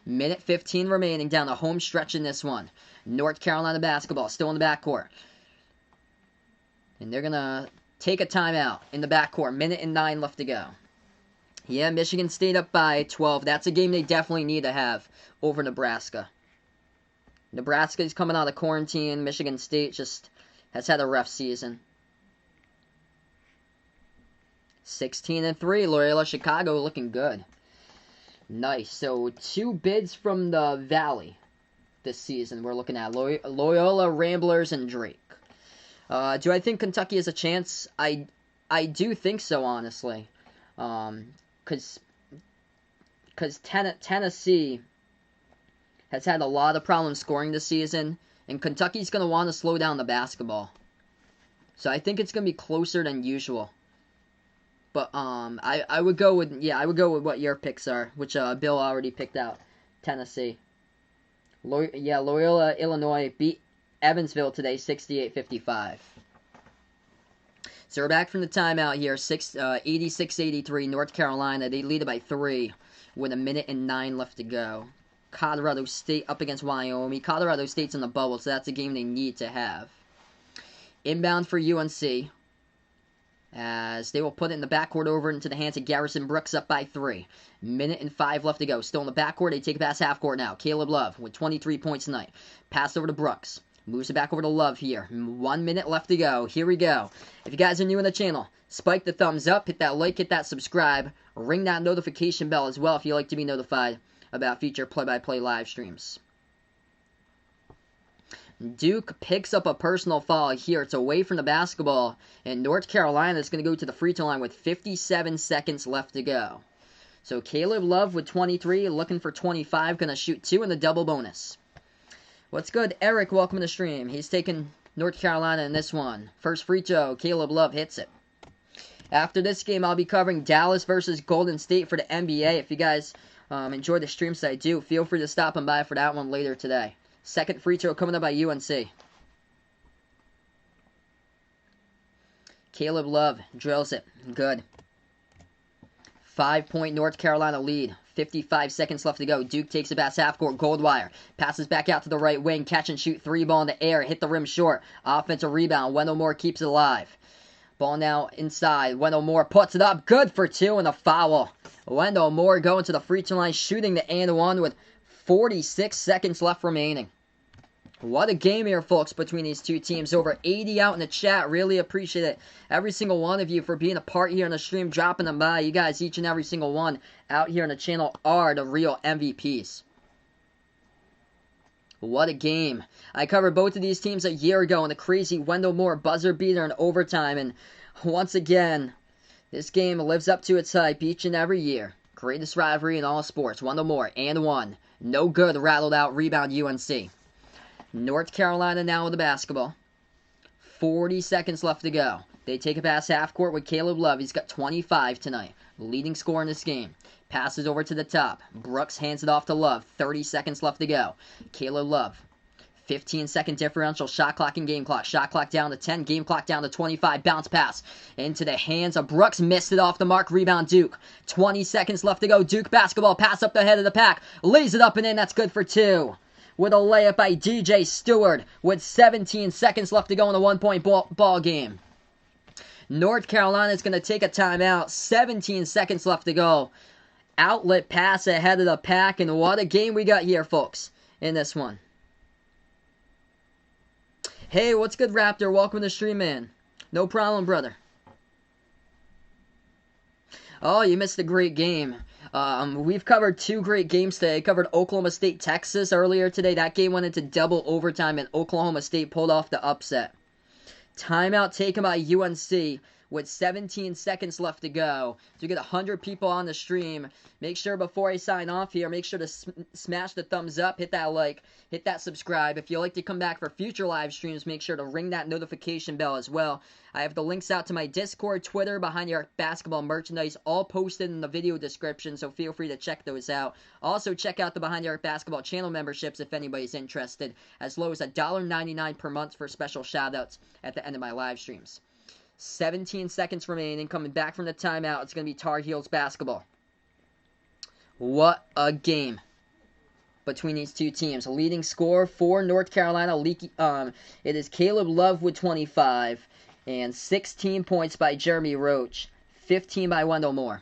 A: 1:15 remaining down the home stretch in this one. North Carolina basketball still in the backcourt. And they're going to take a timeout in the backcourt. 1:09 left to go. Yeah, Michigan State up by 12. That's a game they definitely need to have over Nebraska. Nebraska is coming out of quarantine. Michigan State just has had a rough season. 16-3, Loyola Chicago looking good. Nice. So 2 bids from the Valley this season we're looking at. Loyola, Ramblers, and Drake. Do I think Kentucky has a chance? I do think so, honestly. Because Tennessee has had a lot of problems scoring this season, And Kentucky's going to want to slow down the basketball. So I think it's going to be closer than usual. But I would go with what your picks are, which Bill already picked out. Tennessee. Loyola, Illinois beat Evansville today 68-55. So we're back from the timeout here. 86-83 North Carolina. They lead it by 3 with 1:09 left to go. Colorado State up against Wyoming. Colorado State's in the bubble, so that's a game they need to have. Inbound for UNC, as they will put it in the backcourt over into the hands of Garrison Brooks, up by 3. 1:05 left to go. Still in the backcourt. They take it past half court now. Caleb Love with 23 points tonight. Pass over to Brooks. Moves it back over to Love here. 1 minute left to go. Here we go. If you guys are new on the channel, spike the thumbs up, hit that like, hit that subscribe, ring that notification bell as well if you like to be notified about future play-by-play live streams. Duke picks up a personal foul here. It's away from the basketball, and North Carolina is going to go to the free throw line with 57 seconds left to go. So Caleb Love with 23, looking for 25, going to shoot 2 in the double bonus. What's good, Eric? Welcome to the stream. He's taking North Carolina in this one. First free throw, Caleb Love hits it. After this game, I'll be covering Dallas versus Golden State for the NBA. If you guys enjoy the streams that I do, feel free to stop and by for that one later today. Second free throw coming up by UNC. Caleb Love drills it. Good. 5-point North Carolina lead. 55 seconds left to go. Duke takes it past half court. Goldwire passes back out to the right wing. Catch and shoot 3 ball in the air. Hit the rim short. Offensive rebound. Wendell Moore keeps it alive. Ball now inside. Wendell Moore puts it up. Good for 2 and a foul. Wendell Moore going to the free throw line, shooting the and one with 46 seconds left remaining. What a game here, folks, between these two teams. Over 80 out in the chat. Really appreciate it. Every single one of you for being a part here on the stream, dropping them by. You guys, each and every single one out here on the channel are the real MVPs. What a game. I covered both of these teams a year ago in the crazy Wendell Moore buzzer beater in overtime. And once again, this game lives up to its hype each and every year. Greatest rivalry in all sports. Wendell Moore and 1. No good. Rattled out. Rebound UNC. North Carolina now with the basketball. 40 seconds left to go. They take it past half court with Caleb Love. He's got 25 tonight. Leading scorer in this game. Passes over to the top. Brooks hands it off to Love. 30 seconds left to go. Caleb Love. 15-second differential. Shot clock and game clock. Shot clock down to 10. Game clock down to 25. Bounce pass into the hands of Brooks. Missed it off the mark. Rebound Duke. 20 seconds left to go. Duke basketball. Pass up the head of the pack. Lays it up and in. That's good for 2. With a layup by DJ Stewart with 17 seconds left to go in a 1-point ball game. North Carolina is going to take a timeout. 17 seconds left to go. Outlet pass ahead of the pack, and what a game we got here, folks, in this one. Hey, what's good, Raptor? Welcome to the stream, man. No problem, brother. Oh, you missed a great game. We've covered 2 great games today. I covered Oklahoma State, Texas earlier today. That game went into double overtime, and Oklahoma State pulled off the upset. Timeout taken by UNC with 17 seconds left to go. To get 100 people on the stream, make sure before I sign off here, make sure to smash the thumbs up, hit that like, hit that subscribe. If you'd like to come back for future live streams, make sure to ring that notification bell as well. I have the links out to my Discord, Twitter, Behind Your Basketball merchandise, all posted in the video description, so feel free to check those out. Also, check out the Behind Your Basketball channel memberships if anybody's interested, as low as $1.99 per month for special shoutouts at the end of my live streams. 17 seconds remaining, coming back from the timeout. It's going to be Tar Heels basketball. What a game between these two teams. Leading scorer for North Carolina, it is Caleb Love with 25. And 16 points by Jeremy Roach. 15 by Wendell Moore.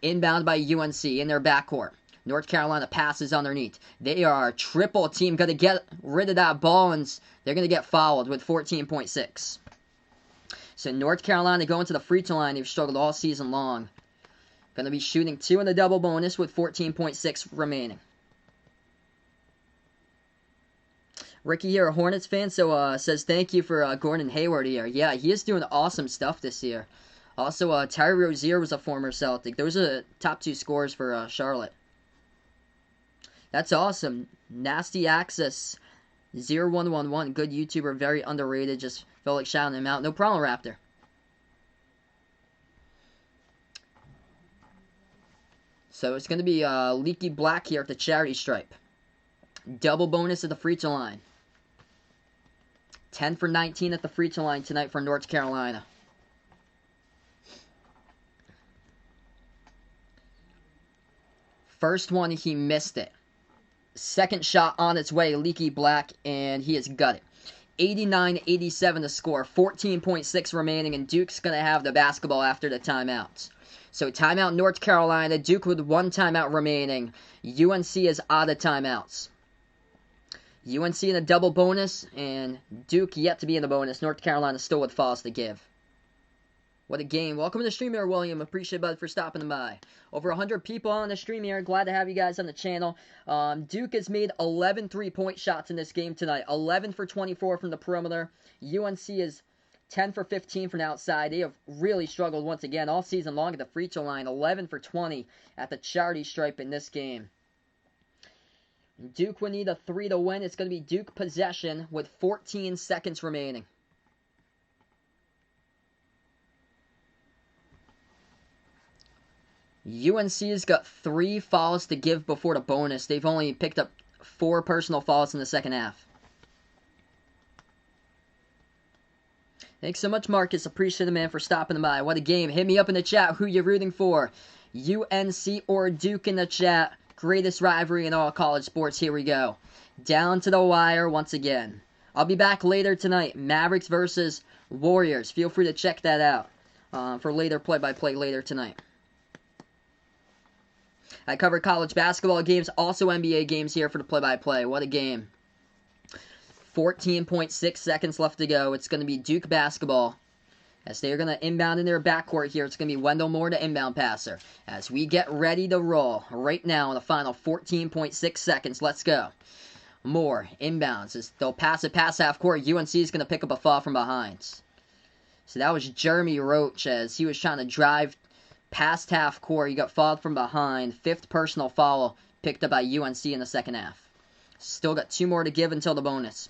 A: Inbound by UNC in their backcourt. North Carolina passes underneath. They are a triple team. Going to get rid of that ball, and they're going to get fouled with 14.6. So North Carolina going to the free throw line. They've struggled all season long. Going to be shooting 2 in the double bonus with 14.6 remaining. Ricky here, a Hornets fan, so says thank you for Gordon Hayward here. Yeah, he is doing awesome stuff this year. Also, Terry Rozier was a former Celtic. Those are the top 2 scorers for Charlotte. That's awesome. Nasty Access 0111, good YouTuber, very underrated. Just felt like shouting him out. No problem, Raptor. So it's going to be Leaky Black here at the charity stripe. Double bonus at the free throw line. 10 for 19 at the free throw line tonight for North Carolina. First one, he missed it. Second shot on its way, Leaky Black, and he has got it. 89-87 to score. 14.6 remaining, and Duke's going to have the basketball after the timeouts. So timeout North Carolina. Duke with one timeout remaining. UNC is out of timeouts. UNC in a double bonus, and Duke yet to be in the bonus. North Carolina still with fouls to give. What a game. Welcome to the stream here, William. Appreciate it, bud, for stopping by. Over 100 people on the stream here. Glad to have you guys on the channel. Duke has made 11 three-point shots in this game tonight. 11 for 24 from the perimeter. UNC is 10 for 15 from outside. They have really struggled once again all season long at the free throw line. 11 for 20 at the charity stripe in this game. Duke would need a 3 to win. It's going to be Duke possession with 14 seconds remaining. UNC's got 3 fouls to give before the bonus. They've only picked up 4 personal fouls in the second half. Thanks so much, Marcus. Appreciate it, man, for stopping by. What a game. Hit me up in the chat who you're rooting for. UNC or Duke in the chat. Greatest rivalry in all college sports. Here we go. Down to the wire once again. I'll be back later tonight. Mavericks versus Warriors. Feel free to check that out for later play-by-play later tonight. I cover college basketball games, also NBA games here for the play-by-play. What a game. 14.6 seconds left to go. It's going to be Duke basketball. As they are going to inbound in their backcourt here, it's going to be Wendell Moore, the inbound passer. As we get ready to roll right now in the final 14.6 seconds. Let's go. Moore inbounds. As they'll pass it past half court. UNC is going to pick up a foul from behind. So that was Jeremy Roach as he was trying to drive past half court. He got fouled from behind. 5th personal foul picked up by UNC in the second half. Still got 2 more to give until the bonus.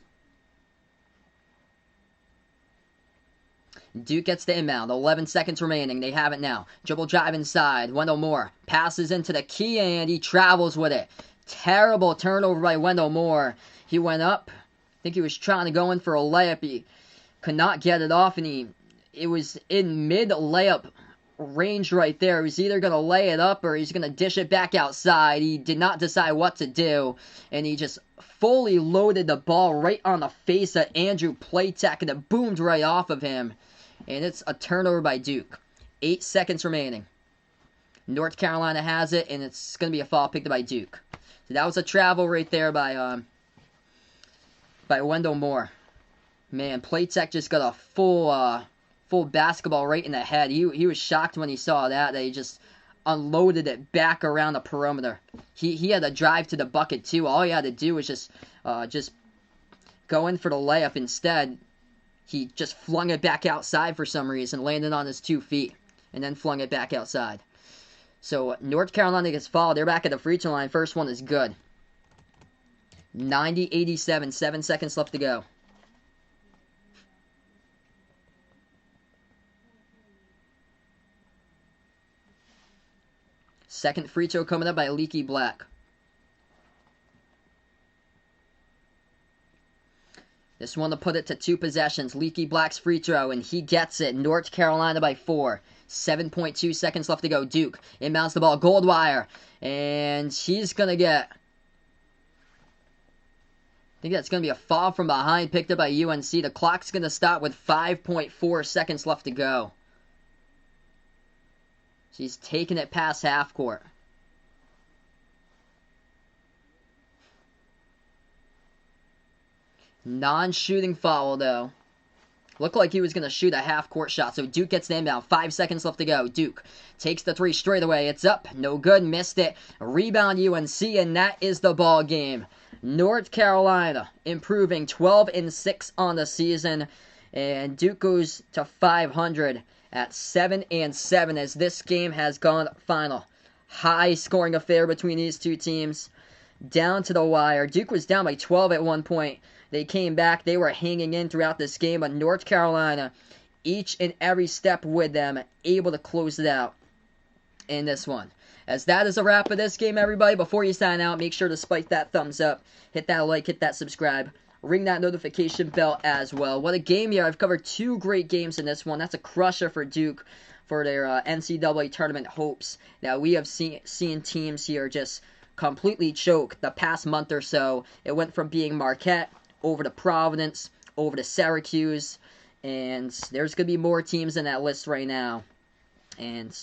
A: Duke gets the inbound. 11 seconds remaining. They have it now. Dribble drive inside. Wendell Moore passes into the key and he travels with it. Terrible turnover by Wendell Moore. He went up. I think he was trying to go in for a layup. He could not get it off, and it was in mid-layup range right there. He was either going to lay it up or he's going to dish it back outside. He did not decide what to do, and he just fully loaded the ball right on the face of Andrew Platek, and it boomed right off of him. And it's a turnover by Duke. 8 seconds remaining. North Carolina has it, and it's going to be a foul picked up by Duke. So that was a travel right there by Wendell Moore. Man, Platek just got a full basketball right in the head. He was shocked when he saw that he just unloaded it back around the perimeter. He had a drive to the bucket too. All he had to do was just go in for the layup. Instead, he just flung it back outside for some reason, landed on his 2 feet, and then flung it back outside. So North Carolina gets fouled. They're back at the free throw line. First one is good. 90-87, 7 seconds left to go. Second free throw coming up by Leaky Black. This one to put it to 2 possessions. Leaky Black's free throw, and he gets it. North Carolina by 4. 7.2 seconds left to go. Duke inbounds the ball. Goldwire. And he's going to get... I think that's going to be a foul from behind picked up by UNC. The clock's going to stop with 5.4 seconds left to go. She's taking it past half court. Non-shooting foul, though. Looked like he was going to shoot a half-court shot, so Duke gets the inbound. 5 seconds left to go. Duke takes the 3 straight away. It's up. No good. Missed it. Rebound UNC, and that is the ball game. North Carolina improving 12-6 on the season, and Duke goes to 500 at 7-7 as this game has gone final. High-scoring affair between these two teams. Down to the wire. Duke was down by 12 at one point. They came back. They were hanging in throughout this game, but North Carolina, each and every step with them, able to close it out in this one. As that is a wrap of this game, everybody. Before you sign out, make sure to spike that thumbs up, hit that like, hit that subscribe, ring that notification bell as well. What a game here. I've covered 2 great games in this one. That's a crusher for Duke for their NCAA tournament hopes. Now, we have seen teams here just completely choke the past month or so. It went from being Marquette over to Providence, over to Syracuse, and there's going to be more teams in that list right now. And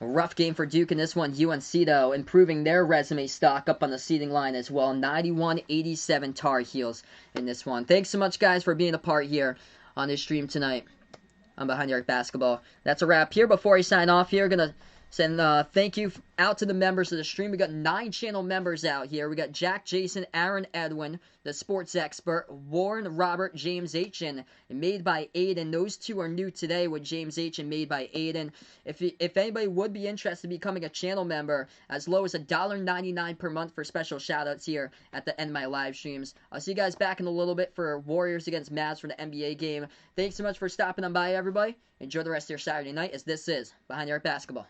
A: a rough game for Duke in this one. UNC, though, improving their resume stock up on the seeding line as well. 91-87 Tar Heels in this one. Thanks so much, guys, for being a part here on this stream tonight on Behind the Arc Basketball. That's a wrap here. Before I sign off here, going to send thank you out to the members of the stream. We got 9 channel members out here. We got Jack, Jason, Aaron, Edwin, the sports expert, Warren, Robert, James H, and made by Aiden. Those 2 are new today with James H and made by Aiden. If anybody would be interested in becoming a channel member, as low as $1.99 per month for special shoutouts here at the end of my live streams. I'll see you guys back in a little bit for Warriors against Mavs for the NBA game. Thanks so much for stopping on by, everybody. Enjoy the rest of your Saturday night, as this is Behind the Arc Basketball.